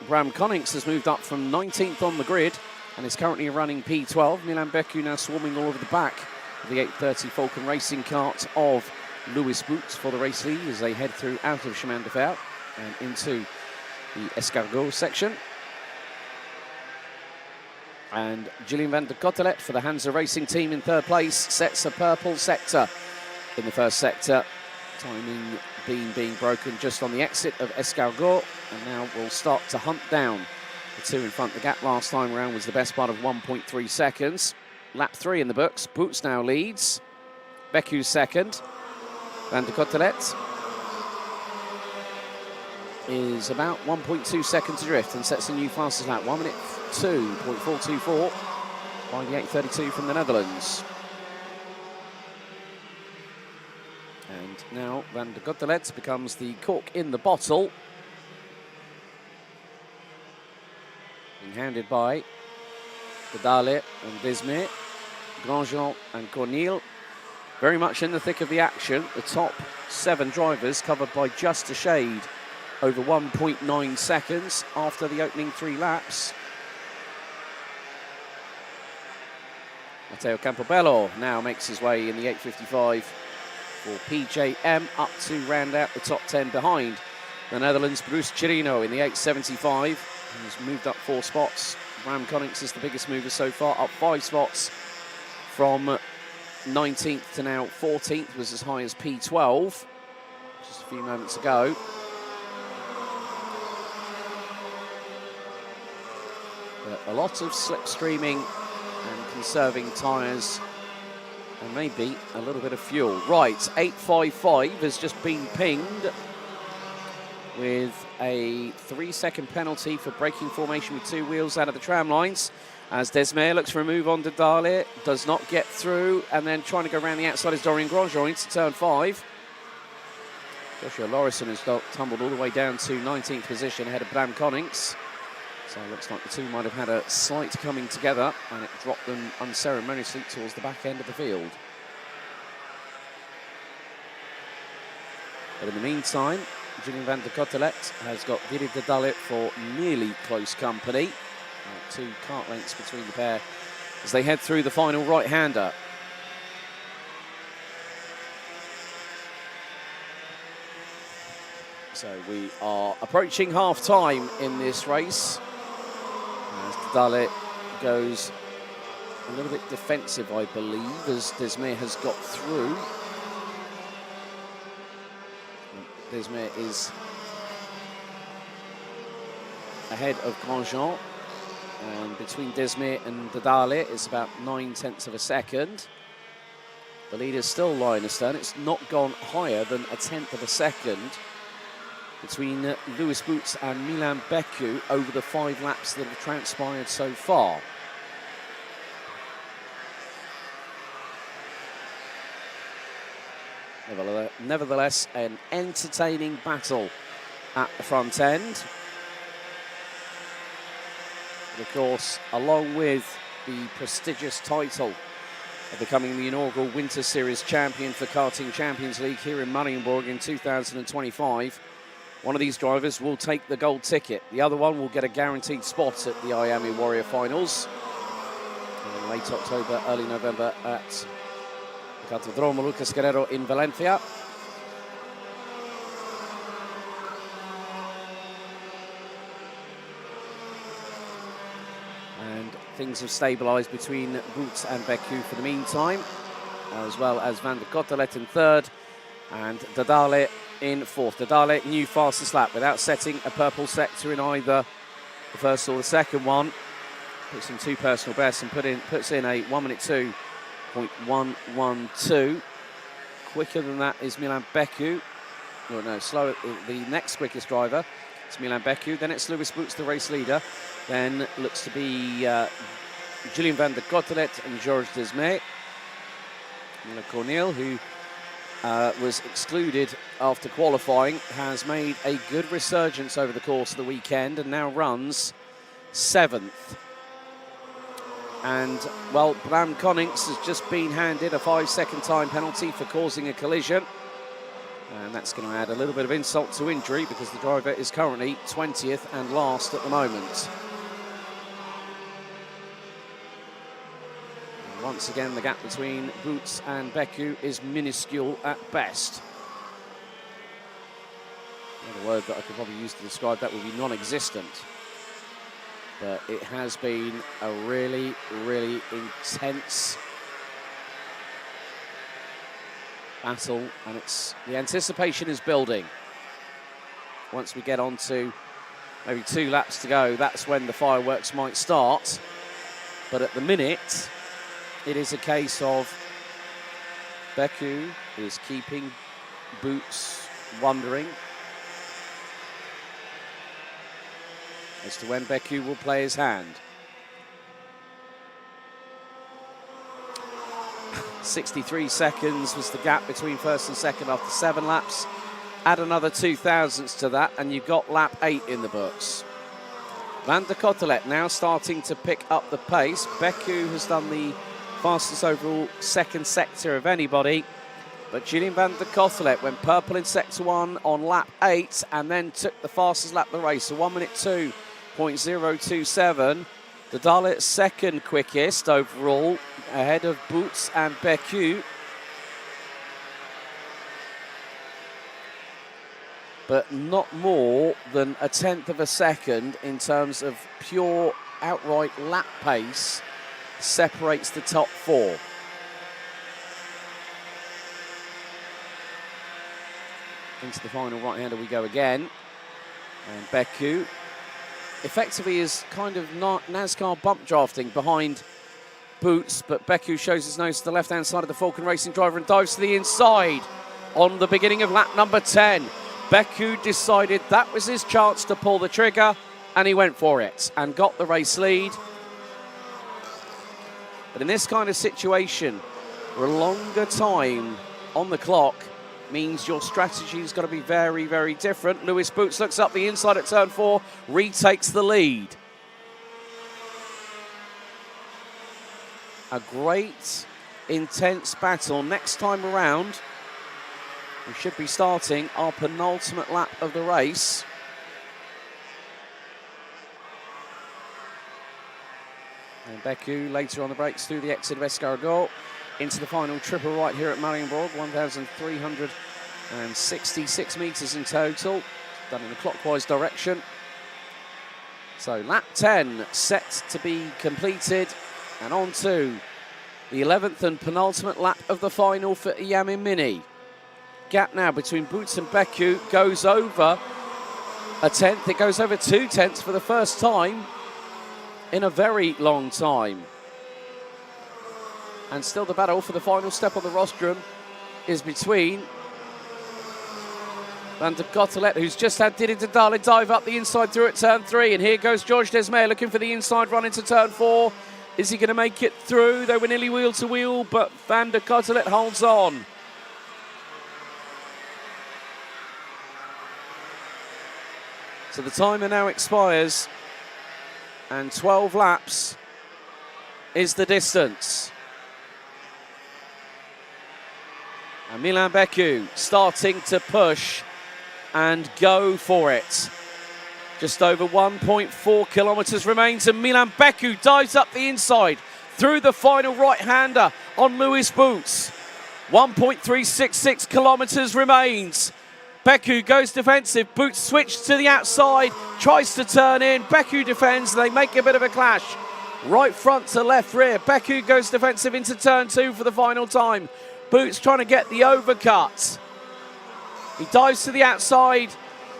Bram Konings has moved up from 19th on the grid and is currently running P12. Milan Beku now swarming all over the back of the 830 Falcon Racing kart of Louis Boots for the race lead as they head through out of Chemin de Fer and into the Escargot section. And Julien van der Cotelet for the Hansa Racing team in 3rd place sets a purple sector in the 1st sector. Timing being broken just on the exit of Escargot, and now we'll start to hunt down the 2 in front. The gap last time around was the best part of 1.3 seconds. Lap 3 in the books. Boots now leads. Beku's 2nd. Van der Cotelet is about 1.2 seconds adrift and sets a new fastest lap. 1 minute 2.424 by the 832 from the Netherlands. And now Van der Cotelet becomes the cork in the bottle. Being handed by Dedale and Desmet, Grosjean and Cornille. Very much in the thick of the action. The top 7 drivers covered by just a shade over 1.9 seconds after the opening 3 laps. Matteo Campobello now makes his way in the 855 for PJM up to round out the top 10 behind the Netherlands. Bruce Chirino in the 875. He's moved up 4 spots. Bram Konings is the biggest mover so far, up 5 spots from 19th to now 14th, was as high as P12 just a few moments ago. But a lot of slipstreaming and conserving tyres and maybe a little bit of fuel. Right, 855 has just been pinged with a 3-second penalty for braking formation with 2 wheels out of the tram lines. As Desmet looks for a move on Dedale, does not get through, and then trying to go around the outside is Dorian Grosjean into turn 5. Joshua Laurisson has tumbled all the way down to 19th position ahead of Bram Konings. So it looks like the two might have had a slight coming together, and it dropped them unceremoniously towards the back end of the field. But in the meantime, Julien van der Cotelet has got Didier Dedale for nearly close company. 2 kart lengths between the pair as they head through the final right-hander. So we are approaching half-time in this race. As Dedale goes a little bit defensive, I believe, as Desmet has got through. Desmet is ahead of Grosjean. And between Desmet and Dedale, it's about 9/10 of a second. The leader's still lying astern. It's not gone higher than 1/10 of a second between Louis Boots and Milan Beku over the 5 laps that have transpired so far. Nevertheless, an entertaining battle at the front end. But of course, along with the prestigious title of becoming the inaugural Winter Series champion for Karting Champions League here in Mariembourg in 2025, one of these drivers will take the gold ticket. The other one will get a guaranteed spot at the Iame Warrior Finals in late October, early November at Cartodromo Lucas Guerrero in Valencia. And things have stabilised between Boots and Beku for the meantime, as well as Van der Cotelet in 3rd and Dedale in 4th. Dedale, new fastest lap without setting a purple sector in either the first or the second one. Puts in 2 personal bests and puts in a 1 minute 2.112. Quicker than that is Milan Beku. Oh no, slower. The next quickest driver is Milan Beku. Then it's Louis Boots, the race leader. Then looks to be Julien van der Cotelet and Georges Desmet. Cornille, who was excluded after qualifying, has made a good resurgence over the course of the weekend and now runs 7th. And, well, Bram Konings has just been handed a 5-second time penalty for causing a collision. And that's going to add a little bit of insult to injury because the driver is currently 20th and last at the moment. And once again, the gap between Boots and Beku is minuscule at best. Another word that I could probably use to describe that would be non-existent. But it has been a really, really intense battle, and the anticipation is building. Once we get on to maybe 2 laps to go, that's when the fireworks might start. But at the minute, it is a case of Beku is keeping Boots wondering as to when Beku will play his hand. 63 seconds was the gap between first and second after 7 laps. Add another 2 thousandths to that and you've got lap 8 in the books. Van der Kotelet now starting to pick up the pace. Beku has done the fastest overall second sector of anybody. But Julian van der Kotelet went purple in sector 1 on lap 8 and then took the fastest lap of the race. So 1 minute 2.027. The Dalit second quickest overall, ahead of Boots and Beku. But not more than a 1/10 of a second in terms of pure outright lap pace separates the top 4. Into the final right-hander we go again. And Beku effectively is kind of NASCAR bump drafting behind Boots, but Beku shows his nose to the left-hand side of the Falcon Racing driver and dives to the inside on the beginning of lap number 10. Beku decided that was his chance to pull the trigger, and he went for it and got the race lead. But in this kind of situation, a longer time on the clock means your strategy's got to be very, very different. Lewis Boots looks up the inside at turn 4, retakes the lead. A great, intense battle. Next time around, we should be starting our penultimate lap of the race. And Beku later on the brakes through the exit of Escargot into the final triple right here at Mariembourg, 1,366 metres in total, done in a clockwise direction. So lap 10 set to be completed, and on to the 11th and penultimate lap of the final for Iame Mini. Gap now between Boots and Beku goes over a 1/10. It goes over 2 tenths for the first time in a very long time. And still the battle for the final step on the rostrum is between Van der Kotelet, who's just had Didi Didale dive up the inside through at turn 3. And here goes George Desmayer looking for the inside run into turn 4. Is he going to make it through? They were nearly wheel to wheel, but Van der Kotelet holds on. So the timer now expires, and 12 laps is the distance. And Milan Beku starting to push and go for it. Just over 1.4 kilometres remains, and Milan Beku dives up the inside through the final right-hander on Lewis Boots. 1.366 kilometres remains. Beku goes defensive. Boots switch to the outside, tries to turn in. Beku defends. They make a bit of a clash. Right front to left rear. Beku goes defensive into turn 2 for the final time. Boots trying to get the overcut. He dives to the outside,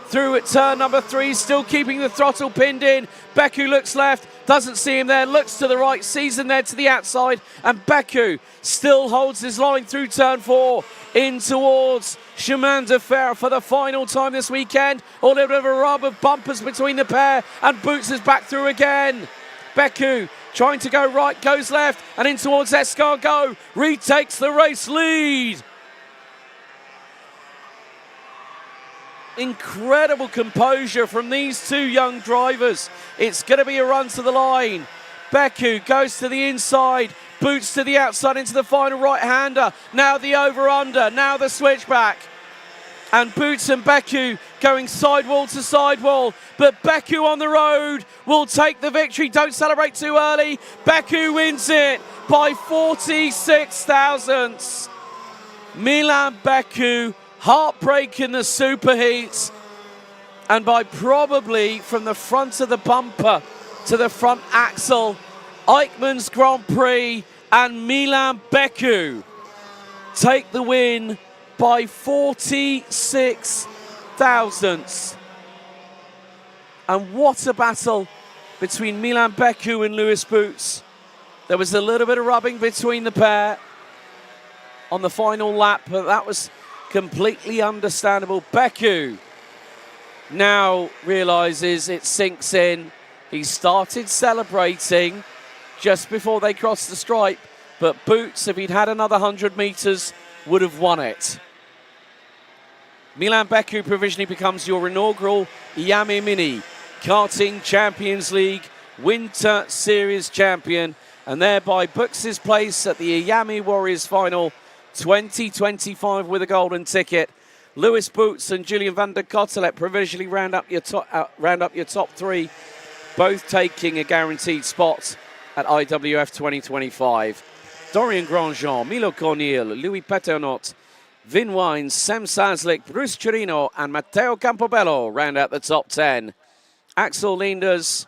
through at turn number 3, still keeping the throttle pinned in. Beku looks left, doesn't see him there, looks to the right, sees him there to the outside, and Beku still holds his line through turn 4, in towards Chemin de Fer for the final time this weekend. A little bit of a rub of bumpers between the pair, and Boots is back through again. Beku trying to go right, goes left, and in towards Escargot, retakes the race lead. Incredible composure from these two young drivers. It's going to be a run to the line. Beku goes to the inside, boots to the outside into the final right-hander. Now the over-under, now the switchback. And Boots and Beku going sidewall to sidewall. But Beku on the road will take the victory. Don't celebrate too early. Beku wins it by 46 thousandths. Milan Beku, heartbreak in the superheats. And by probably from the front of the bumper to the front axle, Eichmann's Grand Prix and Milan Beku take the win by 46 thousandths. And what a battle between Milan Beku and Lewis Boots. There was a little bit of rubbing between the pair on the final lap, but that was completely understandable. Beku now realizes it sinks in. He started celebrating just before they crossed the stripe, but Boots, if he'd had another 100 meters, would have won it. Milan Beku provisionally becomes your inaugural Iame Mini Karting Champions League Winter Series champion, and thereby books his place at the Iame Warriors Final 2025 with a golden ticket. Lewis Boots and Julian van der Kottelet provisionally round up your top three, both taking a guaranteed spot at IWF 2025. Dorian Grandjean, Milo Cornil, Louis Peternot, Vin Wines, Sam Saslik, Bruce Chirino and Matteo Campobello round out the top 10. Axel Linders,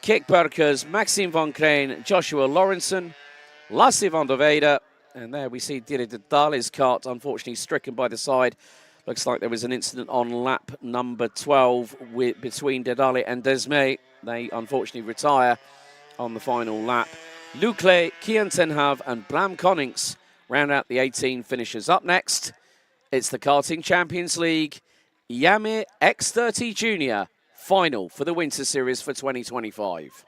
Kik Burkers, Maxime Van Kreen, Joshua Lawrenson, Lasse van der Weide, and there we see Dire de Dale's kart unfortunately stricken by the side. Looks like there was an incident on lap number 12 between Dedale and Desmay. They unfortunately retire on the final lap. Lukle, Kian Tenhav and Blam Connings round out the 18 finishers. Up next, it's the Karting Champions League Iame X30 Junior Final for the Winter Series for 2025.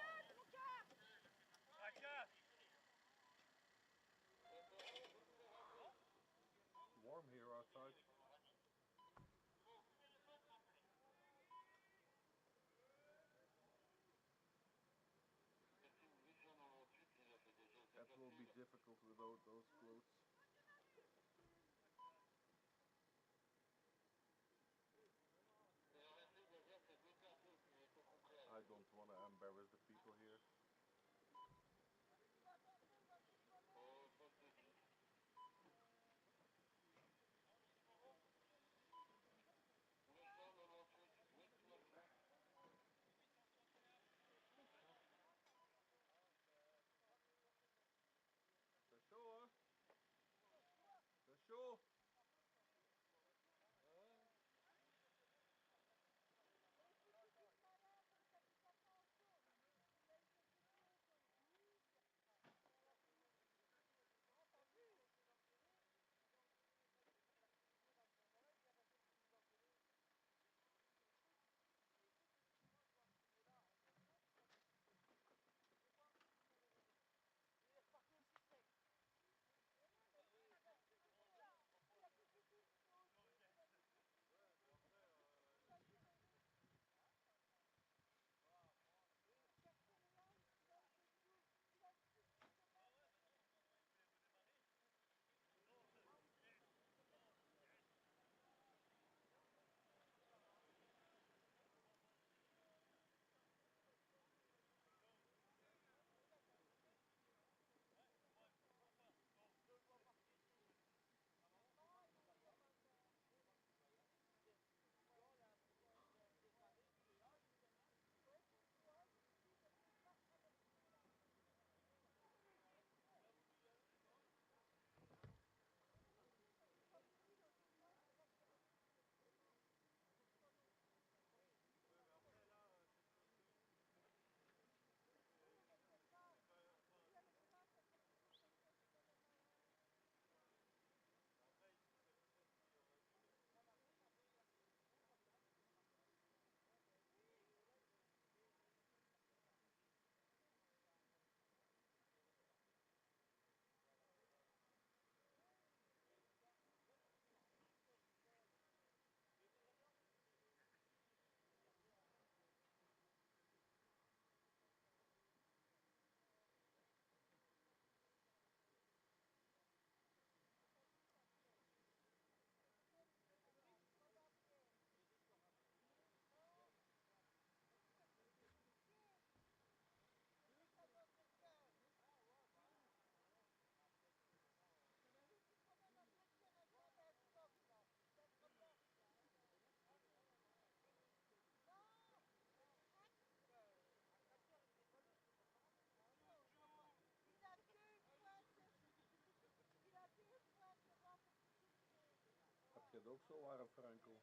het ook zo warm, Franco?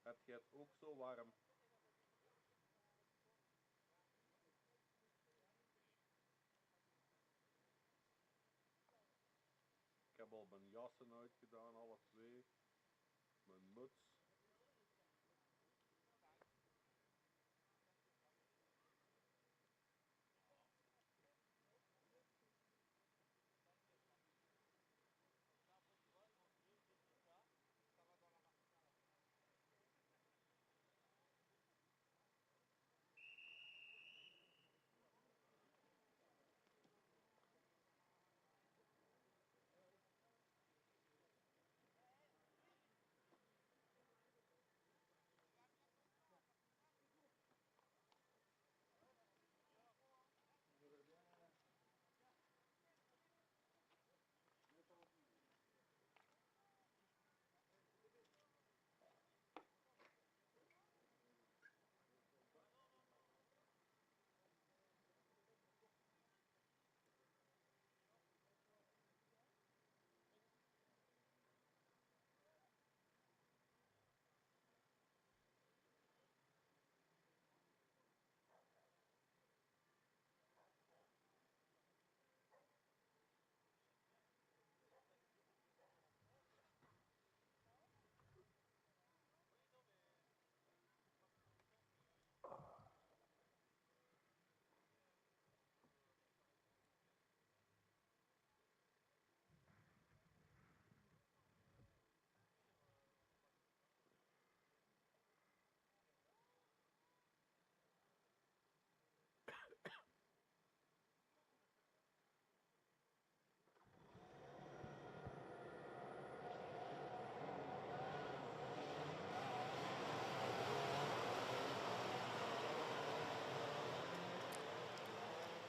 Heb je het ook zo warm? Ik heb al mijn jassen uitgedaan, alle twee. Mijn muts.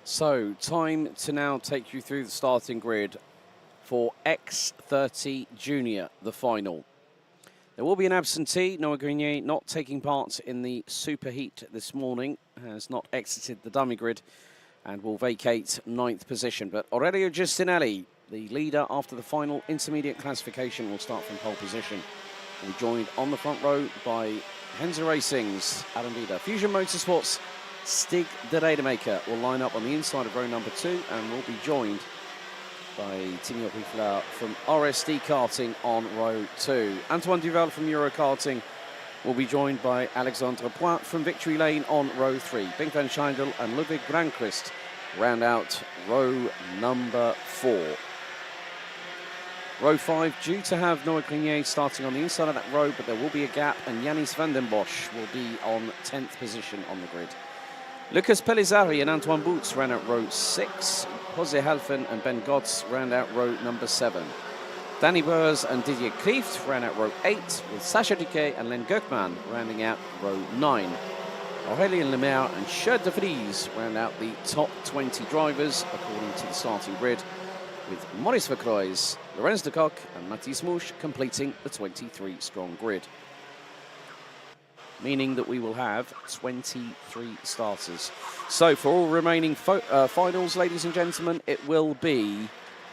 So, time to now take you through the starting grid for X30 Junior, the final. There will be an absentee. Noah Grenier not taking part in the superheat this morning, has not exited the dummy grid and will vacate 9th position. But Aurelio Giustinelli, the leader after the final intermediate classification, will start from pole position. Will be joined on the front row by Henze Racing's Adam Vida. Fusion Motorsports' Stig de Rademaker will line up on the inside of row number 2 and will be joined by Timio Pifla from RSD Karting on row 2. Antoine Duval from Euro Karting will be joined by Alexandre Poit from Victory Lane on row 3. Bink van Scheindel and Ludwig Granquist round out row number 4. Row 5 due to have Noah Grenier starting on the inside of that row, but there will be a gap, and Yannis van den Bosch will be on 10th position on the grid. Lucas Pellizzari and Antoine Boots ran out row 6. Jose Halfen and Ben Gotts round out row number 7. Danny Burs and Didier Krieft ran out row 8, with Sacha Duquet and Len Gökman rounding out row 9. Aurélien Lemaire and Sjoerd de Vries round out the top 20 drivers according to the starting grid, with Maurice Verkroijs, Lorenz de Kock and Matthias Mouche completing the 23-strong grid. Meaning that we will have 23 starters. So for all remaining finals, ladies and gentlemen, it will be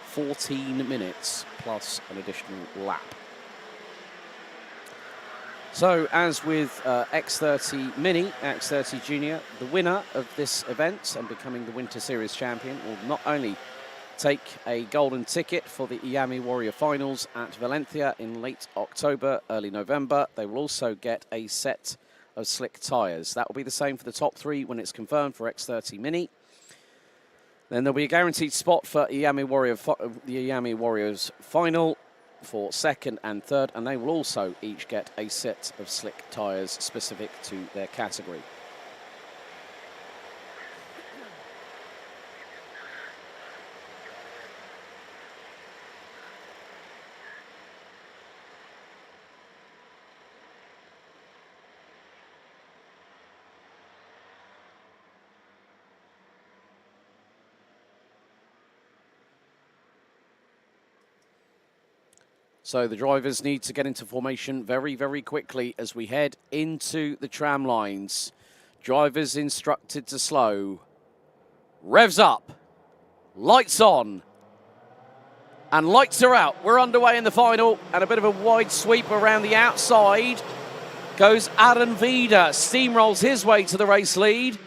14 minutes plus an additional lap. So as with X30 Mini, X30 Junior, the winner of this event and becoming the Winter Series champion will not only take a golden ticket for the Iame Warrior Finals at Valencia in late October, early November. They will also get a set of slick tyres. That will be the same for the top 3 when it's confirmed for X30 Mini. Then there'll be a guaranteed spot for the Iame Warriors Final for 2nd and 3rd, and they will also each get a set of slick tyres specific to their category. So the drivers need to get into formation very, very quickly as we head into the tram lines. Drivers instructed to slow. Revs up. Lights on. And lights are out. We're underway in the final. And a bit of a wide sweep around the outside. Goes Aaron Vida. Steamrolls his way to the race lead.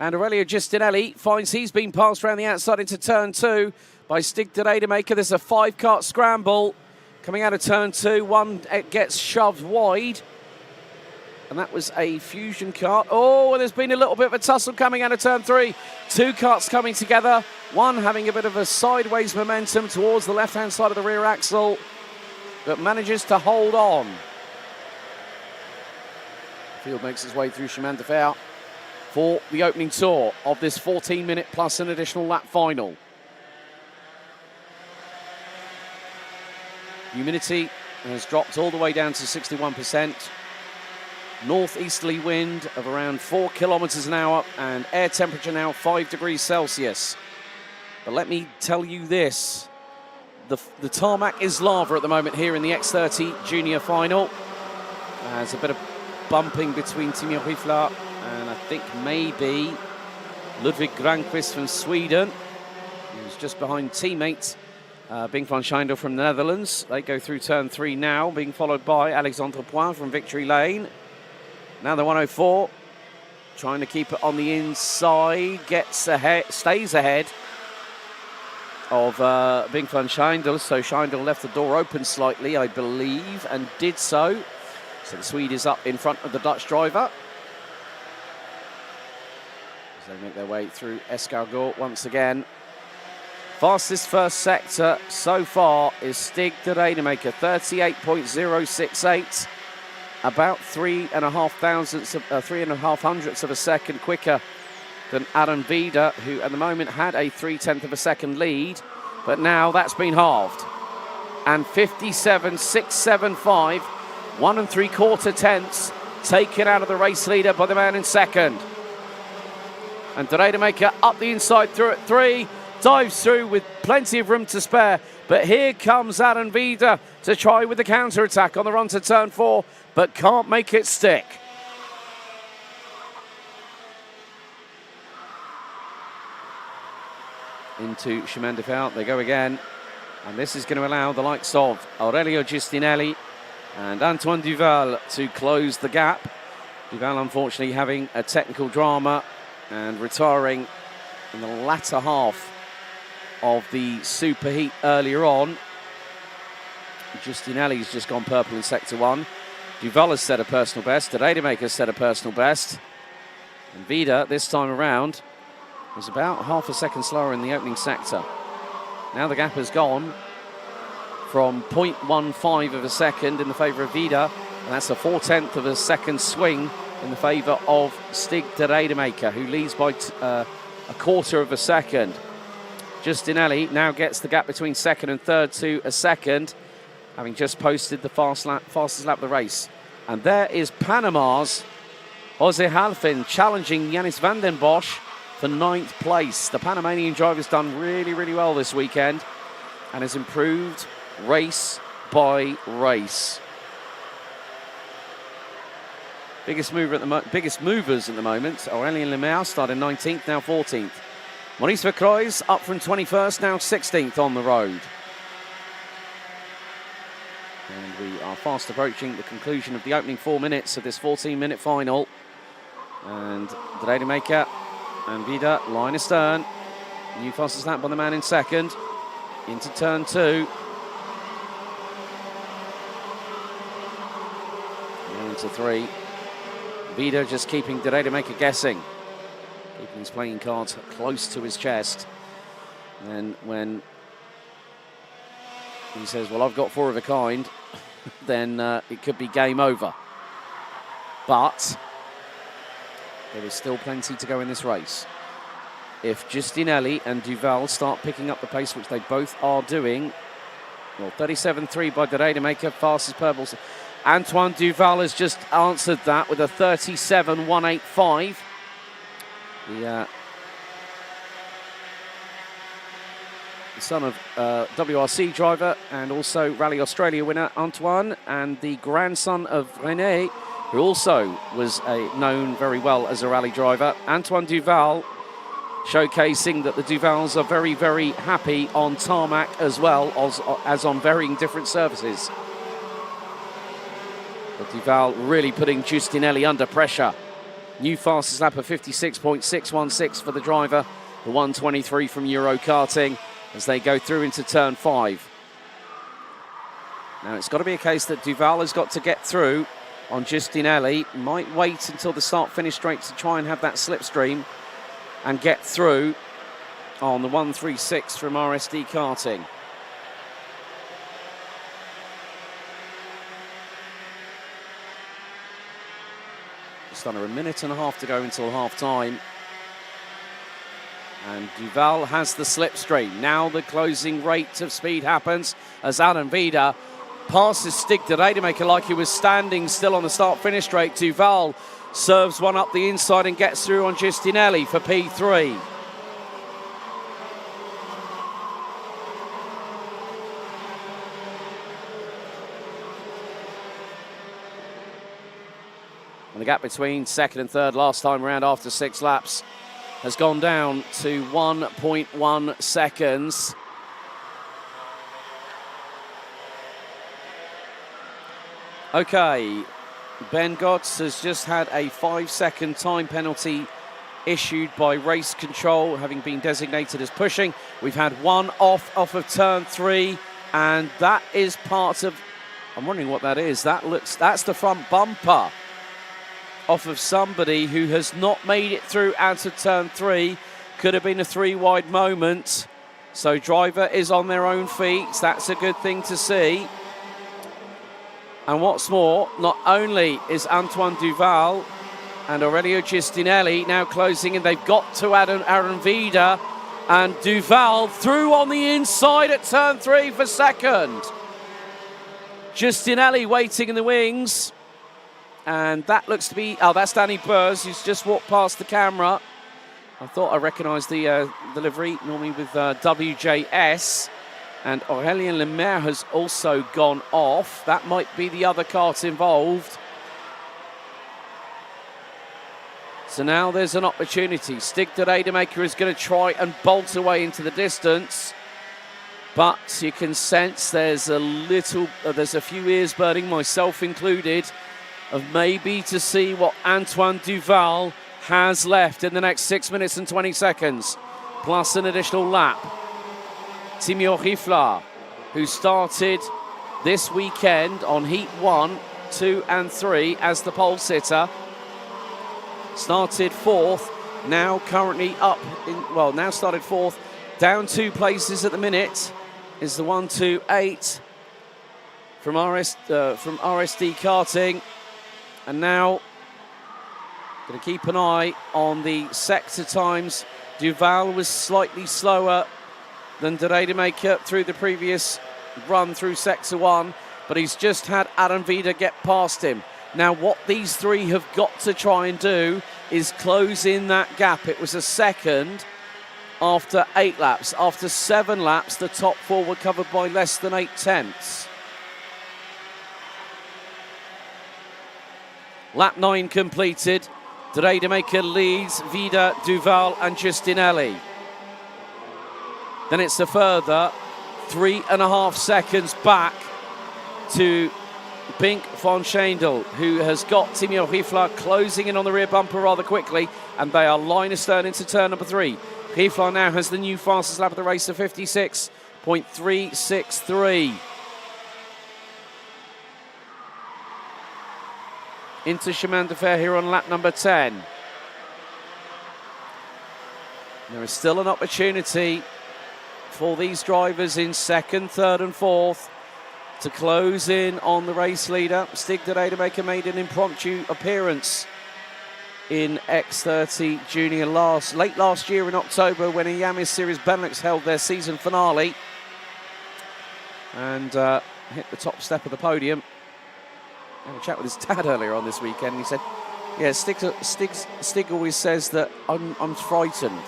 And Aurelio Giustinelli finds he's been passed around the outside into turn 2 by Stig de Rademacher. There's a 5-kart scramble coming out of turn 2. One gets shoved wide. And that was a Fusion kart. Oh, and there's been a little bit of a tussle coming out of turn 3. 2 karts coming together. One having a bit of a sideways momentum towards the left-hand side of the rear axle, but manages to hold on. Field makes his way through Chemin de Fer for the opening tour of this 14-minute plus an additional lap final. Humidity has dropped all the way down to 61%. Northeasterly wind of around 4 kilometers an hour and air temperature now 5 degrees Celsius. But let me tell you this, the tarmac is lava at the moment here in the X30 Junior Final. There's a bit of bumping between Timo Rifla and I think maybe Ludwig Granqvist from Sweden, who's just behind teammate Bing van Schijndel from the Netherlands. They go through turn 3 now, being followed by Alexandre Poin from Victory Lane. Now the 104, trying to keep it on the inside, gets ahead, stays ahead of Bing van Schijndel. So Schijndel left the door open slightly, I believe, and did so. So the Swede is up in front of the Dutch driver as they make their way through Escargot once again. Fastest first sector so far is Stig de Rademacher, 38.068. About 3.5 hundredths of a second quicker than Aaron Vida, who at the moment had a 0.3 of a second lead, but now that's been halved. And 57.675, 1 3/4 tenths taken out of the race leader by the man in second. And de Rademacher up the inside through at 3, dives through with plenty of room to spare. But here comes Aaron Vida to try with the counter-attack on the run to turn 4, but can't make it stick. Into Chemin de Fer, they go again. And this is going to allow the likes of Aurelio Giustinelli and Antoine Duval to close the gap. Duval, unfortunately, having a technical drama and retiring in the latter half of the superheat earlier on. Giustinelli's just gone purple in sector 1. Duval has set a personal best. De Rademacher has set a personal best. And Vida, this time around, was about half a second slower in the opening sector. Now the gap has gone from 0.15 of a second in the favour of Vida, and that's a 0.4 of a second swing in the favour of Stig de Rademacher, who leads by a 1/4 of a second. Giustinelli now gets the gap between second and third to a second, having just posted the fastest lap of the race. And there is Panama's Jose Halfin challenging Yannis van den Bosch for 9th place. The Panamanian driver's done really, really well this weekend and has improved race by race. Biggest movers at the moment, Aurélien Lemaire started 19th, now 14th. Maurice Vercroys up from 21st, now 16th on the road. And we are fast approaching the conclusion of the opening 4 minutes of this 14-minute final. And de Rademacher and Vida line astern. New fastest lap by the man in second. Into turn 2. And into 3. Vida just keeping de Rademacher guessing. Keeping his playing cards close to his chest. And when he says, well, I've got 4 of a kind, then it could be game over. But there is still plenty to go in this race. If Giustinelli and Duval start picking up the pace, which they both are doing, well, 37.3 by de Rademacher, fastest purple. Antoine Duval has just answered that with a 37.185. The son of WRC driver and also Rally Australia winner Antoine, and the grandson of René, who also was known very well as a rally driver. Antoine Duval, showcasing that the Duvals are very, very happy on tarmac as well as on varying different surfaces. But Duval really putting Giustinelli under pressure. New fastest lap of 56.616 for the driver, the 123 from Euro Karting, as they go through into turn 5. Now it's got to be a case that Duval has got to get through on Giustinelli. Might wait until the start-finish straight to try and have that slipstream and get through on the 136 from RSD Karting. Just under a minute and a half to go until half-time. And Duval has the slipstream. Now the closing rate of speed happens as Adam Vida passes Stig de Rademaker like he was standing still on the start-finish straight. Duval serves one up the inside and gets through on Giustinelli for P3. And the gap between second and third last time around after 6 laps has gone down to 1.1 seconds. Okay, Ben Gotts has just had a 5-second time penalty issued by race control, having been designated as pushing. We've had one off of turn 3, and that is part of, I'm wondering what that is. That's the front bumper off of somebody who has not made it through out of turn 3. Could have been a 3-wide moment. So driver is on their own feet. That's a good thing to see. And what's more, not only is Antoine Duval and Aurelio Giustinelli now closing in, they've got to Aaron Vida, and Duval through on the inside at turn 3 for second. Giustinelli waiting in the wings. And that looks to be, that's Danny Burrs, who's just walked past the camera. I thought I recognised the livery, normally with WJS. And Aurélien Lemaire has also gone off. That might be the other kart involved. So now there's an opportunity. Stig de Rademaker is going to try and bolt away into the distance. But you can sense there's a few ears burning, myself included, of maybe to see what Antoine Duval has left in the next 6 minutes and 20 seconds, plus an additional lap. Timur Rifla, who started this weekend on Heat 1, 2 and 3 as the pole sitter, started 4th, now currently now started 4th, down 2 places at the minute, is the 128 from RSD Karting. And now, going to keep an eye on the sector times. Duval was slightly slower than de Rademaker through the previous run through sector 1, but he's just had Adam Vida get past him. Now, what these three have got to try and do is close in that gap. It was a second after 8 laps. After 7 laps, the top 4 were covered by less than 8 tenths. Lap 9 completed. De Rademaker leads Vida, Duval and Giustinelli. Then it's a further 3.5 seconds back to Bink von Schendel, who has got Timur Rifla closing in on the rear bumper rather quickly, and they are line astern into turn number 3. Rifla now has the new fastest lap of the race of 56.363. Into Chemin de Fer here on lap number 10. There is still an opportunity for these drivers in 2nd, 3rd and 4th to close in on the race leader. Stig de Rademaker made an impromptu appearance in X30 Junior late last year in October when Iame Series Benelux held their season finale and hit the top step of the podium. I had a chat with his dad earlier on this weekend, and he said, yeah, Stig always says that I'm frightened.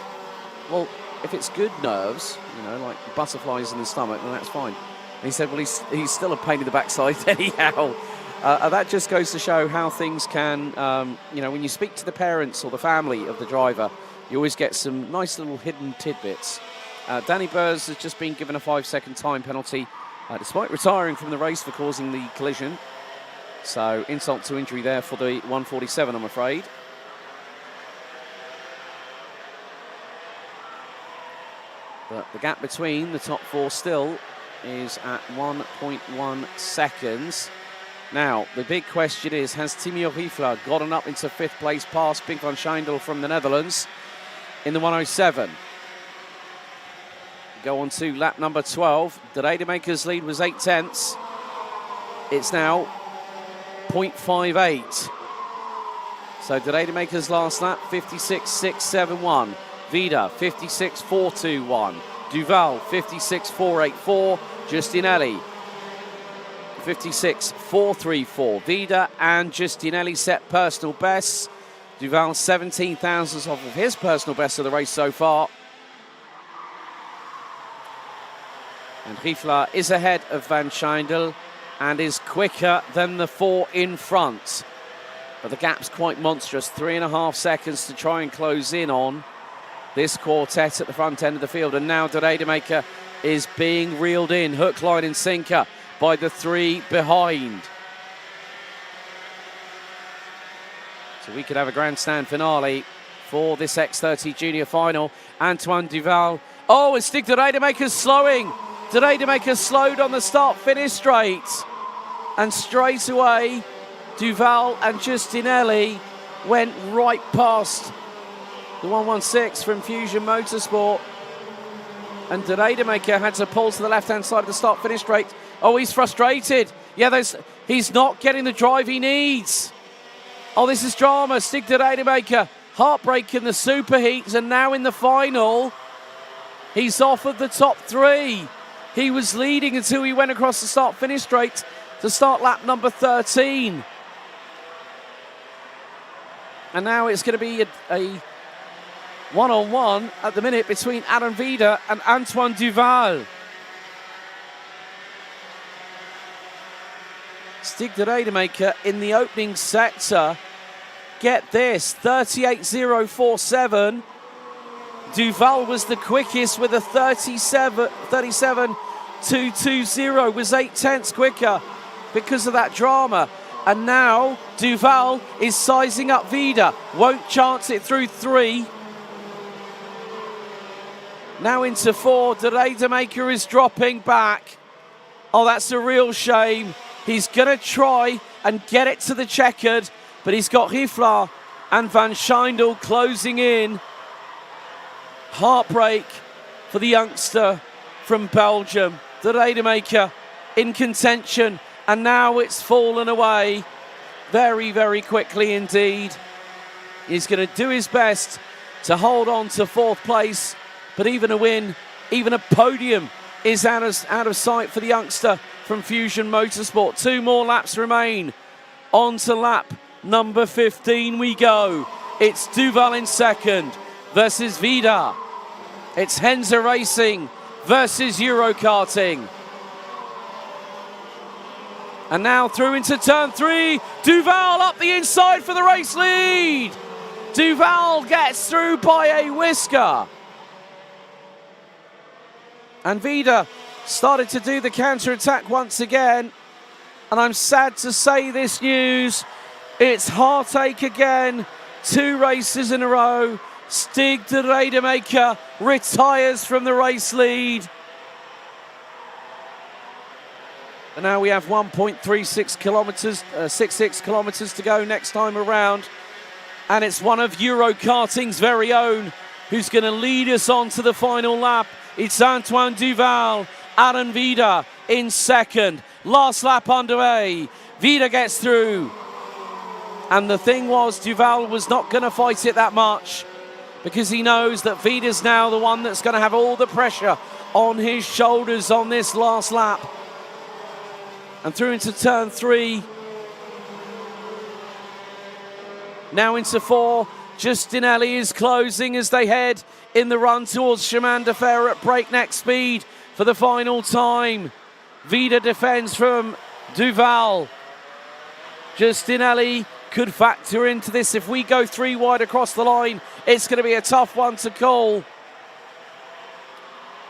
Well, if it's good nerves, you know, like butterflies in the stomach, then that's fine. And he said, well, he's still a pain in the backside anyhow. That just goes to show how things can, you know, when you speak to the parents or the family of the driver, you always get some nice little hidden tidbits. Danny Burrs has just been given a 5-second time penalty, despite retiring from the race for causing the collision. So insult to injury there for the 147, I'm afraid. But the gap between the top four still is at 1.1 seconds. Now, the big question is, has Timo Riefler gotten up into 5th place past Pink van Schijndel from the Netherlands in the 107? Go on to lap number 12. De Rademaker's lead was 8/10. It's now 0.58. So De Rademaker's last lap, 56.671. Vida, 56.421. Duval, 56.484. Giustinelli, 56.434. Vida and Giustinelli set personal bests. Duval 17 thousandths off of his personal best of the race so far. And Riefler is ahead of Van Schijndel and is quicker than the four in front. But the gap's quite monstrous, 3.5 seconds to try and close in on this quartet at the front end of the field. And now De Rademaker is being reeled in, hook, line and sinker by the three behind. So we could have a grandstand finale for this X30 Junior Final. Antoine Duval. Oh, and Stig De Rademaker's slowing. De Rademaker slowed on the start-finish straight. And straight away, Duval and Giustinelli went right past the 116 from Fusion Motorsport. And De Rademaker had to pull to the left-hand side of the start-finish straight. Oh, he's frustrated. Yeah, he's not getting the drive he needs. Oh, this is drama. Stig De Rademaker, heartbreak in the superheats, and now in the final, he's off of the top three. He was leading until he went across the start-finish straight to start lap number 13. And now it's going to be a one-on-one at the minute between Adam Vida and Antoine Duval. Stig De Rademaker in the opening sector. Get this, 38.047. Duval was the quickest with a 37.220, was 8/10 quicker because of that drama. And now Duval is sizing up Vida. Won't chance it through 3. Now into 4. De Rademaker is dropping back. Oh, that's a real shame. He's going to try and get it to the checkered, but he's got Riefler and Van Schijndel closing in. Heartbreak for the youngster from Belgium. De Rademaker in contention, and now it's fallen away very, very quickly indeed. He's going to do his best to hold on to 4th place, but even a win, even a podium is out of sight for the youngster from Fusion Motorsport. 2 more laps remain. On to lap number 15 we go. It's Duval in second versus Vida. It's Henze Racing versus Eurokarting. And now through into turn 3. Duval up the inside for the race lead. Duval gets through by a whisker. And Vida started to do the counter-attack once again. And I'm sad to say this news. It's heartache again. 2 races in a row. Stig De Rademaker retires from the race lead. And now we have 1.36 kilometers, 66 kilometers to go next time around. And it's one of Eurokarting's very own who's going to lead us on to the final lap. It's Antoine Duval, Adam Vida in second. Last lap underway. Vida gets through. And the thing was, Duval was not going to fight it that much because he knows that Vida's now the one that's going to have all the pressure on his shoulders on this last lap. And through into turn 3. Now into 4. Giustinelli is closing as they head in the run towards Chemin de Fer at breakneck speed for the final time. Vida defends from Duval. Justinelli could factor into this. If we go 3 wide across the line, it's going to be a tough one to call.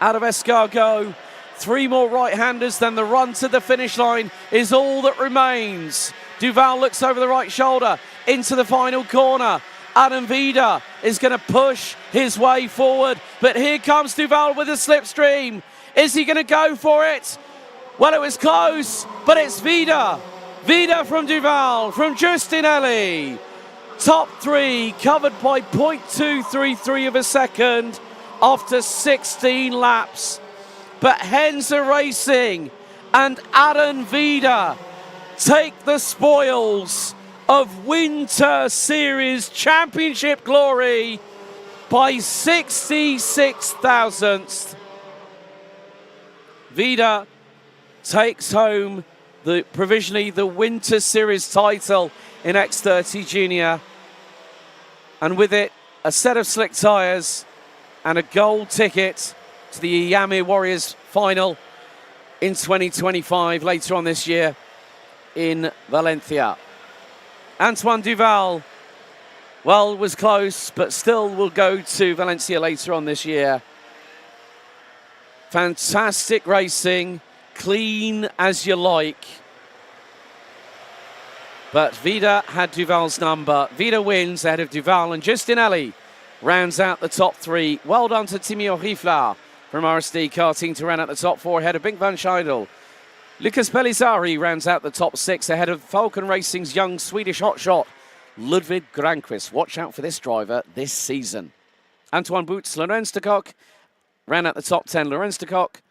Out of escargot, 3 more right-handers, then the run to the finish line is all that remains. Duval looks over the right shoulder into the final corner. Adam Vida is going to push his way forward, but here comes Duval with a slipstream. Is he going to go for it? Well, it was close, but it's Vida. Vida from Duval, from Justinelli. Top 3 covered by 0.233 of a second after 16 laps. But Henze Racing and Adam Vida take the spoils of Winter Series Championship glory by 66 thousandths. Vida takes home provisionally the Winter Series title in X30 Junior, and with it a set of slick tyres and a gold ticket to the Iame Warriors final in 2025 later on this year in Valencia. Antoine Duval, well, was close, but still will go to Valencia later on this year. Fantastic racing, clean as you like. But Vida had Duval's number. Vida wins ahead of Duval, and Justinelli rounds out the top 3. Well done to Timio Rifla from RSD Karting to round out the top 4 ahead of Bink van Scheidel. Lucas Pellizzari rounds out the top 6 ahead of Falcon Racing's young Swedish hotshot, Ludwig Granqvist. Watch out for this driver this season. Antoine Boots, Lorenz de Kock, round out the top 10. Lorenz de Kock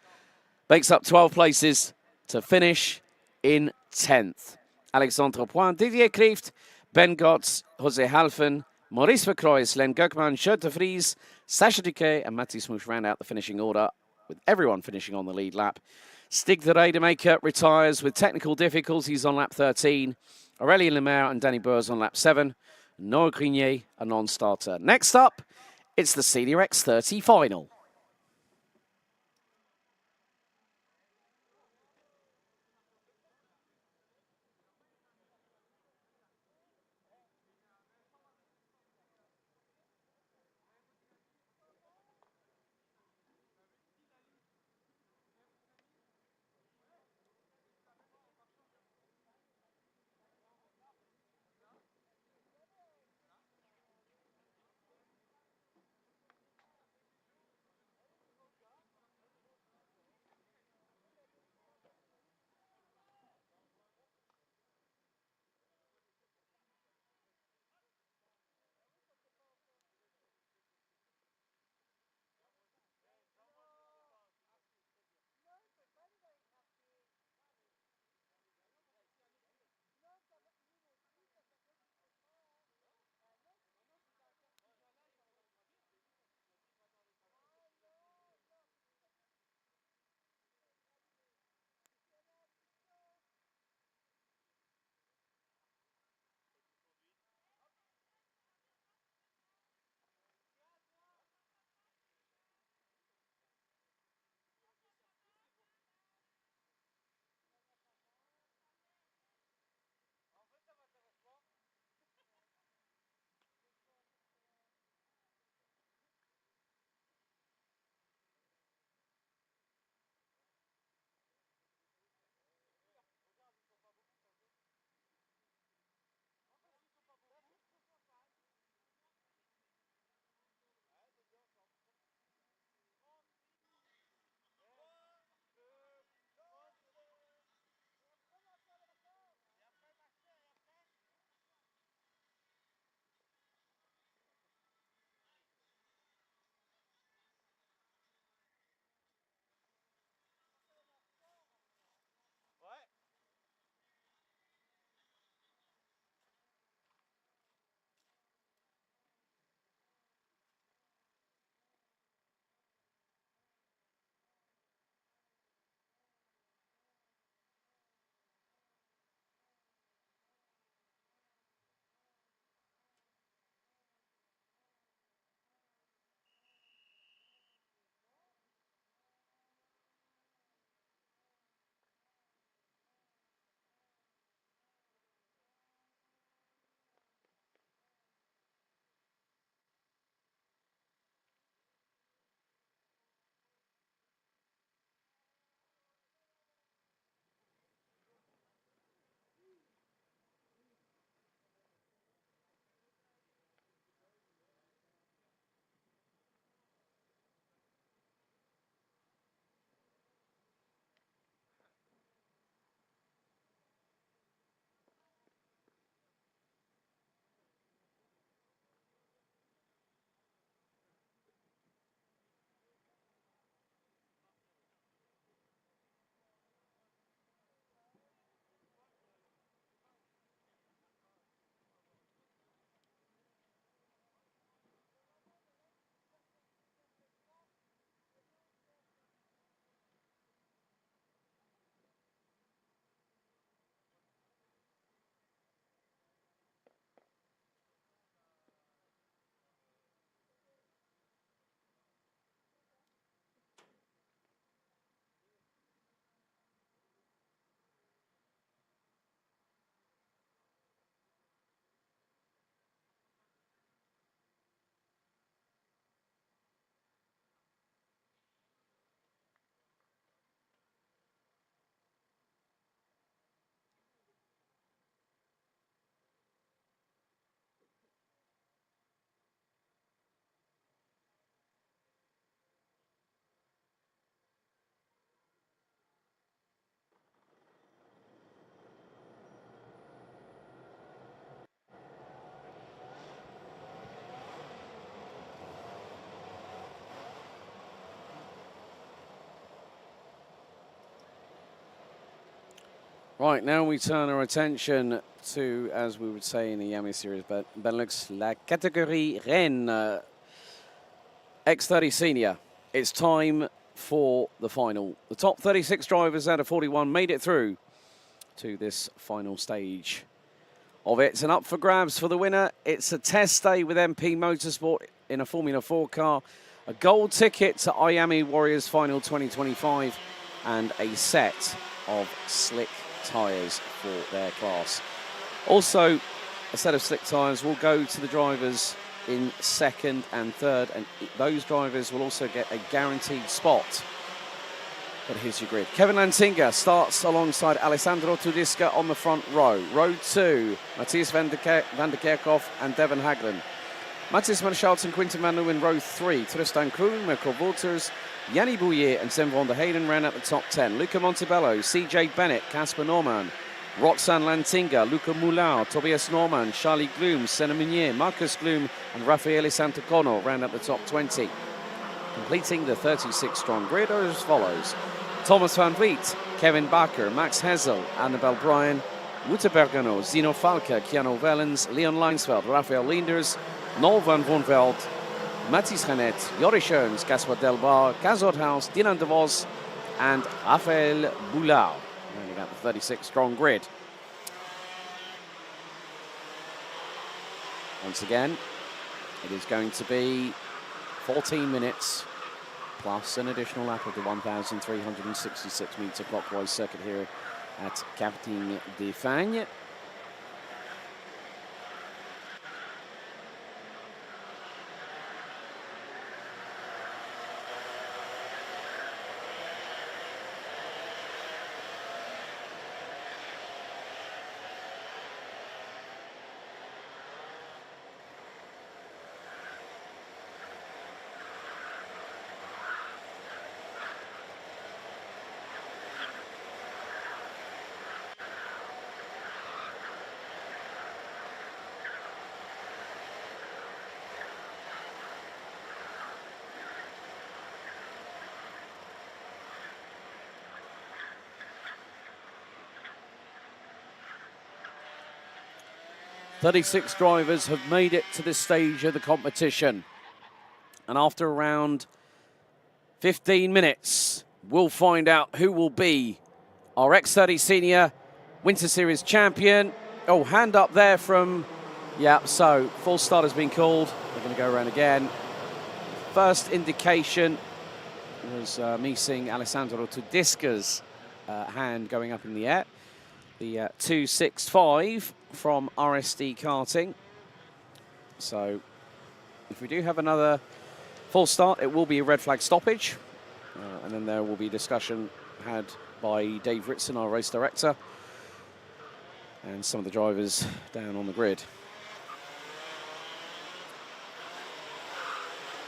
bakes up 12 places to finish in 10th. Alexandre Point, Didier Kreeft, Ben Gotts, Jose Halfen, Maurice Verkreuz, Len Gökman, Kurt de Vries, Sacha Duquet and Matty Smoosh round out the finishing order, with everyone finishing on the lead lap. Stig de Rademaker retires with technical difficulties on lap 13. Aurélien Lemaire and Danny Burrs on lap 7. Noah Grenier, a non-starter. Next up, it's the Senior X30 Final. Right, now we turn our attention to, as we would say in the Iame series, but Benelux, la catégorie reine, X30 Senior. It's time for the final. The top 36 drivers out of 41 made it through to this final stage of it. And up for grabs for the winner. It's a test day with MP Motorsport in a Formula 4 car, a gold ticket to Iame Warriors Final 2025, and a set of slick tyres for their class. Also, a set of slick tyres will go to the drivers in second and third, and those drivers will also get a guaranteed spot. But here's your grid. Kevin Lantinga starts alongside Alessandro Tudiska on the front row. Row 2, Matthias van der Kerkhoff and Devon Hagland. Matthias Marschalz and Quinten van Leeuwen, row 3. Tristan Kroon, Mirko Wolters, Yanni Bouillet and Sven van der Heyden ran at the top 10. Luca Montebello, CJ Bennett, Casper Norman, Roxanne Lantinga, Luca Moulin, Tobias Norman, Charlie Gloom, Senna Meunier, Marcus Gloom and Raffaele Santacono ran at the top 20. Completing the 36-strong grid are as follows: Thomas van Vliet, Kevin Bakker, Max Hessel, Annabel Bryan, Wouter Bergano, Zino Falke, Keanu Wellens, Leon Leinsveld, Raphael Leenders, Noel van Vonveld, Mathis Renet, Joris Schoens, Caspar Delbar, Gaz Othaus, Dylan de Vos and Raphael Boulard. Rounding out the 36-strong grid. Once again, it is going to be 14 minutes plus an additional lap of the 1,366-metre clockwise circuit here at Karting de Fagnes. Thirty-six drivers have made it to this stage of the competition. And after around 15 minutes, we'll find out who will be our X30 Senior Winter Series champion. Oh, hand up there from, yeah, so full start has been called. We're going to go around again. First indication was me seeing Alessandro Tudiska's hand going up in the air. The 265 from RSD Karting. So if we do have another full start, it will be a red flag stoppage. And then there will be discussion had by Dave Ritson, our race director, and some of the drivers down on the grid.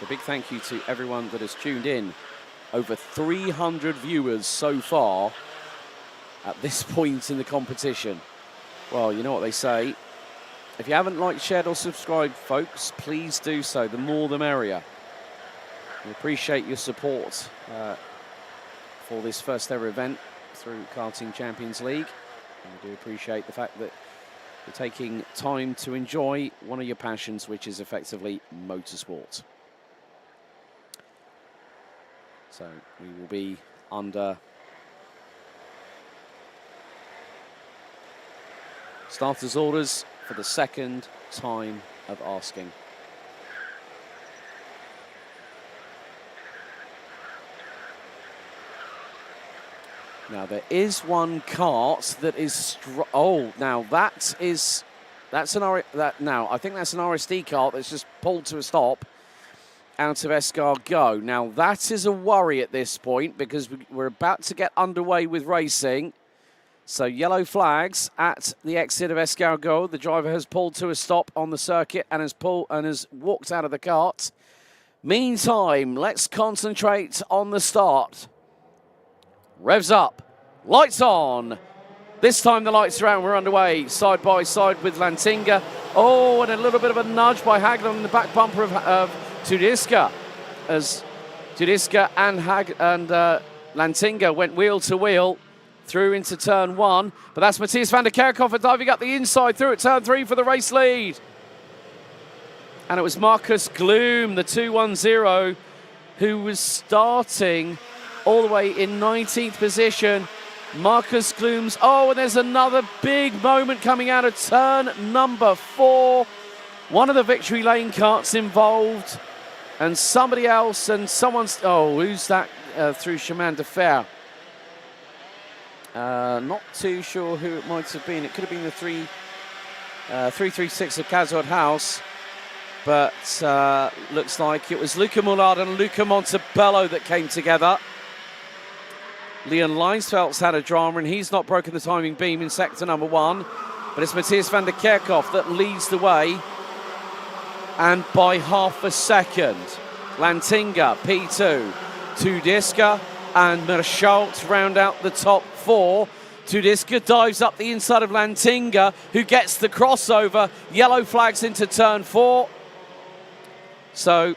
A big thank you to everyone that has tuned in. Over 300 viewers so far at this point in the competition. Well, you know what they say. If you haven't liked, shared or subscribed, folks, please do so. The more the merrier. We appreciate your support for this first ever event through Karting Champions League. And we do appreciate the fact that you're taking time to enjoy one of your passions, which is effectively motorsport. So we will be under starters orders for the second time of asking. Now there is one kart that is now I think that's an RSD kart that's just pulled to a stop out of Escargot. Now that is a worry at this point because we're about to get underway with racing. So yellow flags at the exit of Escargot. The driver has pulled to a stop on the circuit and has walked out of the kart. Meantime, let's concentrate on the start. Revs up, lights on. This time the lights are out and we're underway side by side with Lantinga. Oh, and a little bit of a nudge by Hagland in the back bumper of Tudiska, as Tudiska and Lantinga went wheel to wheel through into turn 1. But that's Matthias van der Kerkhoff diving up the inside through at turn 3 for the race lead. And it was Marcus Gloom, the 210, who was starting all the way in 19th position. Marcus Gloom's, oh, and there's another big moment coming out of turn number 4. One of the victory lane carts involved, and somebody else, and someone's, oh, who's that through Chemin de Fer? Not too sure who it might have been. It could have been the 336 of Kazod House, but looks like it was Luca Moulard and Luca Montebello that came together. Leon Leinsveld's had a drama, and he's not broken the timing beam in sector number 1, but it's Matthias van der Kerkhoff that leads the way, and by half a second. Lantinga, P2, Tudiska and Merschault round out the top 4. Tudiska dives up the inside of Lantinga, who gets the crossover. Yellow flags into turn 4. So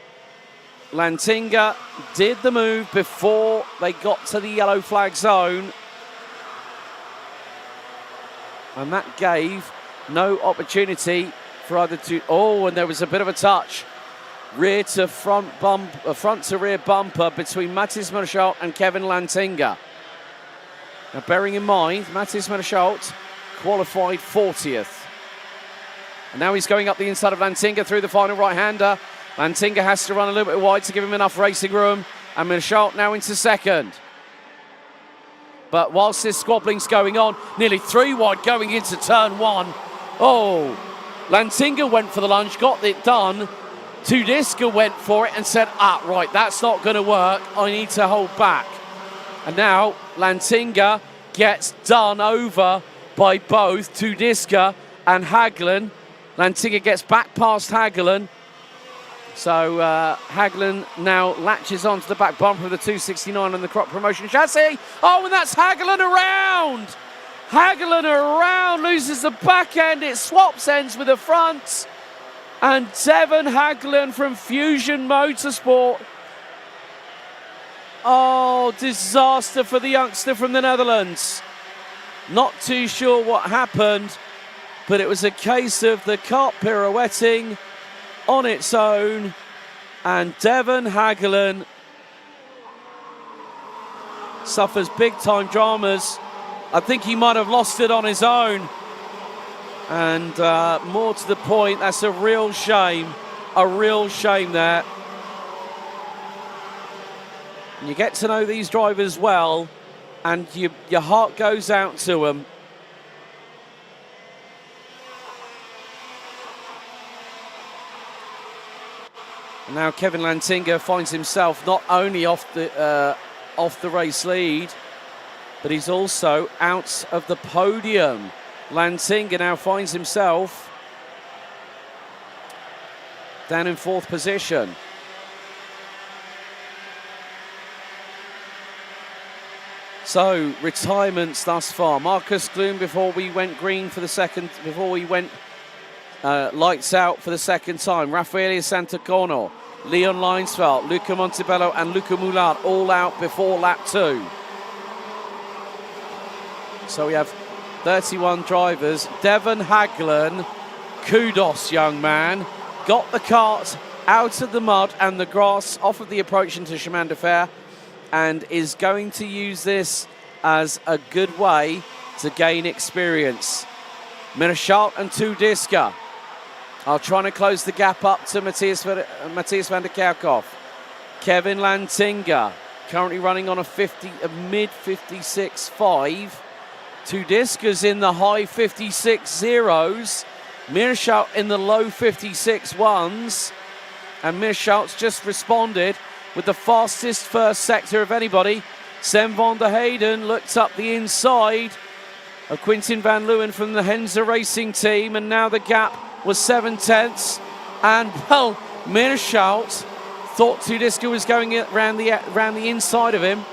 Lantinga did the move before they got to the yellow flag zone. And that gave no opportunity for either to... Oh, and there was a bit of a touch. Rear to front front to rear bumper between Matthias Merschault and Kevin Lantinga. Now, bearing in mind, Matthias Merschault qualified 40th. And now he's going up the inside of Lantinga through the final right-hander. Lantinga has to run a little bit wide to give him enough racing room. And Merschault now into second. But whilst this squabbling's going on, nearly 3 wide going into turn 1. Oh, Lantinga went for the lunge, got it done. Tudiska went for it and said, right, that's not going to work. I need to hold back. And now Lantinga gets done over by both Tudiska and Hagelin. Lantinga gets back past Hagelin. So Hagelin now latches onto the back bumper of the 269 on the crop promotion chassis. Oh, and that's Hagelin around. Hagelin around, loses the back end. It swaps ends with the front. And Devon Hagelin from Fusion Motorsport. Oh, disaster for the youngster from the Netherlands. Not too sure what happened, but it was a case of the kart pirouetting on its own. And Devon Hagelin suffers big-time dramas. I think he might have lost it on his own. And more to the point, that's a real shame there. And you get to know these drivers well, and your heart goes out to them. And now Kevin Lantinga finds himself not only off the race lead, but he's also out of the podium. Lantinga now finds himself down in 4th position. So, retirements thus far. Marcus Gloom before we went green for the second, before we went lights out for the second time. Raffaele Santacorno, Leon Leinsveld, Luca Montebello and Luca Moulard all out before lap 2. So we have 31 drivers. Devon Hagelin, kudos, young man. Got the kart out of the mud and the grass off of the approach into Chemin de Fer, and is going to use this as a good way to gain experience. Merschault and Tudiska are trying to close the gap up to Matthias van der Kerkhoff. Kevin Lantinga currently running on a mid 56.5. Tudiska's in the high 56 zeros. Merschault in the low 56 ones. And Merschault's just responded with the fastest first sector of anybody. Sam van der Heyden looked up the inside of Quintin van Leeuwen from the Henze Racing team, and now the gap was 7 tenths. And, well, Merschault thought Tudiska was going around the inside of him,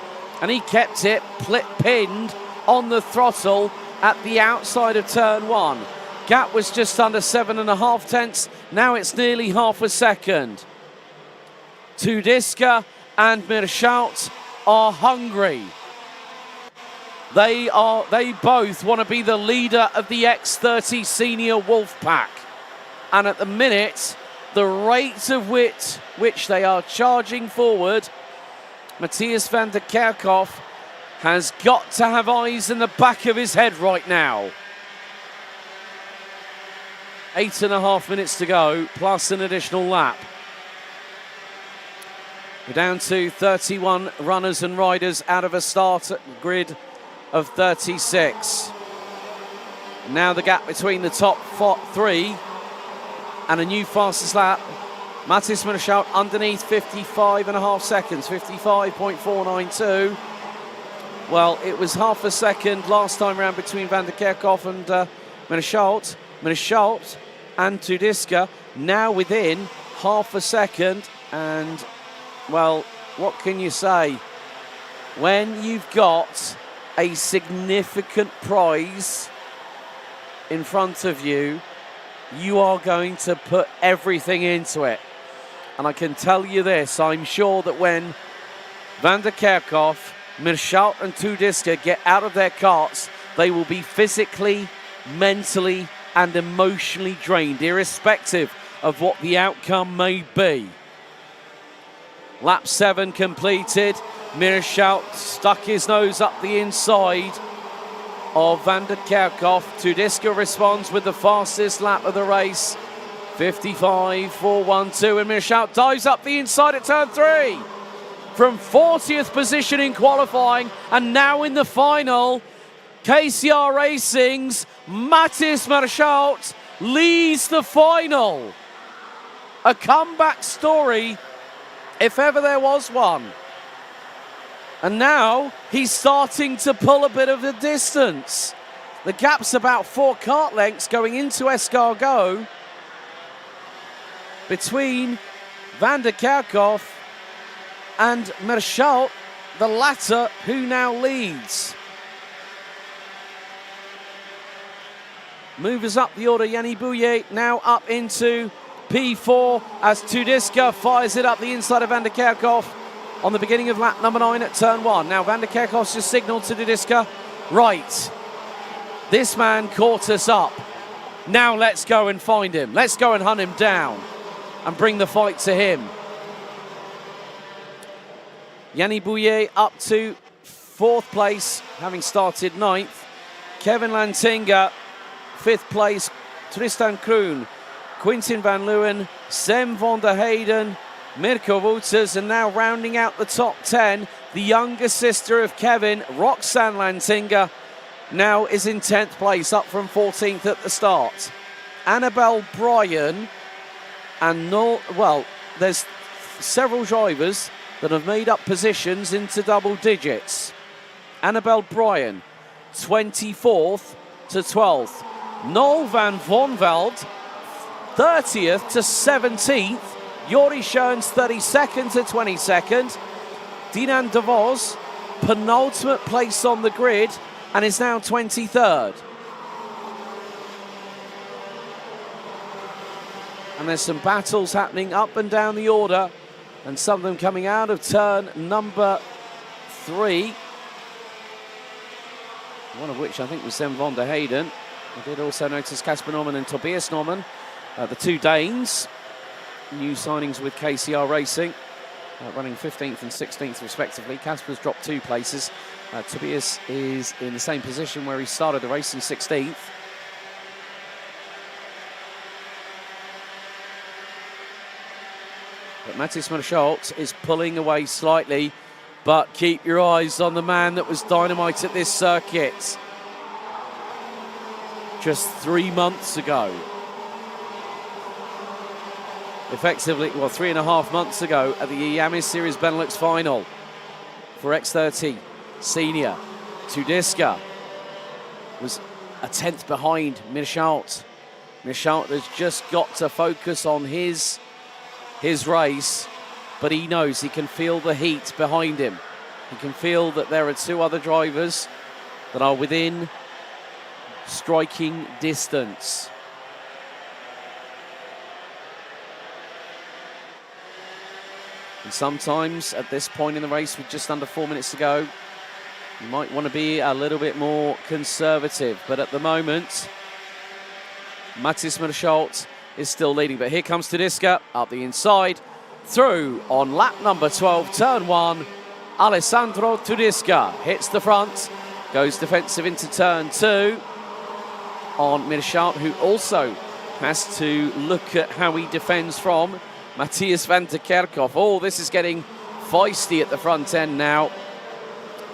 and he kept it pinned on the throttle at the outside of turn 1. Gap was just under 7.5 tenths. Now it's nearly half a second. Tudiska and Merschault are hungry. They both want to be the leader of the X30 Senior Wolf Pack. And at the minute, the rate of which they are charging forward, Matthias van der Kerkhoff has got to have eyes in the back of his head right now. 8.5 minutes to go, plus an additional lap. We're down to 31 runners and riders out of a start grid of 36. Now the gap between the top three and a new fastest lap. Matthias Marschall underneath 55.5 seconds, 55.492. Well, it was half a second last time around between van der Kerkhoff and Marschall. Marschall and Tudiska now within half a second. And, well, what can you say? When you've got a significant prize in front of you, you are going to put everything into it. And I can tell you this, I'm sure that when van der Kerkhoff, Marschall and Tudiska get out of their karts, they will be physically, mentally and emotionally drained, irrespective of what the outcome may be. Lap 7 completed. Marschall stuck his nose up the inside of van der Kerkhoff. Tudiska responds with the fastest lap of the race, 55.412, and Marschall dives up the inside at turn 3 from 40th position in qualifying, and now in the final, KCR Racing's Matthias Marschall leads the final. A comeback story, if ever there was one. And now he's starting to pull a bit of the distance. The gap's about 4 kart lengths going into Escargot between van der Kerkhoff and Marschall, the latter who now leads. Movers up the order, Yanni Bouillet now up into P4 as Tudiska fires it up the inside of van der Kerkhoff on the beginning of lap number 9 at turn 1. Now van der Kerkhoff's just signalled to Tudiska, right, this man caught us up. Now let's go and find him. Let's go and hunt him down and bring the fight to him. Yanni Bouillet up to 4th place, having started 9th. Kevin Lantinga, 5th place. Tristan Kroon, Quintin van Leeuwen, Sem van der Heyden, Mirko Wouters, and now rounding out the top 10, the younger sister of Kevin, Roxanne Lantinga, now is in 10th place, up from 14th at the start. Annabelle Bryan and there's several drivers that have made up positions into double digits. Annabelle Bryan, 24th to 12th. Noel van Vonveld, 30th to 17th. Jori Schoens, 32nd to 22nd. Dinan de Vos, penultimate place on the grid and is now 23rd. And there's some battles happening up and down the order, and some of them coming out of turn number 3. One of which I think was Sem van der Heyden. I did also notice Casper Norman and Tobias Norman, the 2 Danes, new signings with KCR Racing, running 15th and 16th respectively. Casper's dropped 2 places. Tobias is in the same position where he started the race in 16th. But Matthias Marschall is pulling away slightly, but keep your eyes on the man that was dynamite at this circuit just 3 months ago. Effectively, 3.5 months ago at the Iame Series Benelux Final for X30 Senior. Tudiska was a 10th behind Marschall. Marschall has just got to focus on his race, but he knows he can feel the heat behind him. He can feel that there are 2 other drivers that are within striking distance. And sometimes at this point in the race with just under 4 minutes to go, You might want to be a little bit more conservative, but at the moment, Matthias Merschalt is still leading. But here comes Tedesca up the inside, through on lap number 12, turn 1. Alessandro Tedesca hits the front, goes defensive into turn 2 on Merschalt, who also has to look at how he defends from Matthias van der Kerkhoff. Oh, this is getting feisty at the front end now.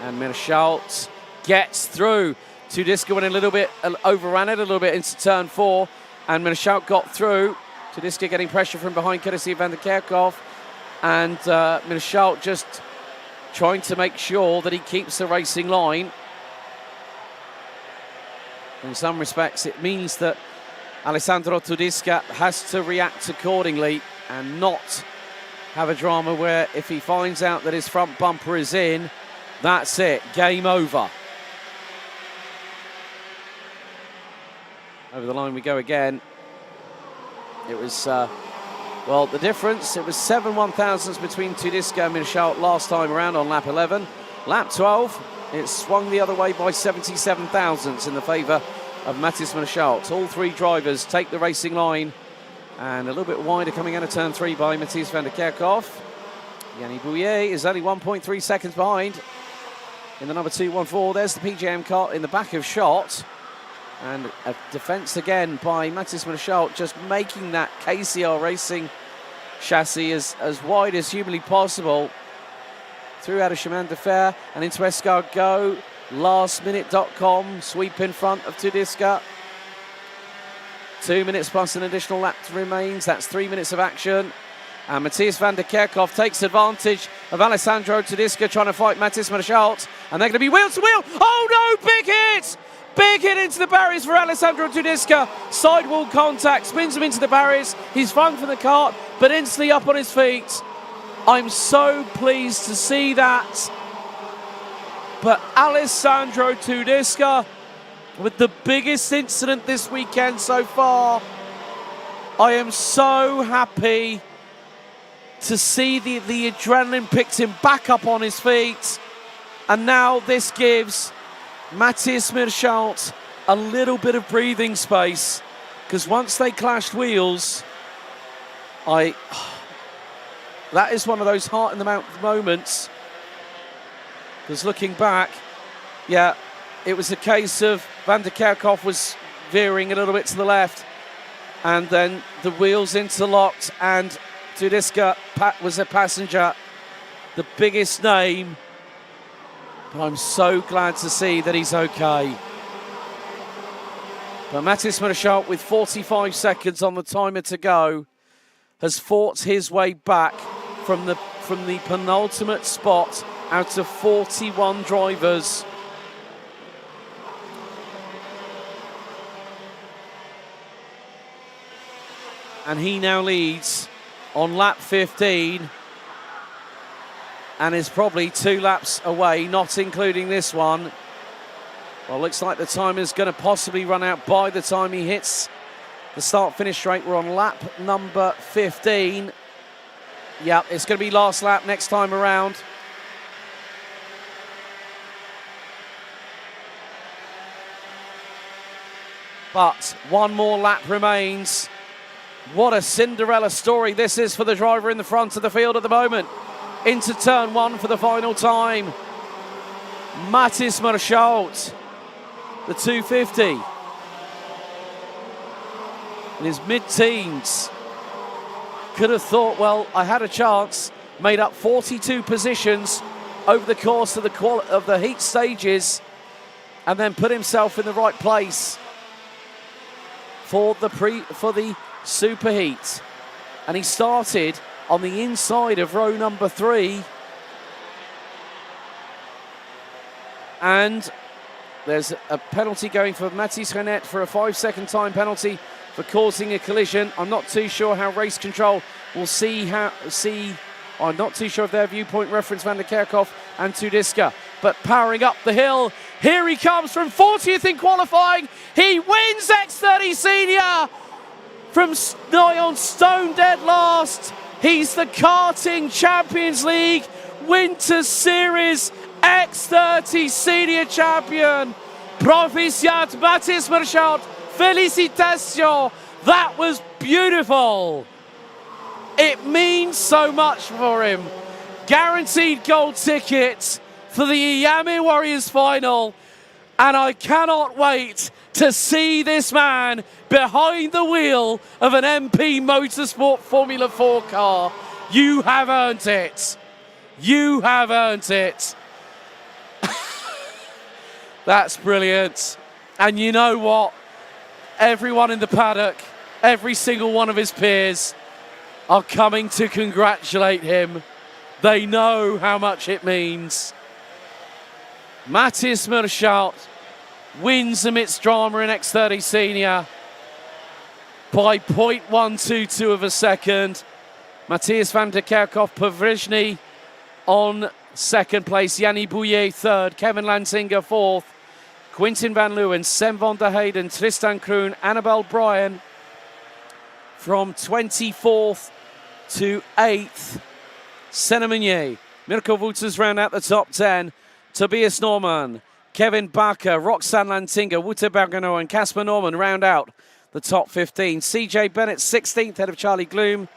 And Merschalt gets through. Tedesca went a little bit, overran it a little bit into turn 4, and Merschalt got through. Tedesca getting pressure from behind, courtesy of van der Kerkhoff, and Merschalt just trying to make sure that he keeps the racing line. In some respects, it means that Alessandro Tedesca has to react accordingly and not have a drama where if he finds out that his front bumper is in, that's it, game over. Over the line we go again. It was, well, the difference, it was 7 1/1000ths between Tedesca and Merschalt last time around on lap 11. Lap 12, it swung the other way by 77 thousandths in the favour of Matthias Merschalt. All three drivers take the racing line, and a little bit wider coming out of turn 3 by Matthias van der Kerkhoff. Yanni Bouillet is only 1.3 seconds behind in the number 214. There's the PJM car in the back of shot. And a defence again by Matthias Merschalt, just making that KCR Racing chassis as wide as humanly possible. Through out of Chemin de Fer and into Escargot. Lastminute.com, sweep in front of Tedesca. 2 minutes plus an additional lap remains. That's 3 minutes of action. And Matthias van der Kerkhoff takes advantage of Alessandro Tedesca trying to fight Matthias Merschalt. And they're going to be wheel to wheel. Oh no, big hit! Big hit into the barriers for Alessandro Tedesca. Sidewall contact, spins him into the barriers. He's flung from the kart, but instantly up on his feet. I'm so pleased to see that. But Alessandro Tedesca, with the biggest incident this weekend so far, I am so happy to see the adrenaline picked him back up on his feet. And now this gives Matthias Merschalt a little bit of breathing space, because once they clashed wheels, that is one of those heart in the mouth moments. Because looking back, yeah, it was a case of van der Kerkhoff was veering a little bit to the left, and then the wheels interlocked, and Tedesca was a passenger, the biggest name. But I'm so glad to see that he's okay. But Matthias Merschalt, with 45 seconds on the timer to go, has fought his way back from the penultimate spot out of 41 drivers. And he now leads on lap 15 and is probably 2 laps away, not including this one. Well, looks like the time is going to possibly run out by the time he hits the start-finish straight. We're on lap number 15. Yeah, it's going to be last lap next time around. But one more lap remains. What a Cinderella story this is for the driver in the front of the field at the moment. Into turn 1 for the final time. Matthias Merschalt, the 250. In his mid-teens. Could have thought, well, I had a chance. Made up 42 positions over the course of the heat stages, and then put himself in the right place for the superheat. And he started on the inside of row number 3. And there's a penalty going for Mathis Renet for a 5-second time penalty for causing a collision. I'm not too sure how race control will I'm not too sure if their viewpoint reference van der Kerkhoff and Tedesca. But powering up the hill, here he comes from 40th in qualifying. He wins X30 Senior from nigh on stone dead last. He's the Karting Champions League Winter Series X30 Senior Champion, Proficiat Mathis Merchant, Félicitations. That was beautiful. It means so much for him. Guaranteed gold ticket for the Iame Warriors final. And I cannot wait to see this man behind the wheel of an MP Motorsport Formula 4 car. You have earned it. You have earned it. That's brilliant. And you know what? Everyone in the paddock, every single one of his peers are coming to congratulate him. They know how much it means. Mathis Merchant wins amidst drama in X30 Senior by 0.122 of a second. Matthias van der Kerkhoff-Pavrizhny on second place. Yanni Bouillet third. Kevin Lansinger fourth. Quintin van Leeuwen, Sam van der Heyden, Tristan Kroon, Annabelle Bryan from 24th to 8th. Senna Meunier, Mirko Wouters round out the top 10. Tobias Norman, Kevin Bakker, Roxanne Lantinga, Wouter Bergano and Casper Norman round out the top 15. CJ Bennett 16th, head of Charlie Gloom.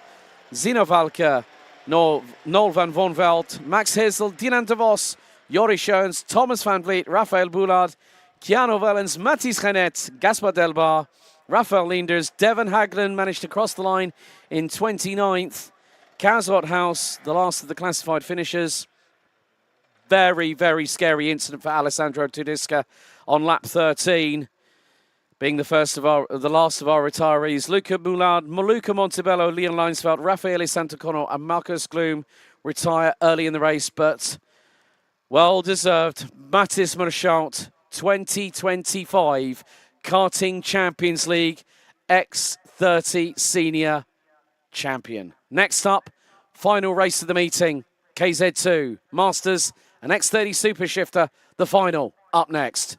Zino Valker, Noel van Vonveld, Max Hazel, Dinan de Vos, Joris Schoens, Thomas van Vliet, Raphael Boulard, Keanu Wellens, Mathis Renet, Gaspar Delbar, Raphael Linders, Devon Hagland managed to cross the line in 29th. Kazot House, the last of the classified finishers. Very, very scary incident for Alessandro Tudisca on lap 13, being the last of our retirees. Luca Moulard, Maluka Montebello, Leon Leinsfeld, Raffaele Santacono and Marcus Gloom retire early in the race, but well deserved. Mathis Merchant, 2025 Karting Champions League X30 Senior Champion. Next up, final race of the meeting, KZ2 Masters and X30 Super Shifter, the final up next.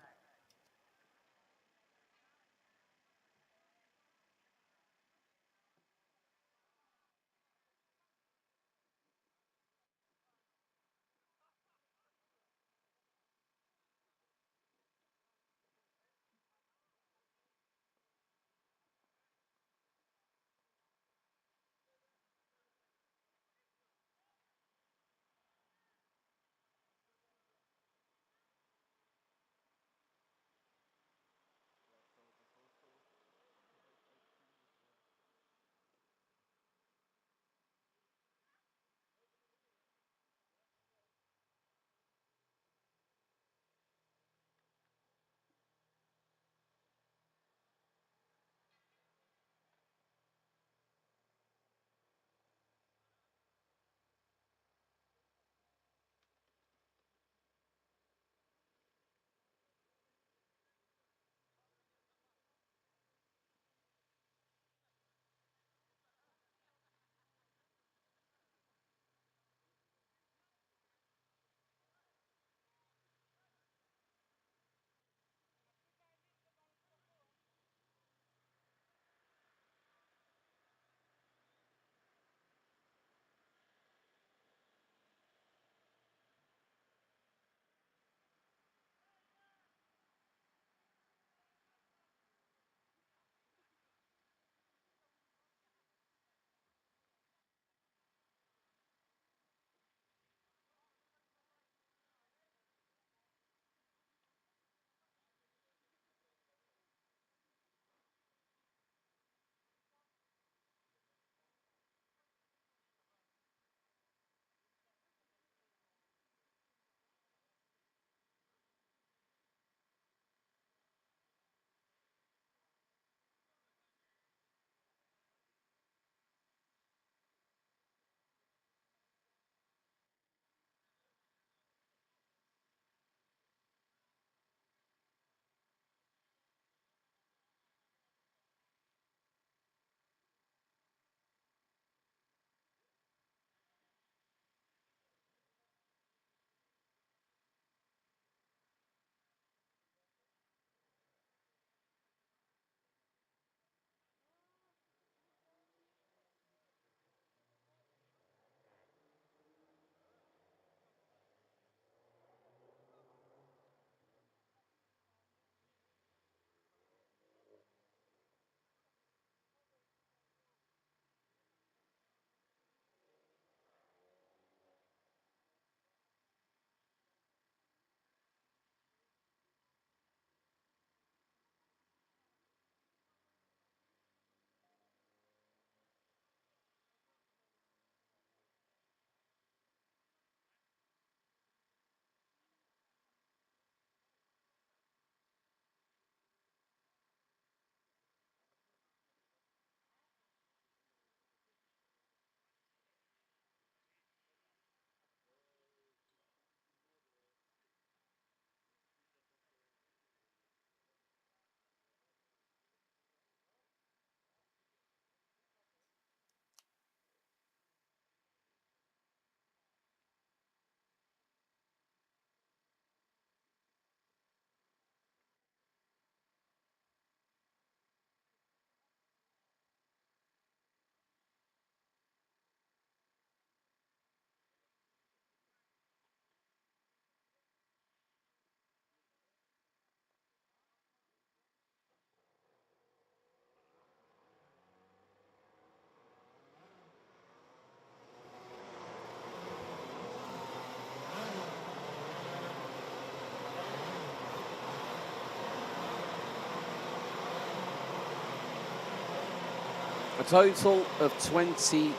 A total of 23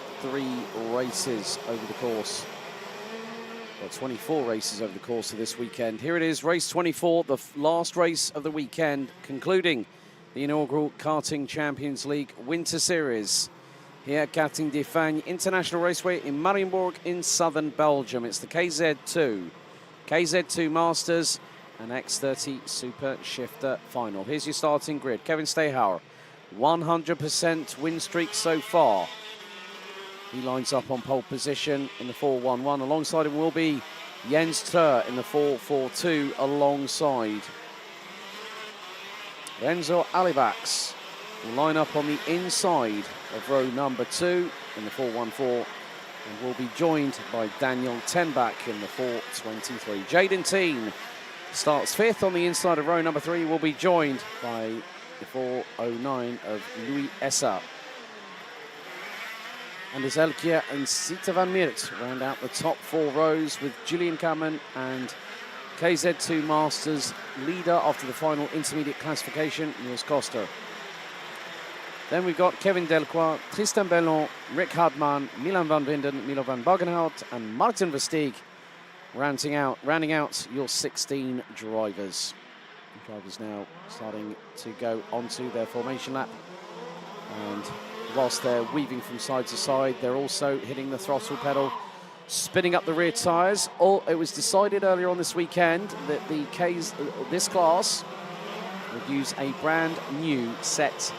races over the course. Well, 24 races over the course of this weekend. Here it is, race 24, the last race of the weekend, concluding the inaugural Karting Champions League Winter Series here at Karting de Fagnes International Raceway in Mariembourg in southern Belgium. It's the KZ2, KZ2 Masters and X30 Super Shifter Final. Here's your starting grid. Kevin Stehauer, 100% win streak so far. He lines up on pole position in the 4-1-1. Alongside him will be Jens Tur in the 4-4-2 alongside. Renzo Alivax will line up on the inside of row number 2 in the 4-1-4 and will be joined by Daniel Tenbach in the 4-23. Jaden Teen starts 5th on the inside of row number 3, will be joined by the 4-09 of Louis Essa. Anders Elkier and Sita van Miert round out the top 4 rows with Julian Kamen and KZ2 Masters leader after the final intermediate classification, Niels Koster. Then we've got Kevin Delcroix, Tristan Bellon, Rick Hardman, Milan van Winden, Milo van Bagenhout and Martin Versteeg rounding out your 16 drivers. The drivers now starting to go onto their formation lap, and whilst they're weaving from side to side, they're also hitting the throttle pedal, spinning up the rear tyres. It was decided earlier on this weekend that this class would use a brand new set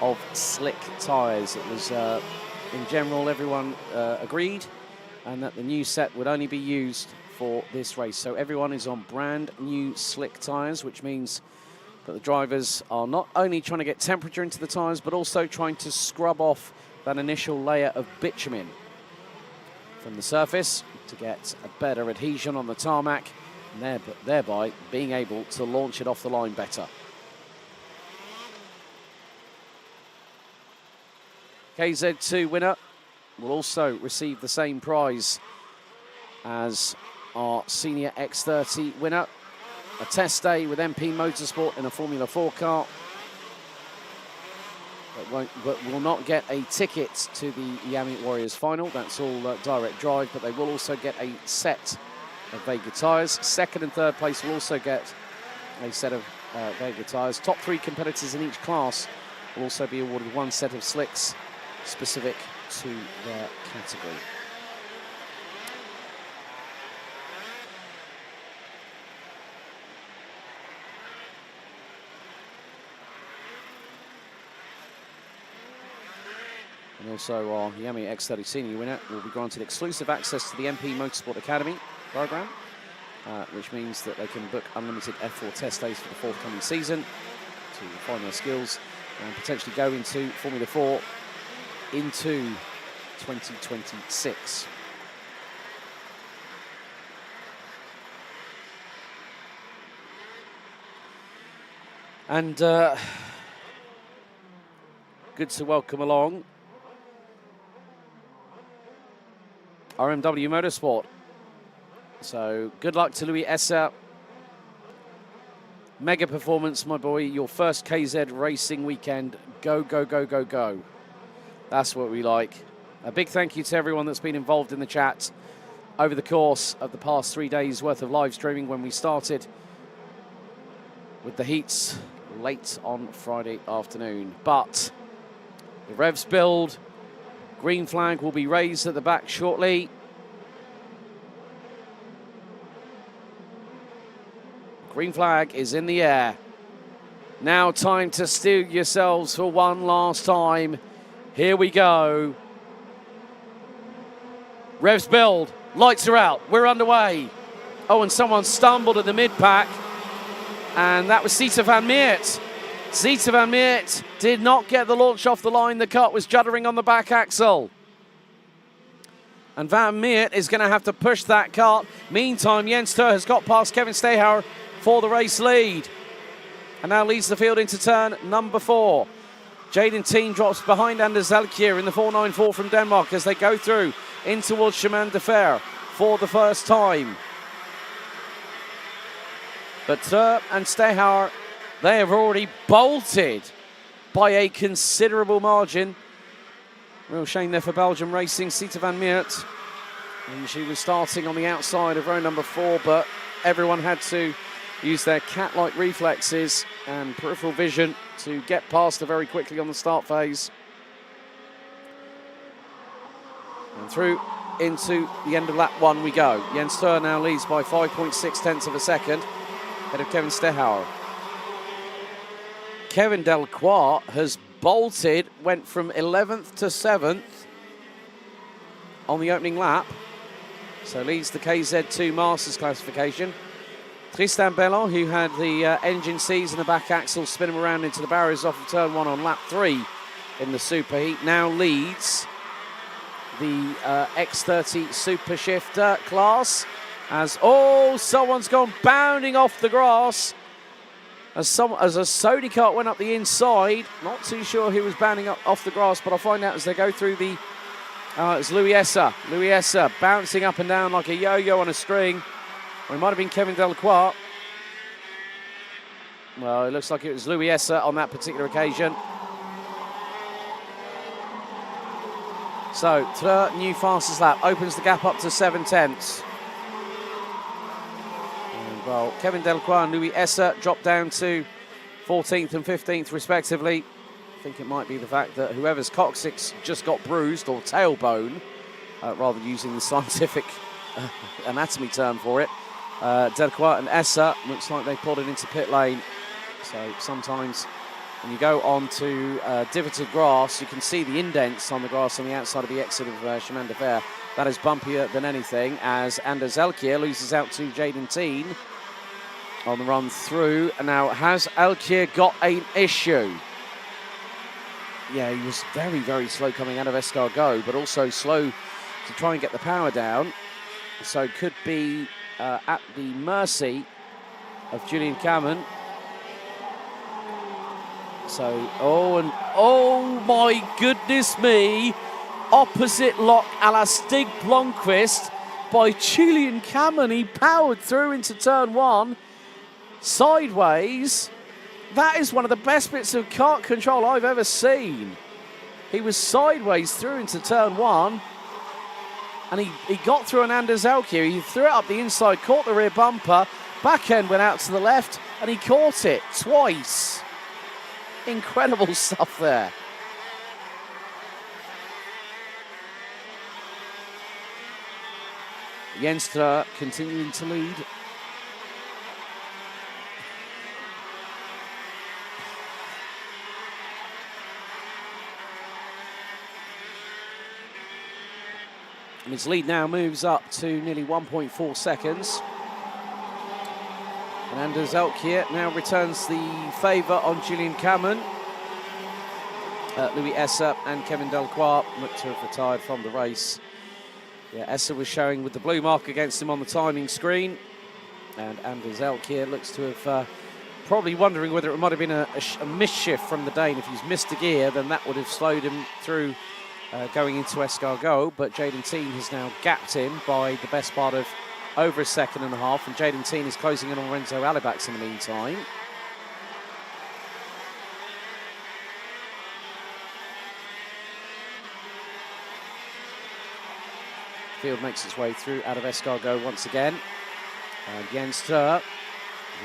of slick tyres. It was, in general, everyone agreed, and that the new set would only be used for this race. So everyone is on brand new slick tyres, which means that the drivers are not only trying to get temperature into the tyres, but also trying to scrub off that initial layer of bitumen from the surface to get a better adhesion on the tarmac, and thereby being able to launch it off the line better. KZ2 winner will also receive the same prize as our senior X30 winner. A test day with MP Motorsport in a Formula 4 car, but will not get a ticket to the Iame Warriors final. That's all direct drive, but they will also get a set of Vega tyres. Second and third place will also get a set of Vega tyres. Top 3 competitors in each class will also be awarded 1 set of slicks specific to their category. And also our Iame X30 Senior winner will be granted exclusive access to the MP Motorsport Academy program, which means that they can book unlimited F4 test days for the forthcoming season to refine their skills and potentially go into Formula 4 into 2026. And good to welcome along RMW Motorsport. So good luck to Louis Essa. Mega performance, my boy. Your first KZ racing weekend. Go, go, go, go, go. That's what we like. A big thank you to everyone that's been involved in the chat over the course of the past 3 days worth of live streaming, when we started with the heats late on Friday afternoon. But the revs build. Green flag will be raised at the back shortly. Green flag is in the air. Now time to steel yourselves for one last time. Here we go. Revs build. Lights are out. We're underway. Oh, and someone stumbled at the mid-pack. And that was Zita van Miert. Zita van Miert did not get the launch off the line. The kart was juddering on the back axle. And van Miert is going to have to push that kart. Meantime, Jens Tur has got past Kevin Stehauer for the race lead. And now leads the field into turn number 4. Jaden Teen drops behind Anders Elkier in the 494 from Denmark as they go through in towards Chemin de Fer for the first time. But Tur and Stehauer, they have already bolted by a considerable margin Real shame there for Belgium Racing, Sita van Meert. And she was starting on the outside of row number 4, but everyone had to use their cat-like reflexes and peripheral vision to get past her very quickly on the start phase. And through into the end of lap 1 we go. Jens Steur now leads by 5.6 tenths of a second, ahead of Kevin Stehauer. Kevin Delcroix has bolted, went from 11th to 7th on the opening lap. So leads the KZ2 Masters classification. Tristan Bellon, who had the engine seize and the back axle spin him around into the barriers off of turn 1 on lap 3 in the Superheat, now leads the X30 Super Shifter class as, someone's gone bounding off the grass as a Sodi kart went up the inside. Not too sure who was bounding up off the grass, but I'll find out as they go through the... it's Louis Esser. Louis Esser bouncing up and down like a yo-yo on a string. Or it might have been Kevin Delcroix. Well, it looks like it was Louis Esser on that particular occasion. So, Treur, new fastest lap, opens the gap up to 7 tenths. And, well, Kevin Delcroix and Louis Esser drop down to 14th and 15th, respectively. I think it might be the fact that whoever's coccyx just got bruised, or tailbone, rather than using the scientific anatomy term for it. Delcroix and Esser, looks like they plodded into pit lane. So sometimes when you go onto divoted grass, you can see the indents on the grass on the outside of the exit of Chemin de Fer. That is bumpier than anything, as Anders Elkier loses out to Jaden Teen on the run through. And now, has Elkier got an issue? Yeah, he was very, very slow coming out of Escargot, but also slow to try and get the power down. So could be at the mercy of Julian Cameron. So, oh my goodness me, opposite lock a la Stig Blomqvist by Julian Cameron. He powered through into turn 1, sideways. That is one of the best bits of kart control I've ever seen. He was sideways through into turn 1, and he got through an Anders Elkier. He threw it up the inside, caught the rear bumper, back end went out to the left, and he caught it twice. Incredible stuff there. Jens Steur continuing to lead. And his lead now moves up to nearly 1.4 seconds. And Anders Elkier now returns the favour on Julian Cameron. Louis Esser and Kevin Delcroix look to have retired from the race. Yeah, Esser was showing with the blue mark against him on the timing screen. And Anders Elkier looks to have probably wondering whether it might have been a misshift from the Dane. If he's missed a gear, then that would have slowed him through going into Escargot. But Jaden Teen has now gapped him by the best part of over a second and a half, and Jaden Teen is closing in on Renzo Alibax in the meantime. Field makes its way through out of Escargot once again. And Jens Steur,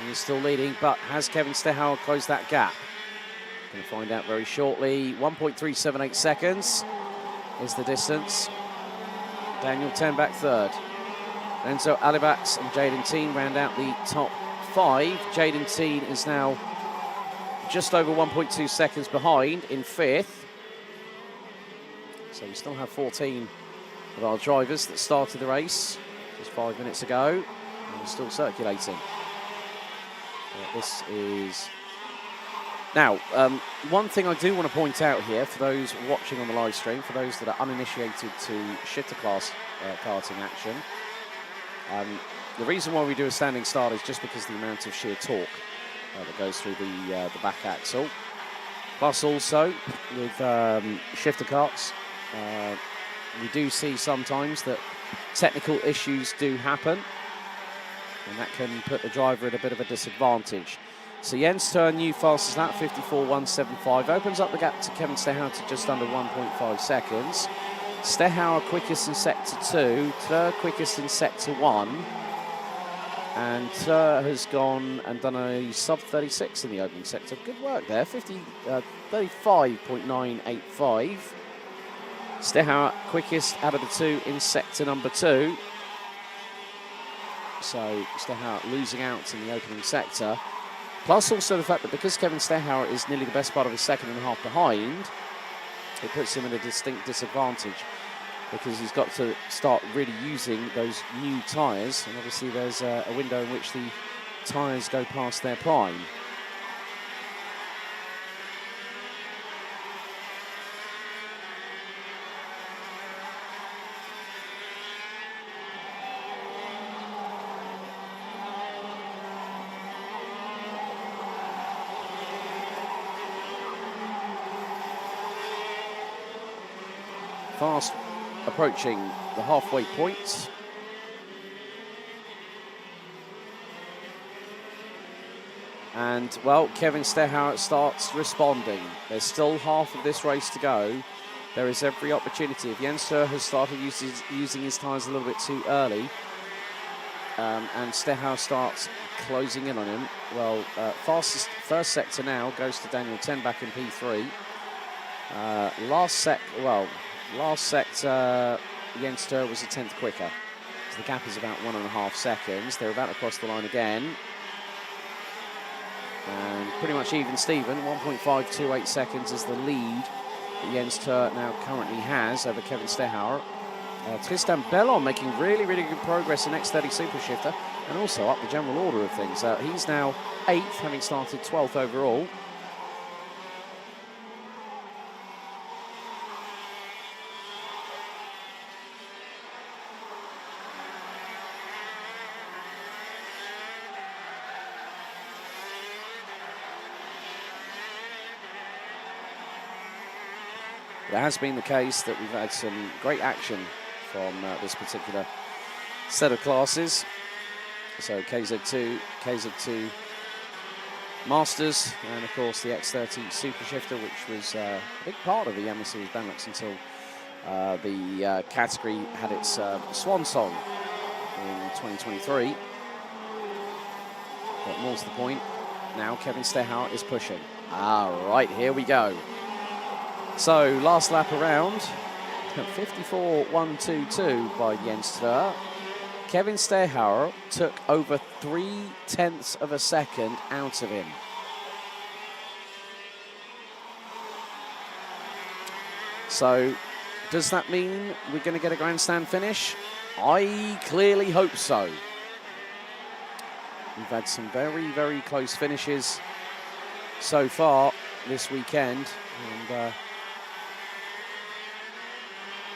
he is still leading, but has Kevin Stehauer closed that gap? Going to find out very shortly. 1.378 seconds is the distance. Daniel Tenbach third. Renzo Alibax and Jaden Teen round out the top 5. Jaden Teen is now just over 1.2 seconds behind in 5th. So we still have 14 of our drivers that started the race just 5 minutes ago, and we're still circulating. This is... Now, one thing I do want to point out here for those watching on the live stream, for those that are uninitiated to shifter class karting action, the reason why we do a standing start is just because of the amount of sheer torque that goes through the back axle. Plus also, with shifter karts, we do see sometimes that technical issues do happen, and that can put the driver at a bit of a disadvantage. So Jens Steur, new fastest lap, 54.175. Opens up the gap to Kevin Stehauer to just under 1.5 seconds. Stehauer quickest in sector 2, Steur quickest in sector 1. And Steur has gone and done a sub 36 in the opening sector. Good work there, 35.985. Stehauer quickest out of the two in sector number 2. So Stehauer losing out in the opening sector. Plus also the fact that because Kevin Stehauer is nearly the best part of his second and a half behind, it puts him at a distinct disadvantage because he's got to start really using those new tyres. And obviously there's a window in which the tyres go past their prime. Fast approaching the halfway point. And, well, Kevin Stehauer starts responding. There's still half of this race to go. There is every opportunity. If Jens Steur has started using his tyres a little bit too early, and Stehauer starts closing in on him, well, fastest first sector now goes to Daniel Tenbach in P3. Last sector, Jens Steur was a tenth quicker. So the gap is about 1.5 seconds. They're about to cross the line again. And pretty much even Steven, 1.528 seconds is the lead that Jens Steur now currently has over Kevin Stehauer. Tristan Bellon making really, really good progress in X30 Super Shifter and also up the general order of things. He's now 8th, having started 12th overall. It has been the case that we've had some great action from this particular set of classes. So KZ2 Masters, and of course the X30 Super Shifter, which was a big part of the Iame Series Benelux until the category had its swan song in 2023. But more to the point, now Kevin Stehauer is pushing. All right, here we go. So, last lap around, 54.122 by Jens Steur. Kevin Stehauer took over 0.3 of a second out of him. So, does that mean we're going to get a grandstand finish? I clearly hope so. We've had some very, very close finishes so far this weekend, and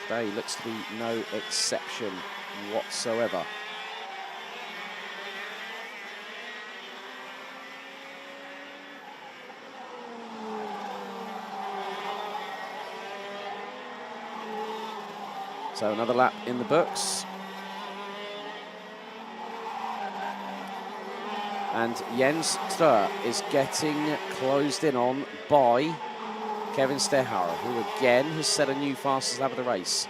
today looks to be no exception whatsoever. So another lap in the books. And Jens Steur is getting closed in on by Kevin Stehauer, who again has set a new fastest lap of the race.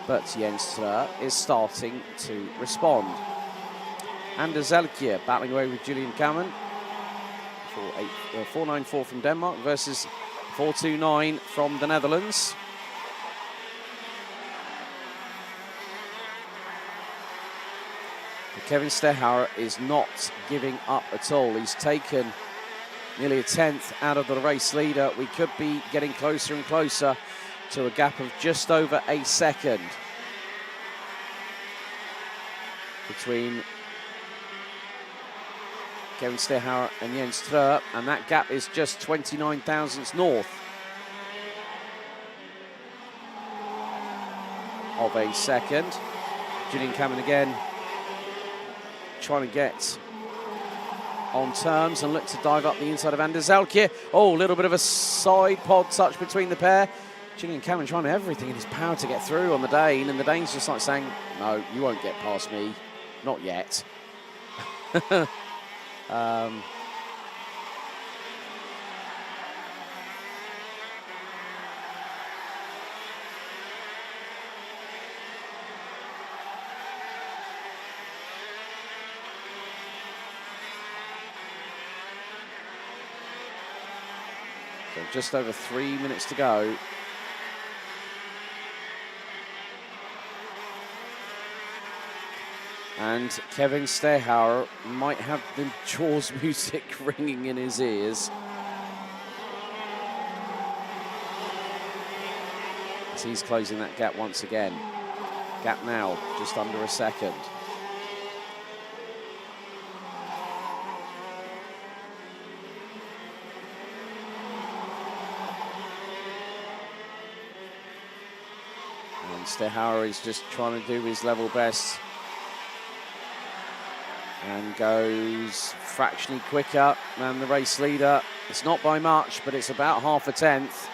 But Jens Steur is starting to respond. Anders Elkje battling away with Julian Kamen. 4.94 from Denmark versus 4.29 from the Netherlands. But Kevin Stehauer is not giving up at all. He's taken nearly a tenth out of the race leader. We could be getting closer and closer to a gap of just over a second between Kevin Stehauer and Jens Steur, and that gap is just 29 thousandths north of a second. Julian Kamen again trying to get on terms and look to dive up the inside of Anders Elkje. Oh, a little bit of a side pod touch between the pair. Julian Kamen trying everything in his power to get through on the Dane, and the Dane's just like saying, no, you won't get past me. Not yet. So just over 3 minutes to go. And Kevin Stehauer might have the Jaws music ringing in his ears. As he's closing that gap once again. Gap now, just under a second. And Stehauer is just trying to do his level best. And goes fractionally quicker than the race leader. It's not by much, but it's about half a tenth.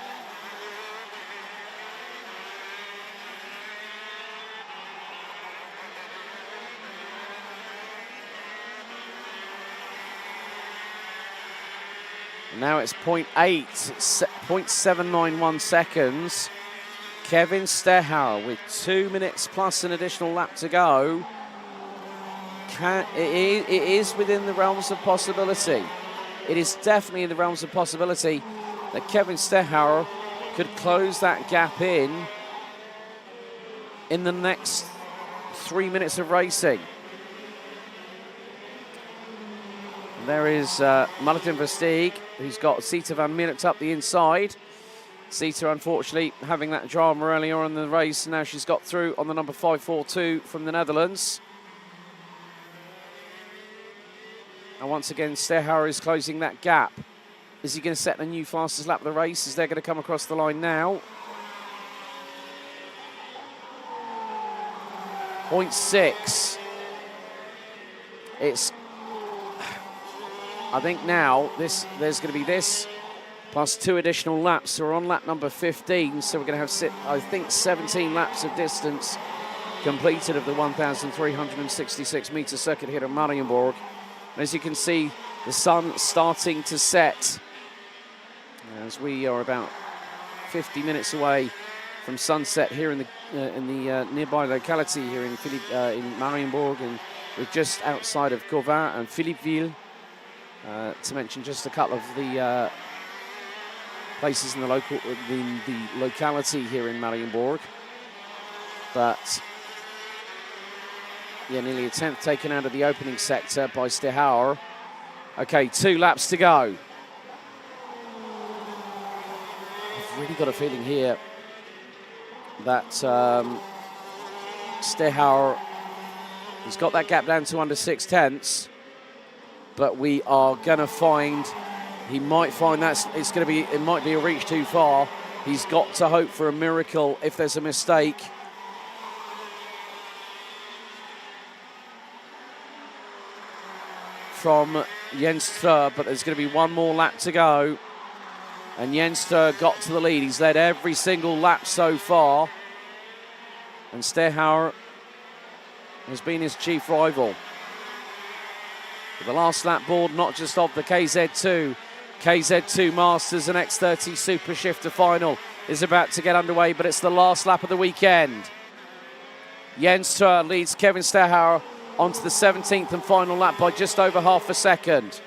And now it's 0.791 seconds. Kevin Stehauer with 2 minutes plus an additional lap to go. It is within the realms of possibility. It is definitely in the realms of possibility that Kevin Stehauer could close that gap in the next 3 minutes of racing. And there is Martin Versteeg, who's got Sita van Miert up the inside. Sita, unfortunately, having that drama earlier on in the race. Now she's got through on the number 542 from the Netherlands. And once again, Stehauer is closing that gap. Is he going to set a new fastest lap of the race? Is they're going to come across the line now? 0.6. It's, I think now, there's going to be this plus 2 additional laps. So we're on lap number 15. So we're going to have, I think, 17 laps of distance completed of the 1,366 metre circuit here at Mariembourg. As you can see, the sun starting to set as we are about 50 minutes away from sunset here in the nearby locality here in Mariembourg, and we're just outside of Cauvin and Philippeville, to mention just a couple of the places in the locality here in Mariembourg. But yeah, nearly a tenth taken out of the opening sector by Stehauer. Okay, 2 laps to go. I've really got a feeling here that Stehauer has got that gap down to under 6 tenths, but we are going to find, he might find that it might be a reach too far. He's got to hope for a miracle if there's a mistake. From Jens Stur, but there's going to be one more lap to go. And Jens Stur got to the lead. He's led every single lap so far. And Stehauer has been his chief rival. But the last lap board, not just of the KZ2 Masters and X30 Super Shifter Final, is about to get underway, but it's the last lap of the weekend. Jens Stur leads Kevin Stehauer onto the 17th and final lap by just over half a second.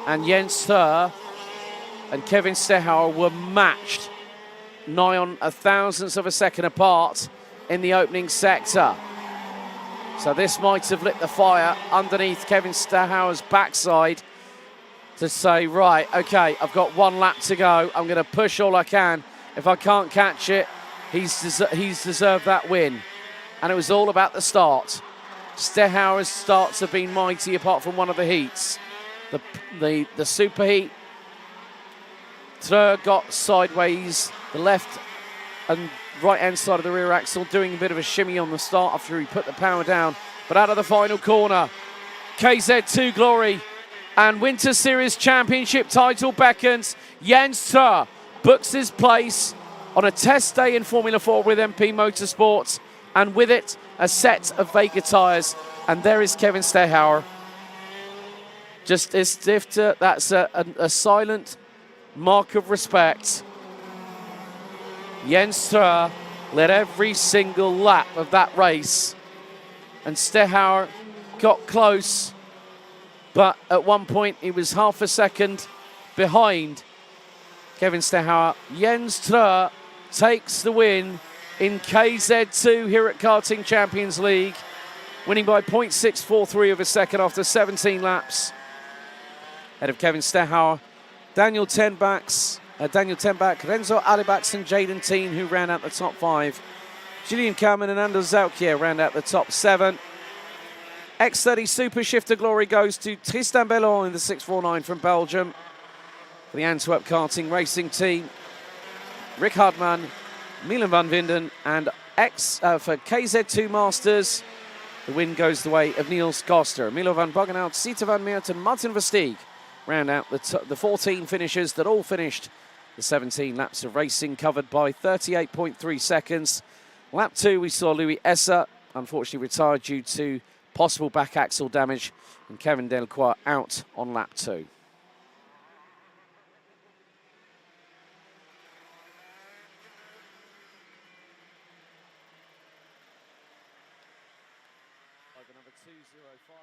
And Jens Stur and Kevin Stehauer were matched nigh on a thousandth of a second apart in the opening sector. So this might have lit the fire underneath Kevin Stehauer's backside to say, right, okay, I've got 1 lap to go. I'm going to push all I can. If I can't catch it, he's deserved that win. And it was all about the start. Stehauer's starts have been mighty apart from one of the heats. The super heat, Treux got sideways, the left and right-hand side of the rear axle, doing a bit of a shimmy on the start after he put the power down. But out of the final corner, KZ2 Glory and Winter Series Championship title beckons. Jens Stur books his place on a test day in Formula 4 with MP Motorsports, and with it, a set of Vega tyres. And there is Kevin Stehauer. Just as if that's a silent mark of respect. Jens Stur led every single lap of that race. And Stehauer got close, but at one point he was half a second behind Kevin Stehauer. Jens Trö takes the win in KZ2 here at Karting Champions League, winning by 0.643 of a second after 17 laps. Ahead of Kevin Stehauer, Daniel Tenbach, Renzo Alibax and Jaden Teen, who ran out the top 5. Julian Kamen and Anders Zaukier ran out the top 7. X30 Super Shifter glory goes to Tristan Bellon in the 649 from Belgium. For the Antwerp Karting Racing Team, Rick Hartmann, Milan van Winden, and for KZ2 Masters, the win goes the way of Niels Koster. Milo van Boggenhout, Sita van Meert and Martin Versteeg round out the 14 finishers that all finished the 17 laps of racing, covered by 38.3 seconds. Lap 2, we saw Louis Esser, unfortunately retired due to possible back axle damage, and Kevin Delcroix out on lap 2. Number 205,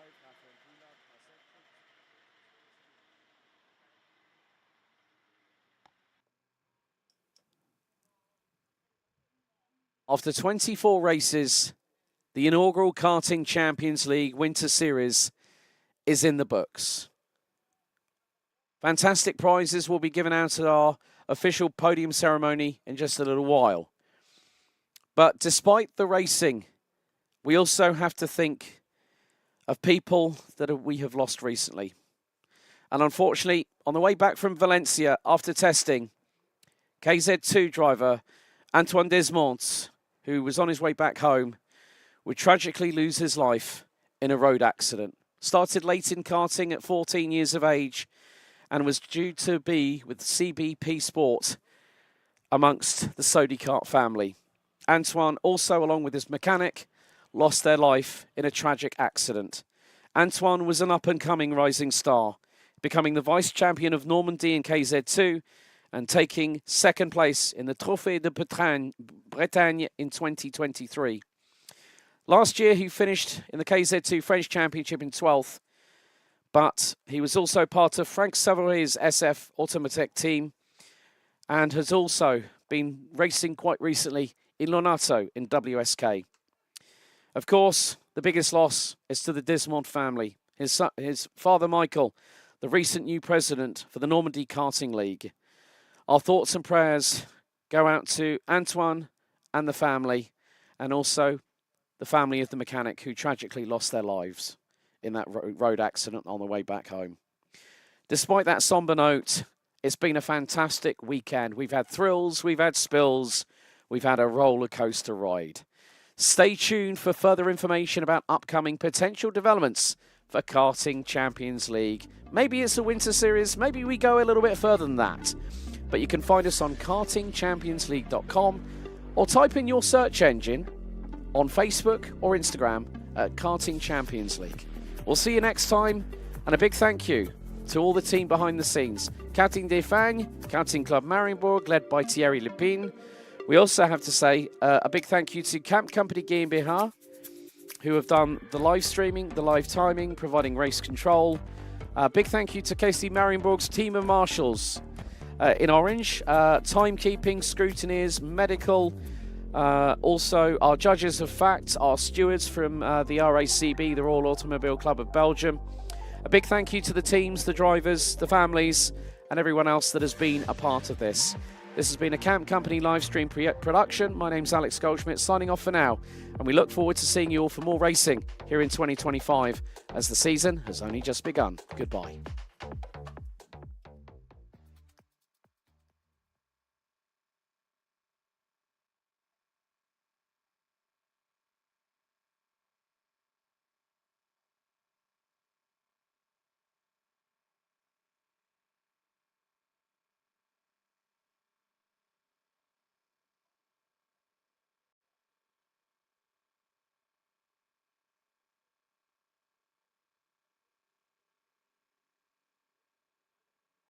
after 24 races, the inaugural Karting Champions League Winter Series is in the books. Fantastic prizes will be given out at our official podium ceremony in just a little while. But despite the racing, we also have to think of people that we have lost recently. And unfortunately, on the way back from Valencia after testing, KZ2 driver Antoine Desmonts, who was on his way back home, would tragically lose his life in a road accident. Started late in karting at 14 years of age and was due to be with CBP Sport amongst the Sodicart family. Antoine, also along with his mechanic, lost their life in a tragic accident. Antoine was an up-and-coming rising star, becoming the vice champion of Normandy in KZ2 and taking second place in the Trophée de Bretagne in 2023. Last year, he finished in the KZ2 French Championship in 12th, but he was also part of Frank Savoy's SF Automatech team and has also been racing quite recently in Lonato in WSK. Of course, the biggest loss is to the Desmond family. His father, Michael, the recent new president for the Normandy Karting League. Our thoughts and prayers go out to Antoine and the family, and also the family of the mechanic who tragically lost their lives in that road accident on the way back home. Despite that somber note, it's been a fantastic weekend. We've had thrills, we've had spills, we've had a roller coaster ride. Stay tuned for further information about upcoming potential developments for Karting Champions League. Maybe it's a winter series, maybe we go a little bit further than that. But you can find us on kartingchampionsleague.com or type in your search engine on Facebook or Instagram at Karting Champions League. We'll see you next time, and a big thank you to all the team behind the scenes. Karting des Fagnes, Karting Club Mariembourg, led by Thierry Lepine. We also have to say a big thank you to Camp Company GmbH, who have done the live streaming, the live timing, providing race control. Big thank you to KC Mariembourg's team of marshals in orange, timekeeping, scrutineers, medical, also our judges of fact, our stewards from the RACB, the Royal Automobile Club of Belgium. A big thank you to the teams, the drivers, the families, and everyone else that has been a part of this. This has been a Camp Company live stream production. My name's Alex Goldschmidt, signing off for now, and we look forward to seeing you all for more racing here in 2025 as the season has only just begun. Goodbye.